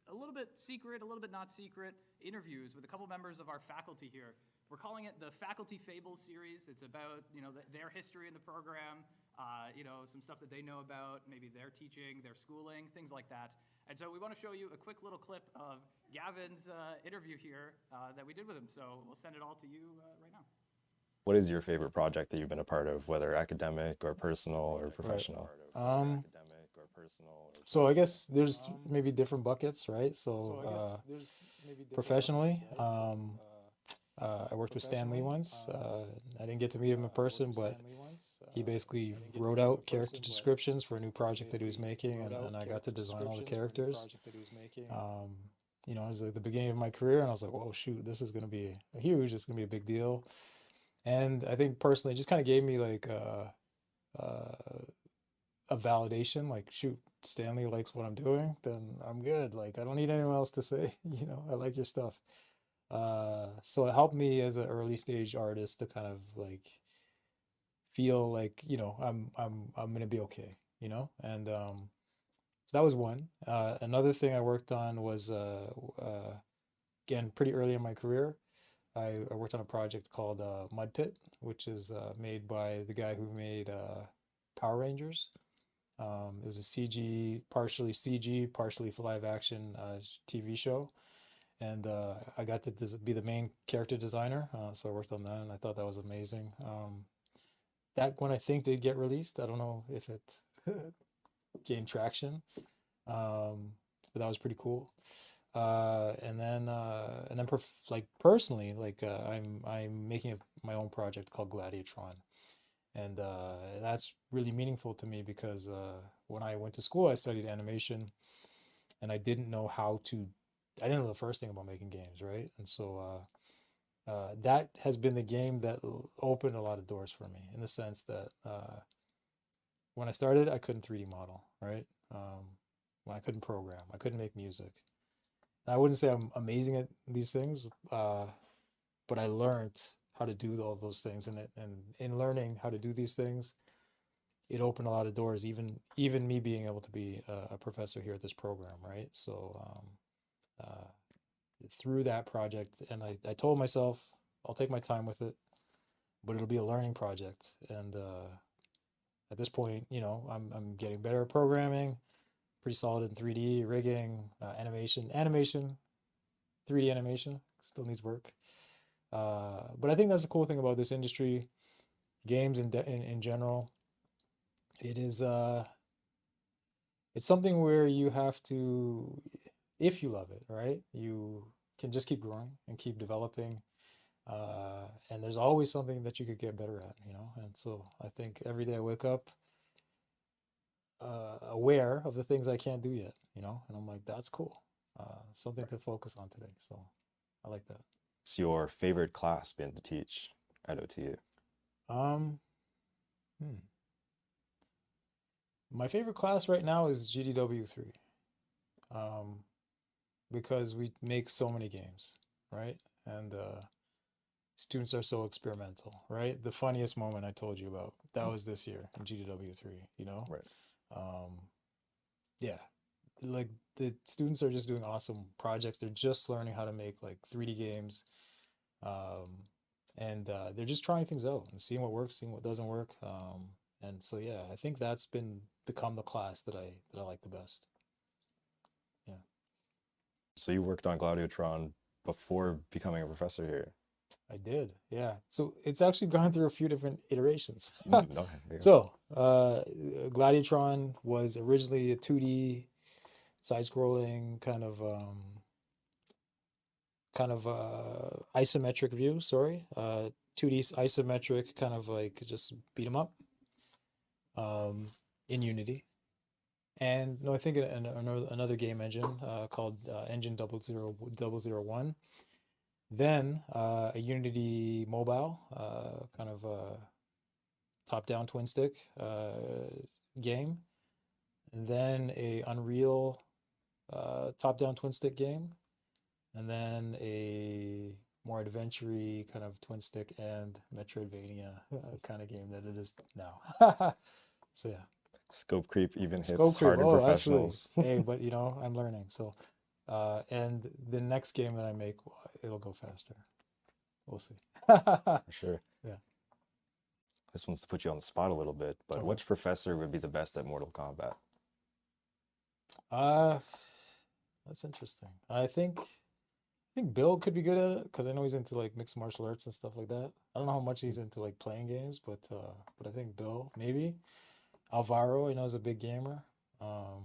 P: a little bit secret, a little bit not secret interviews with a couple members of our faculty here. We're calling it the Faculty Fables series. It's about, their history in the program, some stuff that they know about, maybe their teaching, their schooling, things like that. And so we want to show you a quick little clip of Gavin's interview here that we did with him. So we'll send it all to you right now.
V: What is your favorite project that you've been a part of, whether academic or personal or professional?
W: So I guess there's maybe different buckets, right? So professionally, I worked with Stan Lee once. I didn't get to meet him in person, but he basically wrote out character descriptions for a new project that he was making, and I got to design all the characters. It was like the beginning of my career, and I was like, "Whoa, shoot, this is going to be huge. It's going to be a big deal." And I think personally, it just kind of gave me like a validation. Like, shoot, Stanley likes what I'm doing, then I'm good. Like, I don't need anyone else to say, I like your stuff. So it helped me as an early stage artist to kind of like feel like, I'm gonna be okay, and so that was one. Another thing I worked on was again pretty early in my career. I worked on a project called Mud Pit, which is made by the guy who made Power Rangers. It was a partially CG, partially for live action TV show. And I got to be the main character designer, so I worked on that, and I thought that was amazing. That one I think did get released. I don't know if it gained traction, but that was pretty cool. And then personally, I'm making my own project called Gladiatron, and that's really meaningful to me because when I went to school, I studied animation, and I didn't know the first thing about making games, right? And so that has been the game that opened a lot of doors for me in the sense that when I started, I couldn't 3D model, right? When I couldn't program, I couldn't make music. And I wouldn't say I'm amazing at these things, but I learned how to do all those things, and in learning how to do these things, it opened a lot of doors. Even me being able to be a professor here at this program, right? So. Through that project, and I told myself I'll take my time with it, but it'll be a learning project. And at this point, I'm getting better at programming, pretty solid in 3D rigging, animation, 3D animation still needs work. But I think that's the cool thing about this industry, games in general. It's something where you have to, if you love it, right? You can just keep growing and keep developing. And there's always something that you could get better at, you know? And so I think every day I wake up aware of the things I can't do yet, you know? And I'm like, that's cool. Something to focus on today. So I like that.
V: What's your favorite class been to teach at OTU?
W: My favorite class right now is GDW3. Because we make so many games, right? And students are so experimental, right? The funniest moment I told you about, that was this year in GDW3, you know?
V: Right.
W: Yeah, like the students are just doing awesome projects. They're just learning how to make like 3D games. And they're just trying things out and seeing what works, seeing what doesn't work. And so, yeah, I think that's become the class that I like the best. Yeah.
V: So you worked on Gladiatron before becoming a professor here.
W: I did, yeah. So it's actually gone through a few different iterations.
V: No,
W: So Gladiatron was originally a 2D side-scrolling kind of isometric view. 2D isometric, kind of like just beat 'em up in Unity. And no, I think another game engine called Engine 001. Then a Unity mobile, kind of a top-down twin stick game. And then a Unreal top-down twin stick game. And then a more adventure-y kind of twin stick and Metroidvania kind of game that it is now. So yeah.
V: Scope creep even hits
W: Scope creep.
V: harder
W: Oh,
V: professionals.
W: actually. Hey, but you know, I'm learning. So, and the next game that I make, it'll go faster. We'll see.
V: For sure.
W: Yeah.
V: This one's to put you on the spot a little bit, but which professor would be the best at Mortal Kombat?
W: That's interesting. I think Bill could be good at it because I know he's into like mixed martial arts and stuff like that. I don't know how much he's into like playing games, but I think Bill maybe. Alvaro, I know, is a big gamer. I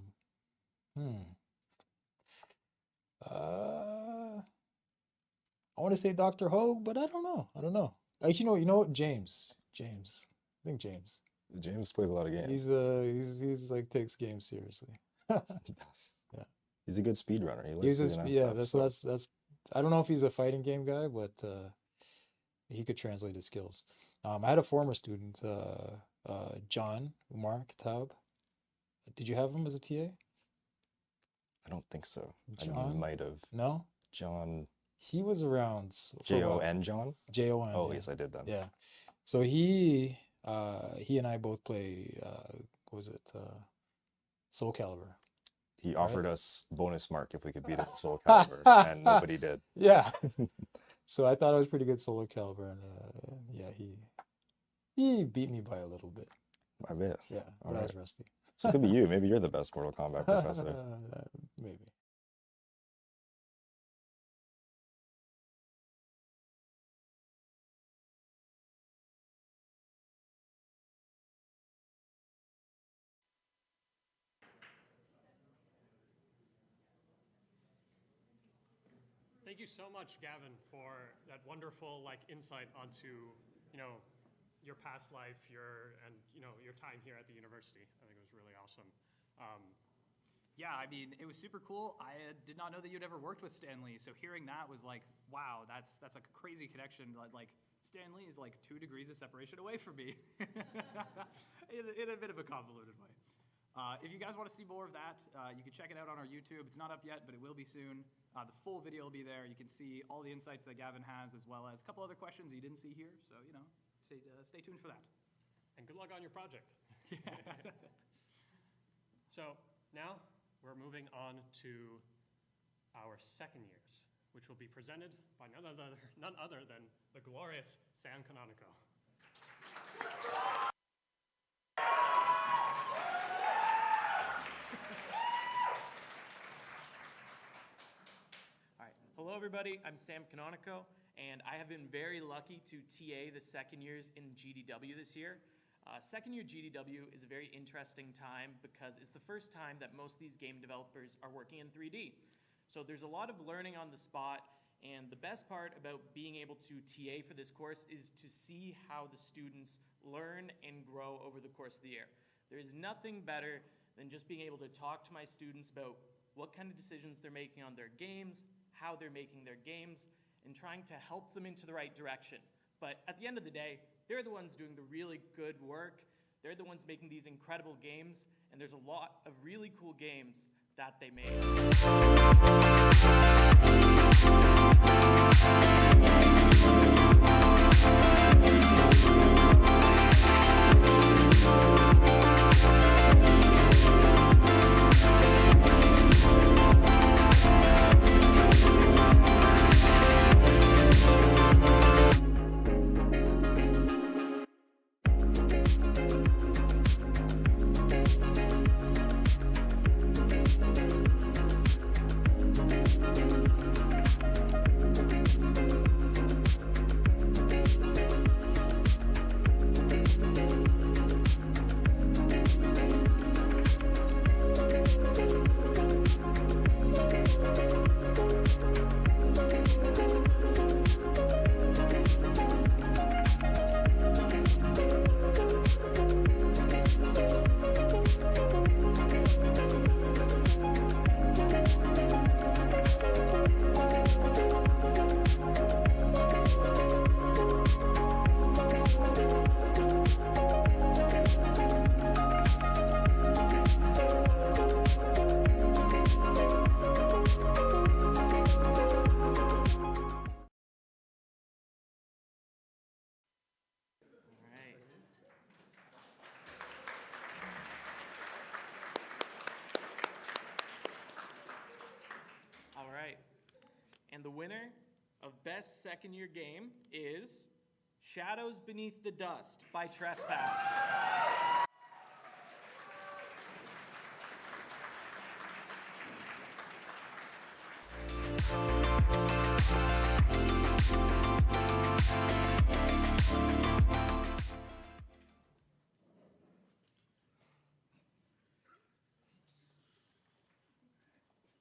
W: want to say Dr. Hogue, but I don't know. Actually, you know what? James. I think James.
V: James plays a lot of games.
W: He's like takes games seriously.
V: He does.
W: Yeah.
V: He's a good speedrunner. He
W: He's
V: likes doing that stuff,
W: that's I don't know if he's a fighting game guy, but he could translate his skills. I had a former student, John Umar Kitab. Did you have him as a TA?
V: I don't think so. I
W: John?
V: might have.
W: No?
V: John.
W: He was around.
V: Jon John?
W: Jon.
V: Oh,
W: yeah.
V: yes, I did then.
W: Yeah. So he and I both play, what was it? Soul Calibur.
V: He offered us bonus mark if we could beat it in Soul Calibur, and nobody did.
W: Yeah. So I thought it was pretty good Soul Calibur, and yeah, he beat me by a little bit.
V: I bet.
W: Yeah, but I was rusty.
V: So it could be you. Maybe you're the best Mortal Kombat professor.
W: Maybe.
Q: Thank you so much, Gavin, for that wonderful insight onto your past life, your time here at the university. I think it was really awesome.
P: Yeah, I mean, it was super cool. I did not know that you'd ever worked with Stan Lee, so hearing that was like, wow, that's a crazy connection. Like Stan Lee is like 2 degrees of separation away from me, in a bit of a convoluted way. If you guys want to see more of that, you can check it out on our YouTube. It's not up yet, but it will be soon. The full video will be there. You can see all the insights that Gavin has, as well as a couple other questions you didn't see here. So, stay tuned for that.
Q: And good luck on your project. So now we're moving on to our second years, which will be presented by none other than the glorious San Canonico.
C: Hello everybody, I'm Sam Canonico, and I have been very lucky to TA the second years in GDW this year. Second year GDW is a very interesting time because it's the first time that most of these game developers are working in 3D. So there's a lot of learning on the spot, And the best part about being able to TA for this course is to see how the students learn and grow over the course of the year. There is nothing better than just being able to talk to my students about what kind of decisions they're making on their games, how they're making their games, and trying to help them into the right direction. But at the end of the day, they're the ones doing the really good work. They're the ones making these incredible games, and there's a lot of really cool games that they make. All right. And the winner of Best Second Year Game is Shadows Beneath the Dust by Trespass.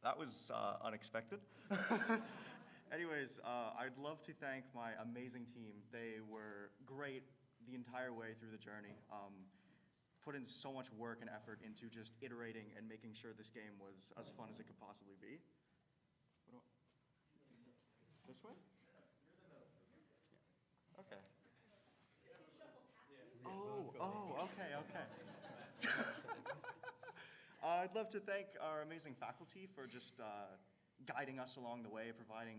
D: That was unexpected. Anyways, I'd love to thank my amazing team. They were great the entire way through the journey. Put in so much work and effort into just iterating and making sure this game was as fun as it could possibly be. This way? Okay. Okay. I'd love to thank our amazing faculty for just guiding us along the way, providing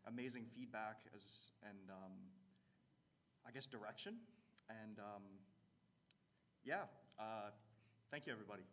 D: amazing feedback and I guess direction. And yeah, thank you, everybody.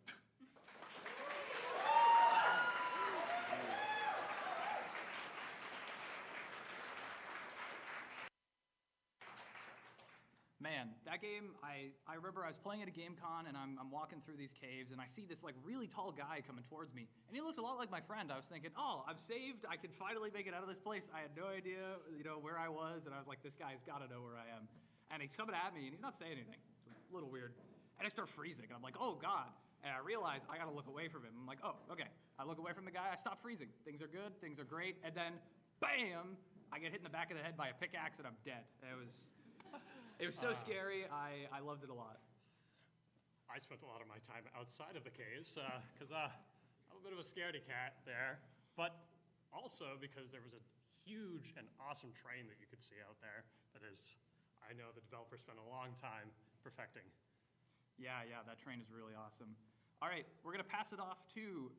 P: Man, that game, I remember I was playing at a GameCon and I'm walking through these caves and I see this like really tall guy coming towards me and he looked a lot like my friend. I was thinking, oh, I'm saved. I can finally make it out of this place. I had no idea, where I was, and I was like, this guy's got to know where I am. And he's coming at me and he's not saying anything. It's a little weird. And I start freezing and I'm like, oh God. And I realize I got to look away from him. I'm like, oh, okay. I look away from the guy. I stop freezing. Things are good. Things are great. And then, bam, I get hit in the back of the head by a pickaxe and I'm dead. It was so scary. I loved it a lot.
Q: I spent a lot of my time outside of the caves because I'm a bit of a scaredy cat there, but also because there was a huge and awesome train that you could see out there that is, I know the developers spent a long time perfecting.
P: Yeah, that train is really awesome. All right, we're going to pass it off to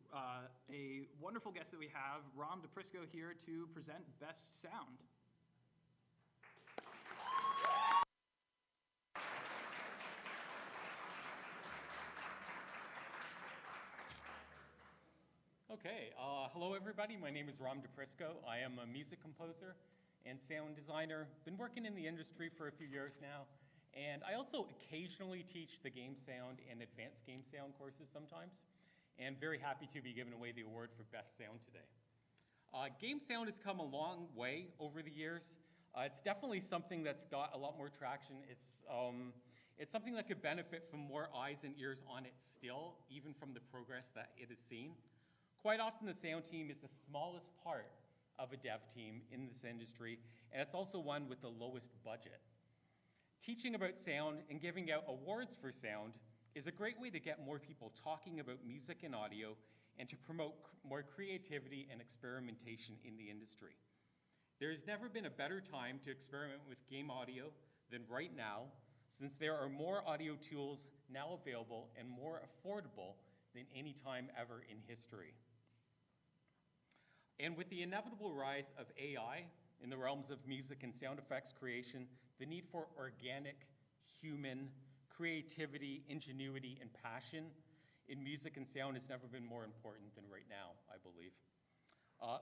P: a wonderful guest that we have, Rom DePrisco, here to present Best Sound.
E: Okay, hello everybody. My name is Rom DePrisco. I am a music composer and sound designer. Been working in the industry for a few years now, and I also occasionally teach the game sound and advanced game sound courses sometimes, and very happy to be giving away the award for Best Sound today. Game sound has come a long way over the years. It's definitely something that's got a lot more traction. It's something that could benefit from more eyes and ears on it still, even from the progress that it has seen. Quite often the sound team is the smallest part of a dev team in this industry, and it's also one with the lowest budget. Teaching about sound and giving out awards for sound is a great way to get more people talking about music and audio and to promote more creativity and experimentation in the industry. There has never been a better time to experiment with game audio than right now, since there are more audio tools now available and more affordable than any time ever in history. And with the inevitable rise of AI in the realms of music and sound effects creation, the need for organic, human, creativity, ingenuity, and passion in music and sound has never been more important than right now, I believe.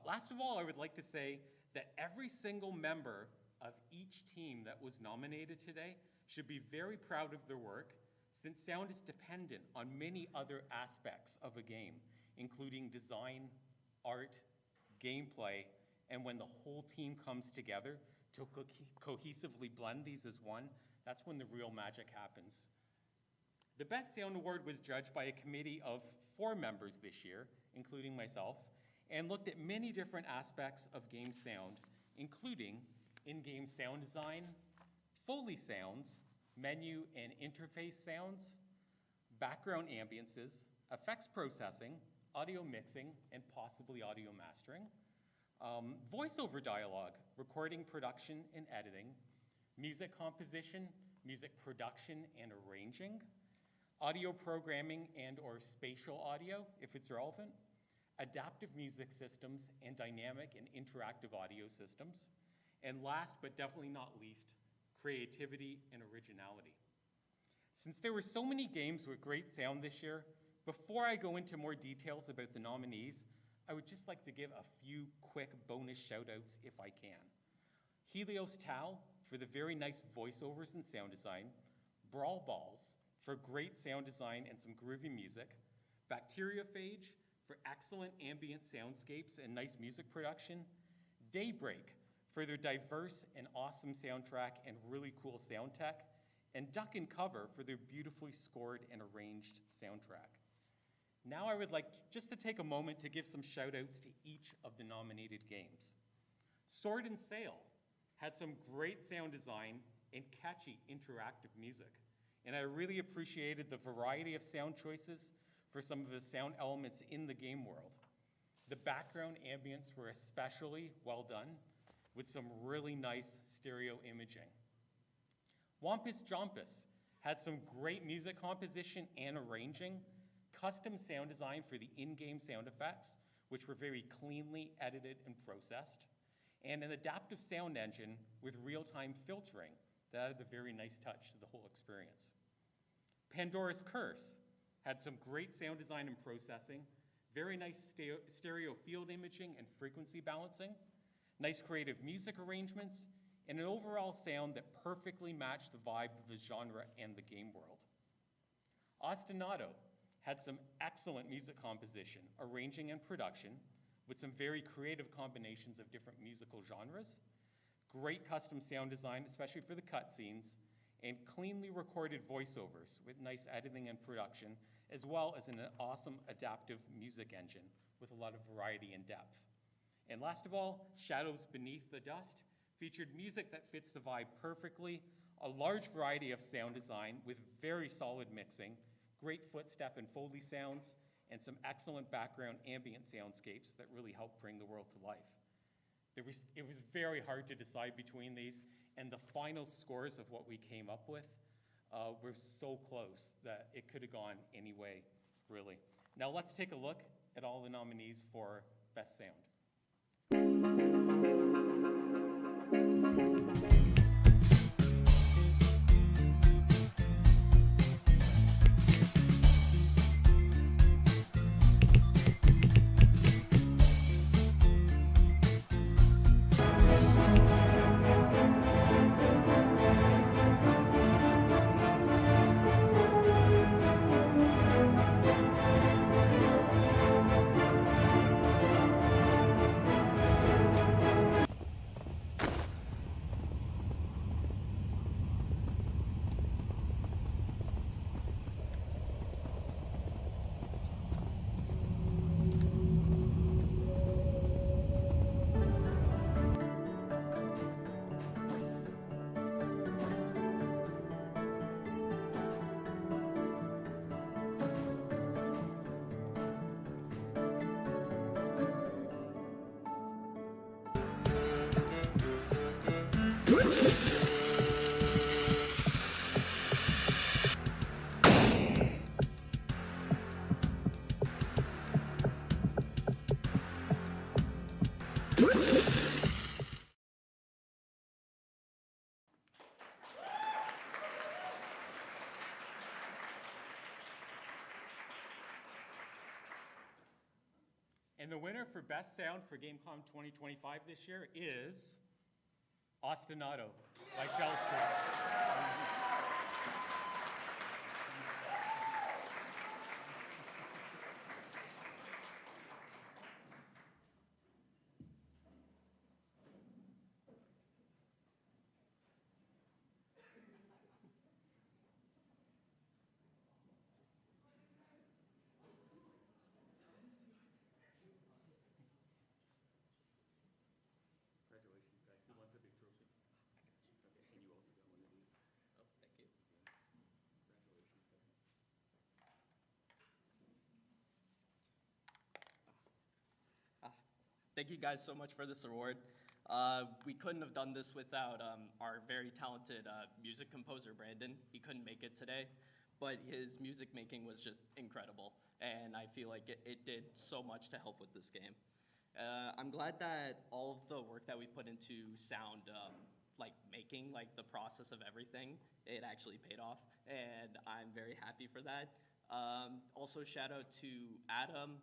E: Last of all, I would like to say that every single member of each team that was nominated today should be very proud of their work, since sound is dependent on many other aspects of a game, including design, art, gameplay, and when the whole team comes together to cohesively blend these as one, that's when the real magic happens. The Best Sound Award was judged by a committee of 4 members this year, including myself, and looked at many different aspects of game sound, including in-game sound design, Foley sounds, menu and interface sounds, background ambiances, effects processing, audio mixing, and possibly audio mastering, voiceover dialogue, recording, production, and editing, music composition, music production and arranging, audio programming and or spatial audio, if it's relevant, adaptive music systems, and dynamic and interactive audio systems, and last but definitely not least, creativity and originality. Since there were so many games with great sound this year, before I go into more details about the nominees, I would just like to give a few quick bonus shout-outs if I can. Helios Tau for the very nice voiceovers and sound design, Brawl Balls for great sound design and some groovy music, Bacteriophage for excellent ambient soundscapes and nice music production, Daybreak for their diverse and awesome soundtrack and really cool sound tech, and Duck and Cover for their beautifully scored and arranged soundtrack. Now I would like just to take a moment to give some shout outs to each of the nominated games. Sword and Sail had some great sound design and catchy interactive music, and I really appreciated the variety of sound choices for some of the sound elements in the game world. The background ambience were especially well done, with some really nice stereo imaging. Wampus Jumpus had some great music composition and arranging, custom sound design for the in-game sound effects, which were very cleanly edited and processed, and an adaptive sound engine with real-time filtering that added a very nice touch to the whole experience. Pandora's Curse had some great sound design and processing, very nice stereo field imaging and frequency balancing, nice creative music arrangements, and an overall sound that perfectly matched the vibe of the genre and the game world. Ostinato had some excellent music composition, arranging, and production, with some very creative combinations of different musical genres, great custom sound design, especially for the cutscenes, and cleanly recorded voiceovers with nice editing and production, as well as an awesome adaptive music engine with a lot of variety and depth. And last of all, Shadows Beneath the Dust featured music that fits the vibe perfectly, a large variety of sound design with very solid mixing, great footstep and Foley sounds, and some excellent background ambient soundscapes that really help bring the world to life. It was very hard to decide between these, and the final scores of what we came up with were so close that it could have gone any way, really. Now let's take a look at all the nominees for Best Sound. And the winner for Best Sound for GameCon 2025 this year is Ostinato by Shell Street. Congratulations, guys. Who wants a big trophy? Okay, and you also got one of these. Oh, thank you. Congratulations, guys.
F: Thank you guys so much for this award. We couldn't have done this without our very talented music composer, Brandon. He couldn't make it today, but his music making was just incredible, and I feel like it did so much to help with this game. I'm glad that all of the work that we put into sound, like making, like the process of everything, it actually paid off, and I'm very happy for that. Also, shout out to Adam,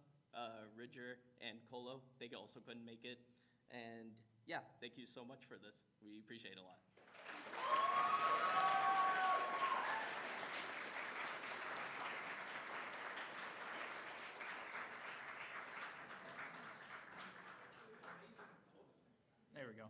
F: Ridger, and Colo. They also couldn't make it. And yeah, thank you so much for this. We appreciate it a lot.
P: There we go.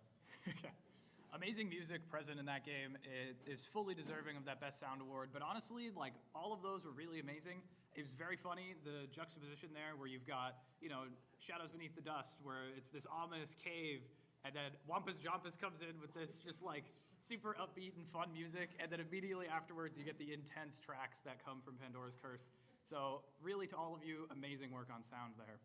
P: Amazing music present in that game. It is fully deserving of that Best Sound Award. But honestly, like, all of those were really amazing. It was very funny, the juxtaposition there where you've got, you know, Shadows Beneath the Dust, where it's this ominous cave, and then Wampus Jumpus comes in with this just like super upbeat and fun music, and then immediately afterwards you get the intense tracks that come from Pandora's Curse. So really, to all of you, amazing work on sound there.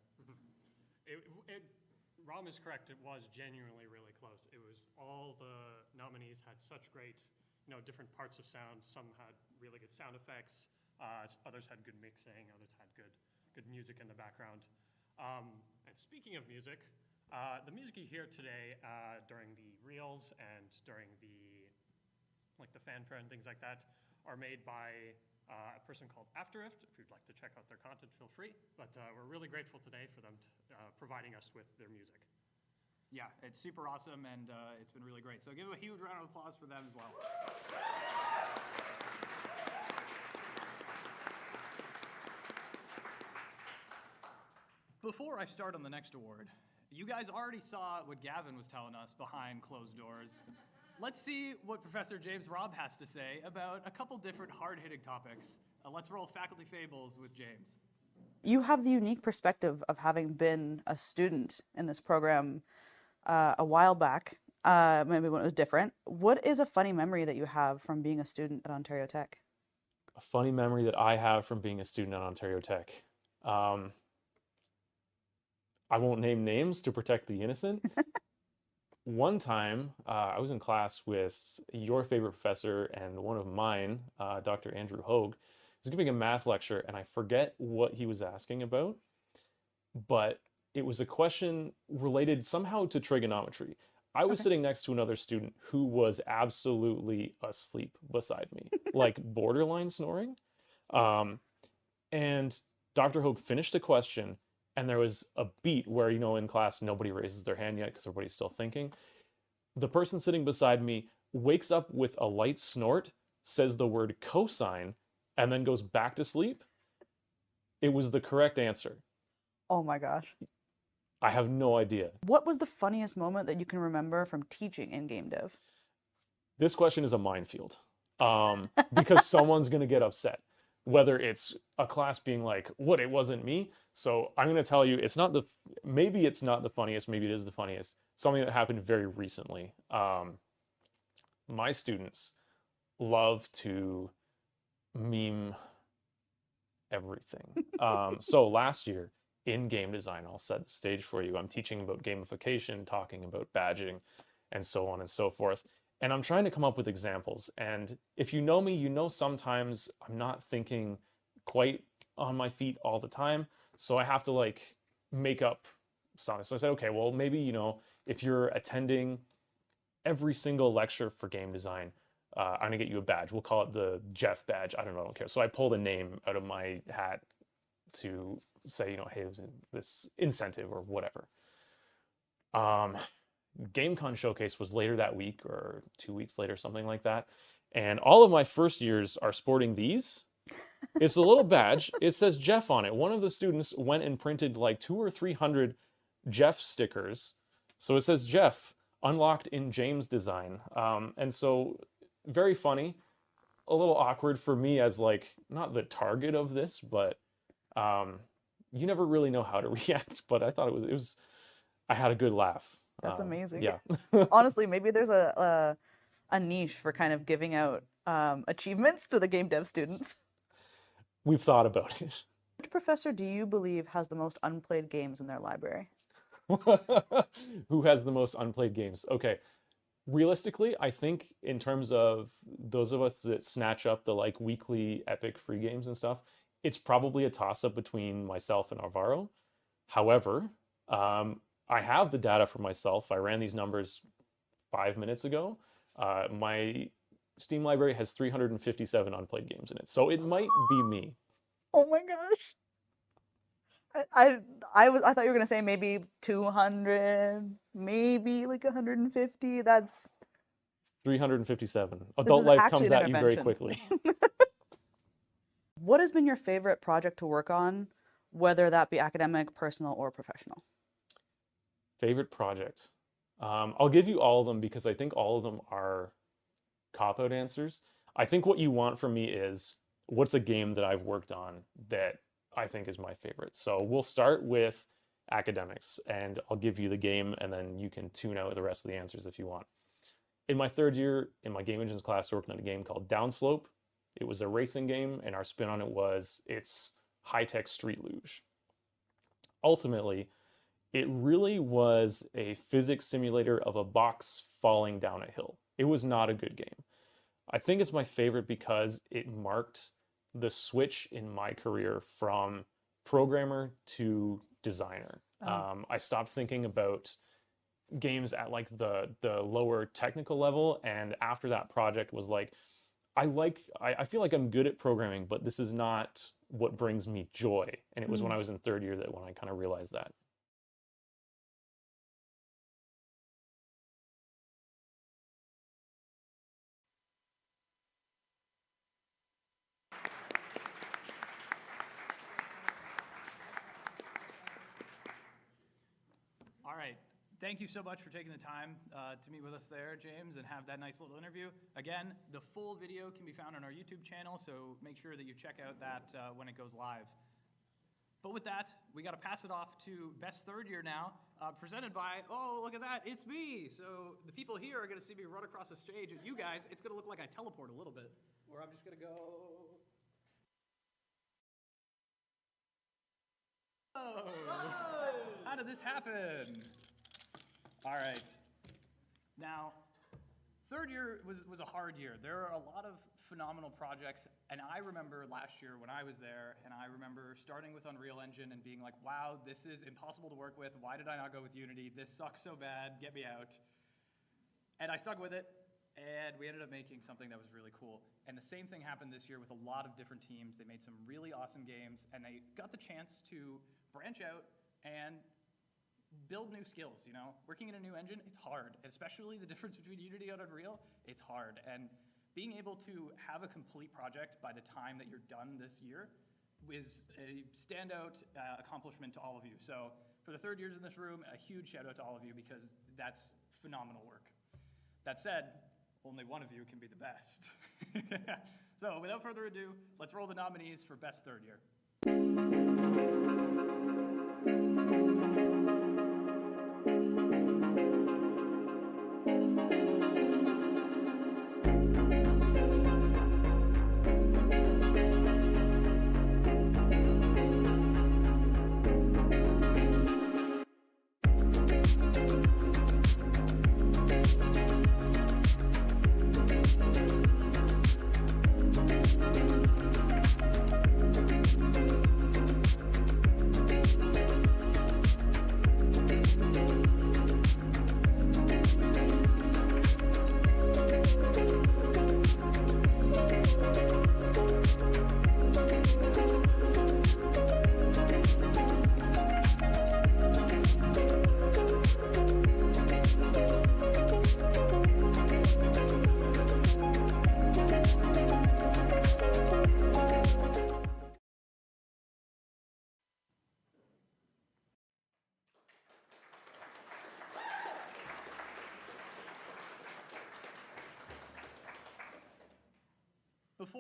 Q: Rom is correct, it was genuinely really close. It was all the nominees had such great, you know, different parts of sound. Some had really good sound effects, others had good mixing, others had good music in the background. And speaking of music, the music you hear today during the reels and during the fanfare and things like that are made by a person called Afterift. If you'd like to check out their content, feel free. But we're really grateful today for them providing us with their music.
P: Yeah, it's super awesome, and it's been really great. So give a huge round of applause for them as well. Before I start on the next award, you guys already saw what Gavin was telling us behind closed doors. Let's see what Professor James Robb has to say about a couple different hard-hitting topics. Let's roll Faculty Fables with James.
B: You have the unique perspective of having been a student in this program a while back, maybe when it was different. What is a funny memory that you have from being a student at Ontario Tech?
G: A funny memory that I have from being a student at Ontario Tech. I won't name names to protect the innocent. One time, I was in class with your favorite professor and one of mine, Dr. Andrew Hogue. He was giving a math lecture, and I forget what he was asking about, but it was a question related somehow to trigonometry. I was sitting next to another student who was absolutely asleep beside me, like borderline snoring. And Dr. Hogue finished the question, and there was a beat where, you know, in class, nobody raises their hand yet because everybody's still thinking. The person sitting beside me wakes up with a light snort, says the word cosine, and then goes back to sleep. It was the correct answer.
B: Oh my gosh.
G: I have no idea.
B: What was the funniest moment that you can remember from teaching in game dev?
G: This question is a minefield because someone's going to get upset. Whether it's a class being like, what, it wasn't me? So I'm going to tell you, maybe it's not the funniest, maybe it is the funniest. Something that happened very recently. My students love to meme everything. So last year in game design, I'll set the stage for you. I'm teaching about gamification, talking about badging, and so on and so forth. And I'm trying to come up with examples. And if you know me, you know sometimes I'm not thinking quite on my feet all the time. So I have to like make up something. So I said, okay, well, maybe, you know, if you're attending every single lecture for game design, I'm gonna get you a badge. We'll call it the Jeff badge. I don't care. So I pulled a name out of my hat, to say, hey, there's this incentive or whatever. GameCon showcase was later that week or 2 weeks later, something like that. And all of my first years are sporting these. It's a little badge. It says Jeff on it. One of the students went and printed like 200 or 300 Jeff stickers. So it says Jeff, unlocked in James design. And so very funny, a little awkward for me as like, not the target of this, but you never really know how to react. But I thought it was I had a good laugh.
H: That's amazing.
G: Yeah.
H: Honestly, maybe there's a niche for kind of giving out achievements to the game dev students.
G: We've thought about it.
H: Which professor do you believe has the most unplayed games in their library?
G: Who has the most unplayed games? Okay. Realistically, I think in terms of those of us that snatch up the like weekly epic free games and stuff, it's probably a toss-up between myself and Alvaro. However, I have the data for myself. I ran these numbers 5 minutes ago. My Steam library has 357 unplayed games in it, so it might be me.
H: Oh my gosh. I thought you were gonna say maybe 200, maybe like 150. That's
G: 357. Adult life comes at you very quickly.
H: What has been your favorite project to work on, whether that be academic, personal, or professional?
G: Favorite project? I'll give you all of them because I think all of them are cop-out answers. I think what you want from me is, what's a game that I've worked on that I think is my favorite? So we'll start with academics, and I'll give you the game, and then you can tune out the rest of the answers if you want. In my third year, in my game engines class, I worked on a game called Downslope. It was a racing game, and our spin on it was it's high-tech street luge. Ultimately, it really was a physics simulator of a box falling down a hill. It was not a good game. I think it's my favorite because it marked the switch in my career from programmer to designer. I stopped thinking about games at like the lower technical level, and after that project was like, I feel like I'm good at programming, but this is not what brings me joy. And it was when I was in third year that when I kind of realized that.
P: All right. Thank you so much for taking the time to meet with us there, James, and have that nice little interview. Again, the full video can be found on our YouTube channel, so make sure that you check out that when it goes live. But with that, we got to pass it off to Best Third Year now, presented by, oh, look at that, it's me. So the people here are going to see me run across the stage, and you guys, it's going to look like I teleport a little bit, where I'm just going to go. Oh, how did this happen? All right. Now, third year was a hard year. There are a lot of phenomenal projects, and I remember last year when I was there, and I remember starting with Unreal Engine and being like, wow, this is impossible to work with. Why did I not go with Unity? This sucks so bad. Get me out. And I stuck with it, and we ended up making something that was really cool. And the same thing happened this year with a lot of different teams. They made some really awesome games, and they got the chance to branch out and build new skills, you know? Working in a new engine, it's hard, especially the difference between Unity and Unreal, it's hard. And being able to have a complete project by the time that you're done this year is a standout accomplishment to all of you. So for the third years in this room, a huge shout out to all of you because that's phenomenal work. That said, only one of you can be the best. So without further ado, let's roll the nominees for Best Third Year.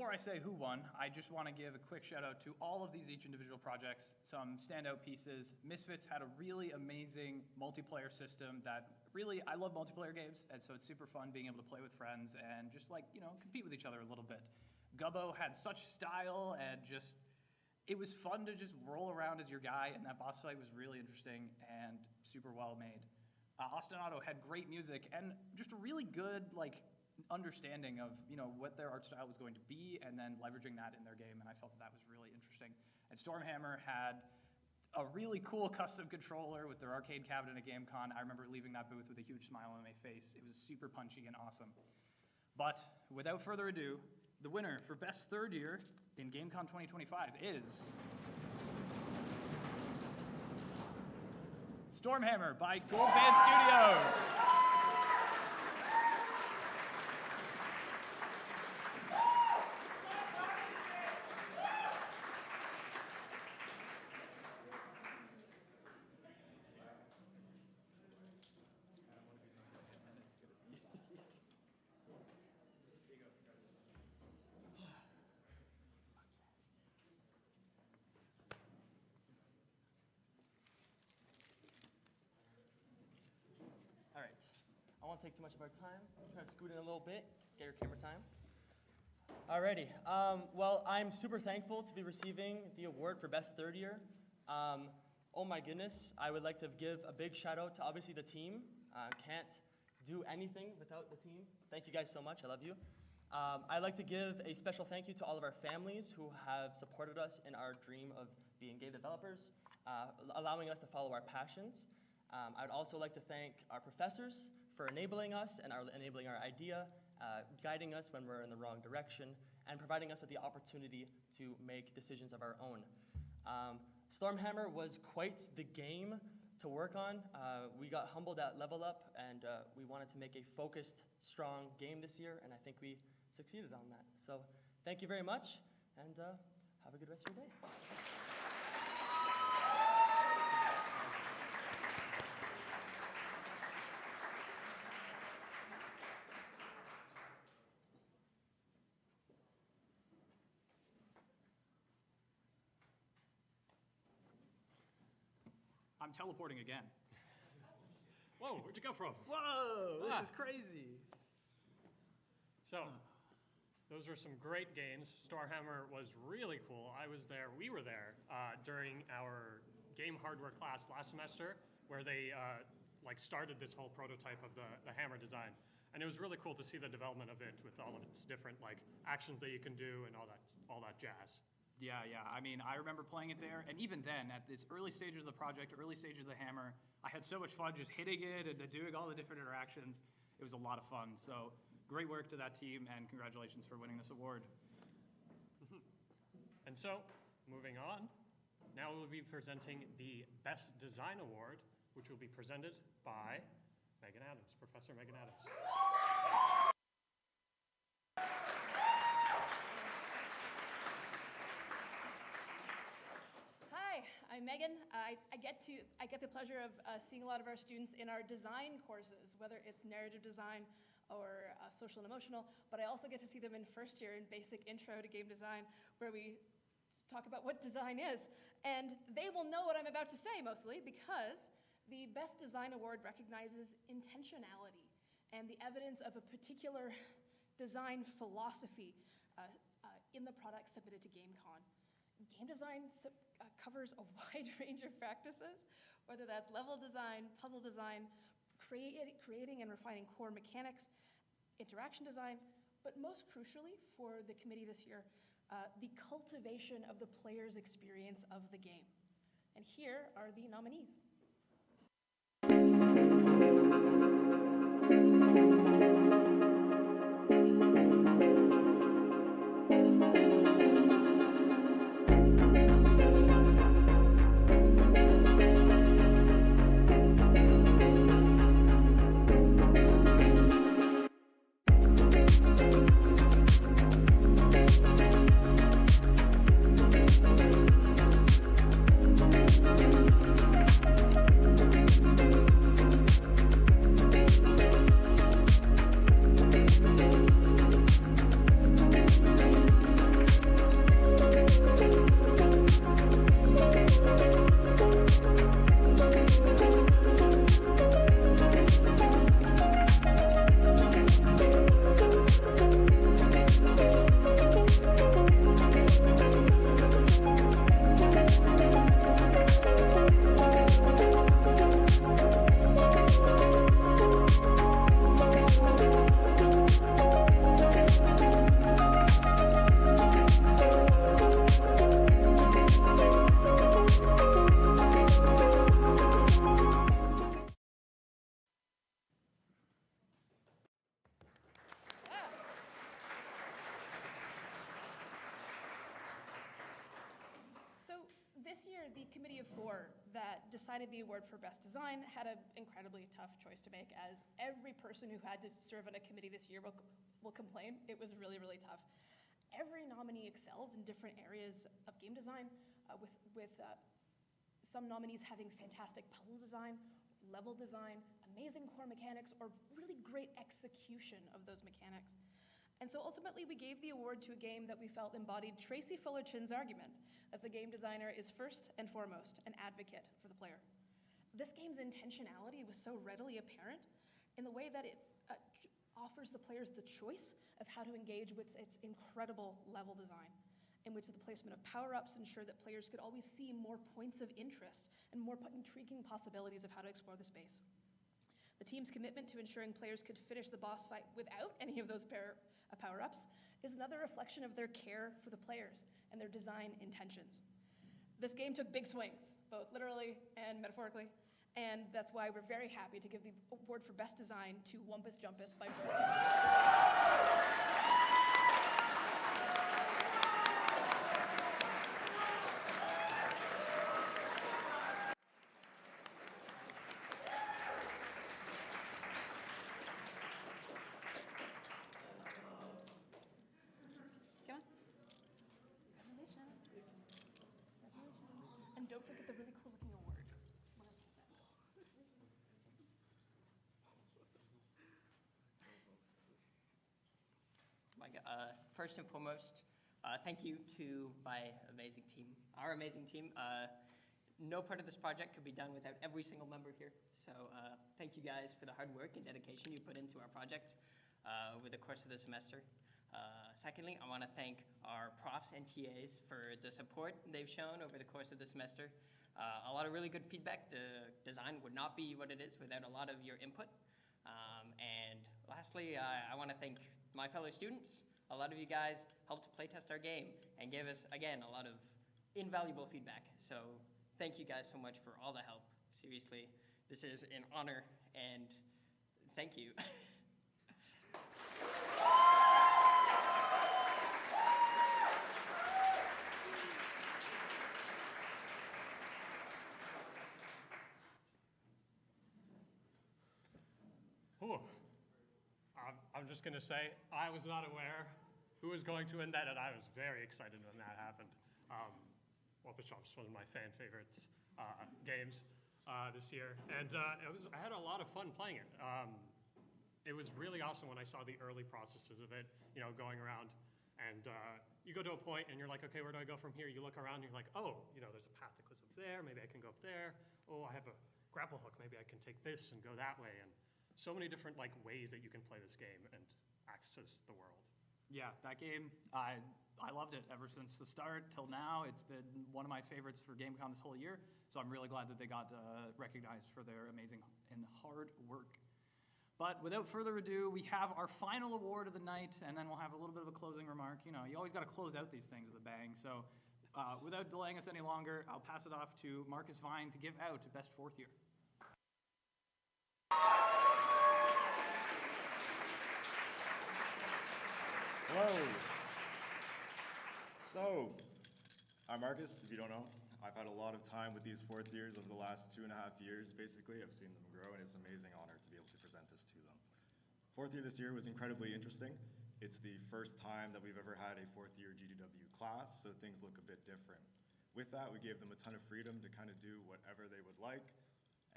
P: before I say who won, I just want to give a quick shout out to all of these each individual projects, some standout pieces. Misfits had a really amazing multiplayer system that really, I love multiplayer games, and so it's super fun being able to play with friends and just like, you know, compete with each other a little bit. Gubbo had such style and just, it was fun to just roll around as your guy, and that boss fight was really interesting and super well made. Ostinato had great music and just a really good, like, understanding of, you know, what their art style was going to be and then leveraging that in their game, and I felt that was really interesting. And Stormhammer had a really cool custom controller with their arcade cabinet at GameCon. I remember leaving that booth with a huge smile on my face. It was super punchy and awesome. But without further ado, the winner for Best Third Year in GameCon 2025 is Stormhammer by Gold Band Studios.
A: All right, I won't take too much of our time. Try to scoot in a little bit, get your camera time. Alrighty, well, I'm super thankful to be receiving the award for Best Third Year. Oh my goodness, I would like to give a big shout out to obviously the team. Can't do anything without the team. Thank you guys so much, I love you. I'd like to give a special thank you to all of our families who have supported us in our dream of being game developers, allowing us to follow our passions. I would also like to thank our professors for enabling us and enabling our idea, guiding us when we're in the wrong direction, and providing us with the opportunity to make decisions of our own. Stormhammer was quite the game to work on. We got humbled at Level Up, and we wanted to make a focused, strong game this year, and I think we succeeded on that. So thank you very much, and have a good rest of your day.
P: I'm teleporting again.
Q: Whoa, where'd you come from?
P: Whoa, this is crazy.
Q: So, those were some great games. Starhammer was really cool. I was there, we were there during our game hardware class last semester where they like started this whole prototype of the hammer design. And it was really cool to see the development of it with all of its different like actions that you can do and all that jazz.
P: Yeah. I mean, I remember playing it there, and even then, at this early stages of the project, early stages of the hammer, I had so much fun just hitting it and doing all the different interactions. It was a lot of fun. So great work to that team, and congratulations for winning this award.
Q: And so, moving on, now we'll be presenting the Best Design Award, which will be presented by Megan Adams, Professor Megan Adams.
I: Hi, I'm Megan. I get the pleasure of seeing a lot of our students in our design courses, whether it's narrative design or social and emotional, but I also get to see them in first year in basic intro to game design, where we talk about what design is. And they will know what I'm about to say mostly, because the Best Design Award recognizes intentionality and the evidence of a particular design philosophy in the product submitted to GameCon. Game design covers a wide range of practices, whether that's level design, puzzle design, creating and refining core mechanics, interaction design, but most crucially for the committee this year, the cultivation of the player's experience of the game. And here are the nominees. This year, the committee of 4 that decided the award for Best Design had an incredibly tough choice to make, as every person who had to serve on a committee this year will complain. It was really, really tough. Every nominee excelled in different areas of game design, with some nominees having fantastic puzzle design, level design, amazing core mechanics, or really great execution of those mechanics. And so ultimately, we gave the award to a game that we felt embodied Tracy Fullerton's argument that the game designer is first and foremost an advocate for the player. This game's intentionality was so readily apparent in the way that it offers the players the choice of how to engage with its incredible level design, in which the placement of power-ups ensured that players could always see more points of interest and more intriguing possibilities of how to explore the space. The team's commitment to ensuring players could finish the boss fight without any of those power-ups is another reflection of their care for the players and their design intentions. This game took big swings, both literally and metaphorically, and that's why we're very happy to give the award for Best Design to Wampus Jumpus by And don't forget the really cool looking award.
N: First and foremost, thank you to my amazing team, our amazing team. No part of this project could be done without every single member here. So thank you guys for the hard work and dedication you put into our project over the course of the semester. Secondly, I want to thank our profs and TAs for the support they've shown over the course of the semester. A lot of really good feedback. The design would not be what it is without a lot of your input. And lastly, I want to thank my fellow students. A lot of you guys helped playtest our game and gave us, again, a lot of invaluable feedback. So thank you guys so much for all the help. Seriously, this is an honor, and thank you.
Q: Ooh. I'm just going to say, I was not aware who was going to win that, and I was very excited when that happened. Wampus Jumpus was one of my fan favorites games this year, and I had a lot of fun playing it. It was really awesome when I saw the early processes of it, going around, and you go to a point and you're like, okay, where do I go from here? You look around and you're like, oh, there's a path that goes up there, maybe I can go up there. Oh, I have a grapple hook, maybe I can take this and go that way, and so many different ways that you can play this game and access the world.
P: Yeah, that game, I loved it ever since the start till now. It's been one of my favorites for GameCon this whole year, so I'm really glad that they got recognized for their amazing and hard work. But without further ado, we have our final award of the night, and then we'll have a little bit of a closing remark. You always got to close out these things with a bang. So without delaying us any longer, I'll pass it off to Marcus Vine to give out Best Fourth Year.
D: Hello. So, I'm Marcus, if you don't know. I've had a lot of time with these fourth years over the last 2.5 years, basically. I've seen them grow, and it's an amazing honor to be able to present this to them. Fourth year this year was incredibly interesting. It's the first time that we've ever had a fourth year GDW class, so things look a bit different. With that, we gave them a ton of freedom to kind of do whatever they would like,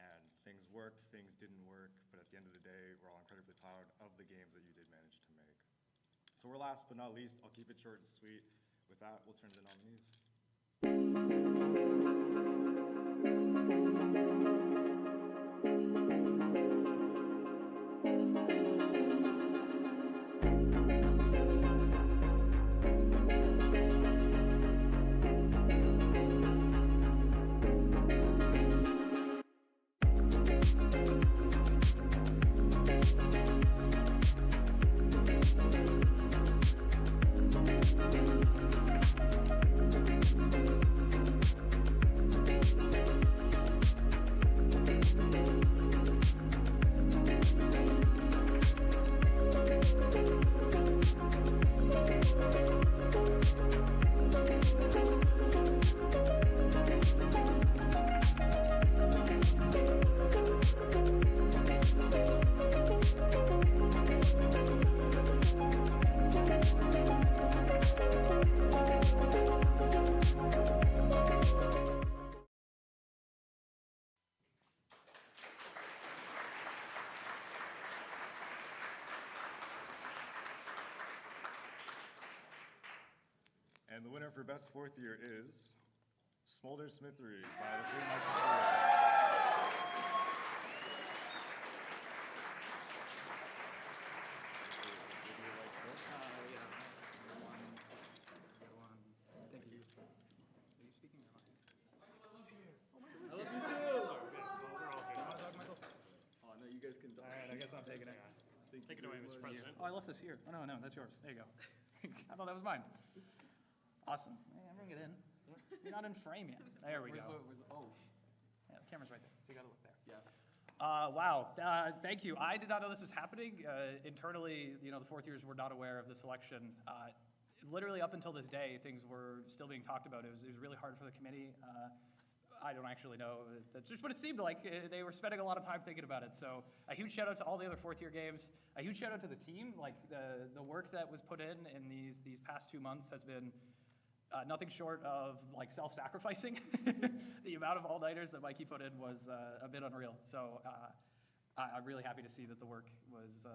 D: and things worked, things didn't work, but at the end of the day, we're all incredibly proud of the games that you did manage to make. So we're last but not least, I'll keep it short and sweet. With that, we'll turn to the nominees.
J: And the winner for Best Fourth Year is Smolder Smithery by the Free Market Theory.
P: Thank you. Are you speaking or am I?
Q: I love you too.
P: Oh, no, you guys can. All right, I guess I'm taking it.
Q: Take it away, Mr. President.
P: Oh, I left this here. Oh, no, that's yours. There you go. I thought that was mine. Awesome. Yeah, bring it in. You're not in frame yet. There we go. Oh. Yeah, the camera's right there, so you gotta look there. Yeah. Wow. Thank you. I did not know this was happening. Internally, the fourth years were not aware of the selection. Literally up until this day, things were still being talked about. It was really hard for the committee. I don't actually know. That's just what it seemed like. They were spending a lot of time thinking about it. So a huge shout out to all the other fourth year games. A huge shout out to the team. Like the work that was put in these past 2 months has been nothing short of like self-sacrificing. The amount of all-nighters that Mikey put in was a bit unreal. So I'm really happy to see that the work was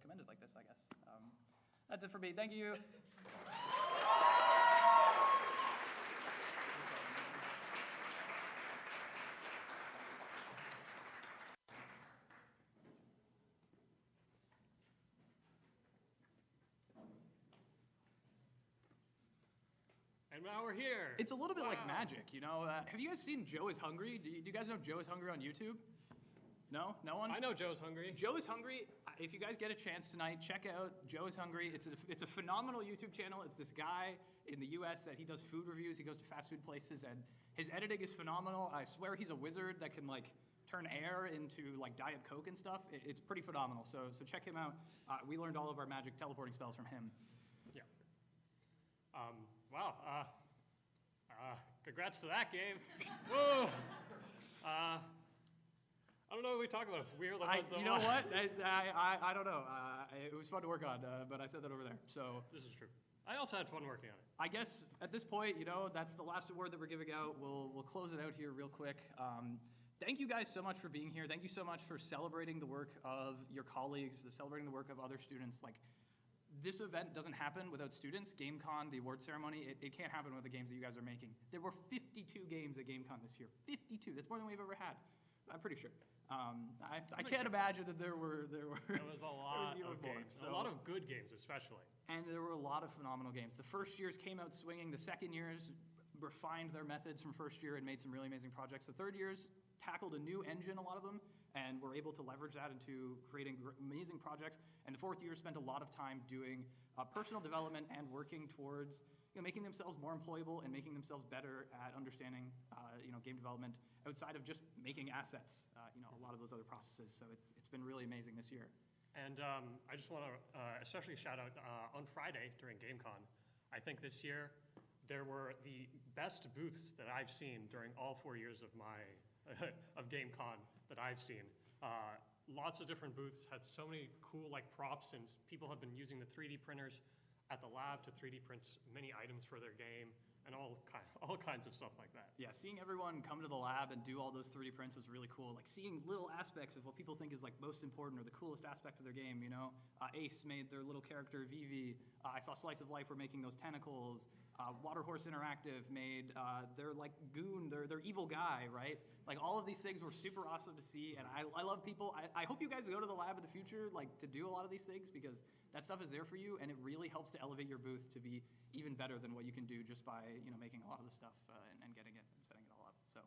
P: commended like this, I guess. That's it for me. Thank you.
Q: And now we're here.
P: It's a little bit like magic, you know? Have you guys seen Joe is Hungry? Do you guys know Joe is Hungry on YouTube? No? No one?
Q: I know Joe's Hungry.
P: Joe is Hungry. If you guys get a chance tonight, check out Joe is Hungry. It's a phenomenal YouTube channel. It's this guy in the US that he does food reviews. He goes to fast food places, and his editing is phenomenal. I swear he's a wizard that can like turn air into like Diet Coke and stuff. It's pretty phenomenal. So check him out. We learned all of our magic teleporting spells from him.
Q: Yeah. Wow. Congrats to that game. Whoa. I don't know what we talk about. We're the ones that
P: You know what? I don't know. It was fun to work on, but I said that over there. So
Q: This is true. I also had fun working on it.
P: I guess at this point, that's the last award that we're giving out. We'll close it out here real quick. Thank you guys so much for being here. Thank you so much for celebrating the work of your colleagues, celebrating the work of other students. Like, this event doesn't happen without students. GameCon, the award ceremony, it can't happen with the games that you guys are making. There were 52 games at GameCon this year. 52. That's more than we've ever had. I'm pretty sure. I can't imagine that there were.
Q: There was a lot of games. A lot of good games, especially.
P: And there were a lot of phenomenal games. The first years came out swinging. The second years refined their methods from first year and made some really amazing projects. The third years tackled a new engine, a lot of them, and were able to leverage that into creating amazing projects. And the fourth year spent a lot of time doing personal development and working towards making themselves more employable and making themselves better at understanding game development outside of just making assets, a lot of those other processes. So it's been really amazing this year.
Q: And I just want to especially shout out on Friday during GameCon. I think this year there were the best booths that I've seen during all 4 years of my of GameCon that I've seen. Lots of different booths had so many cool props, and people have been using the 3D printers at the lab to 3D print many items for their game and all kinds of stuff like that.
P: Yeah, seeing everyone come to the lab and do all those 3D prints was really cool. Like seeing little aspects of what people think is most important or the coolest aspect of their game, Ace made their little character Vivi. I saw Slice of Life were making those tentacles. Waterhorse Interactive made their goon, their evil guy, right? All of these things were super awesome to see, and I love people. I hope you guys go to the lab in the future to do a lot of these things, because that stuff is there for you, and it really helps to elevate your booth to be even better than what you can do just by making a lot of the stuff and getting it and setting it all up. So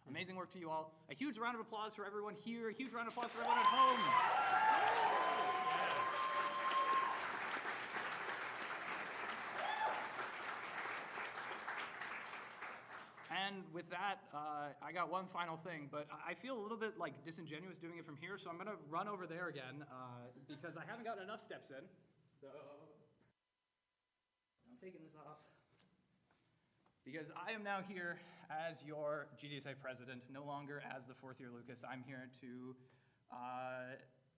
P: amazing work to you all. A huge round of applause for everyone here. A huge round of applause for everyone at home. And with that, I got one final thing, but I feel a little bit disingenuous doing it from here, so I'm gonna run over there again because I haven't gotten enough steps in. So I'm taking this off because I am now here as your GDSA president, no longer as the fourth year Lucas. I'm here to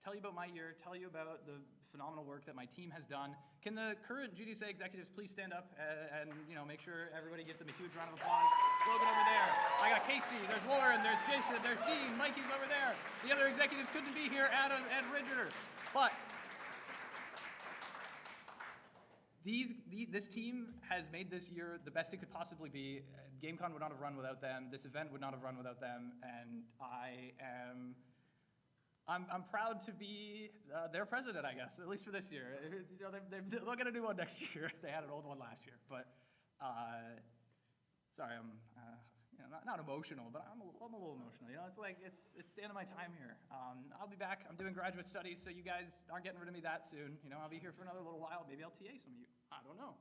P: tell you about my year, tell you about the phenomenal work that my team has done. Can the current GDSA executives please stand up and make sure everybody gives them a huge round of applause? Logan over there. I got Casey, there's Lauren, there's Jason, there's Dean, Mikey's over there. The other executives couldn't be here, Adam and Richard. But this team has made this year the best it could possibly be. GameCon would not have run without them. This event would not have run without them. And I'm proud to be their president, I guess, at least for this year. You know, they're looking to do one next year. They had an old one last year, but sorry, I'm you know, not emotional, but I'm a little emotional. You know, it's like it's the end of my time here. I'll be back. I'm doing graduate studies, so you guys aren't getting rid of me that soon. You know, I'll be here for another little while. Maybe I'll TA some of you. I don't know.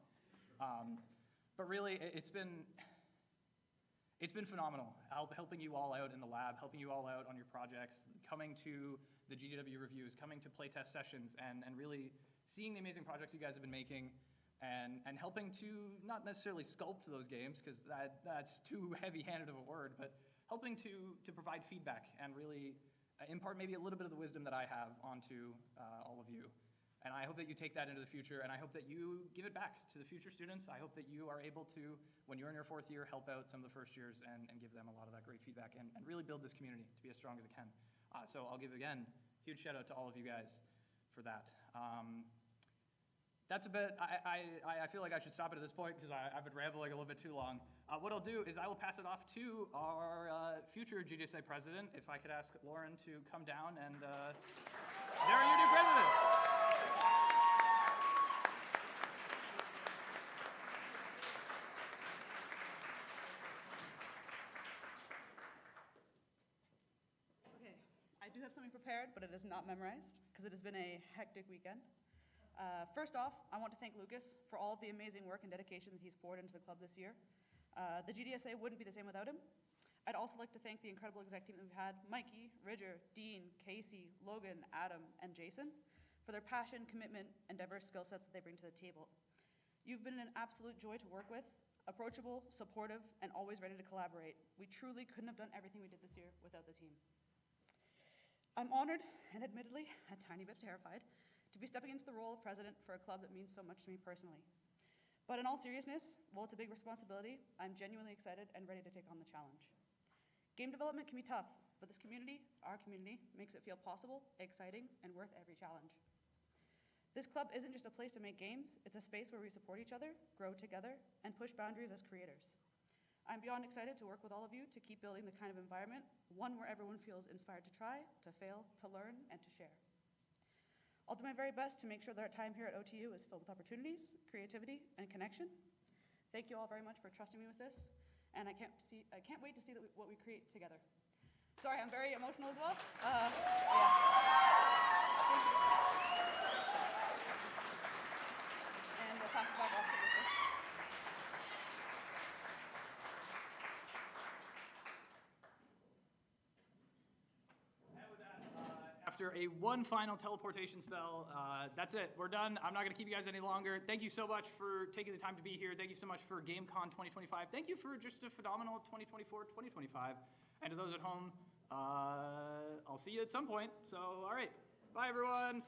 P: But really, it's been phenomenal, helping you all out in the lab, helping you all out on your projects, coming to the GDW reviews, coming to playtest sessions, and really seeing the amazing projects you guys have been making, and helping to not necessarily sculpt those games, because that's too heavy-handed of a word, but helping to provide feedback and really impart maybe a little bit of the wisdom that I have onto all of you. And I hope that you take that into the future, and I hope that you give it back to the future students. I hope that you are able to, when you're in your 4th year, help out some of the first years and give them a lot of that great feedback and really build this community to be as strong as it can. So I'll give, again, huge shout out to all of you guys for that. That's a bit, I feel like I should stop it at this point because I've been rambling a little bit too long. What I'll do is I will pass it off to our future GDSA president. If I could ask Lauren to come down, and there are your new president.
B: Okay, I do have something prepared, but it is not memorized because it has been a hectic weekend. First off, I want to thank Lucas for all of the amazing work and dedication that he's poured into the club this year. The GDSA wouldn't be the same without him. I'd also like to thank the incredible exec team that we've had, Mikey, Ridger, Dean, Casey, Logan, Adam, and Jason, for their passion, commitment, and diverse skill sets that they bring to the table. You've been an absolute joy to work with, approachable, supportive, and always ready to collaborate. We truly couldn't have done everything we did this year without the team. I'm honored, and admittedly, a tiny bit terrified, to be stepping into the role of president for a club that means so much to me personally. But in all seriousness, while it's a big responsibility, I'm genuinely excited and ready to take on the challenge. Game development can be tough, but this community, our community, makes it feel possible, exciting, and worth every challenge. This club isn't just a place to make games, it's a space where we support each other, grow together, and push boundaries as creators. I'm beyond excited to work with all of you to keep building the kind of environment, one where everyone feels inspired to try, to fail, to learn, and to share. I'll do my very best to make sure that our time here at OTU is filled with opportunities, creativity, and connection. Thank you all very much for trusting me with this, and I can't wait to see what we create together. Sorry, I'm very emotional as well. Yeah. And we'll pass it back off to Lucas.
P: After one final teleportation spell, that's it. We're done. I'm not going to keep you guys any longer. Thank you so much for taking the time to be here. Thank you so much for GameCon 2025. Thank you for just a phenomenal 2024-2025. And to those at home, I'll see you at some point. So, all right. Bye, everyone.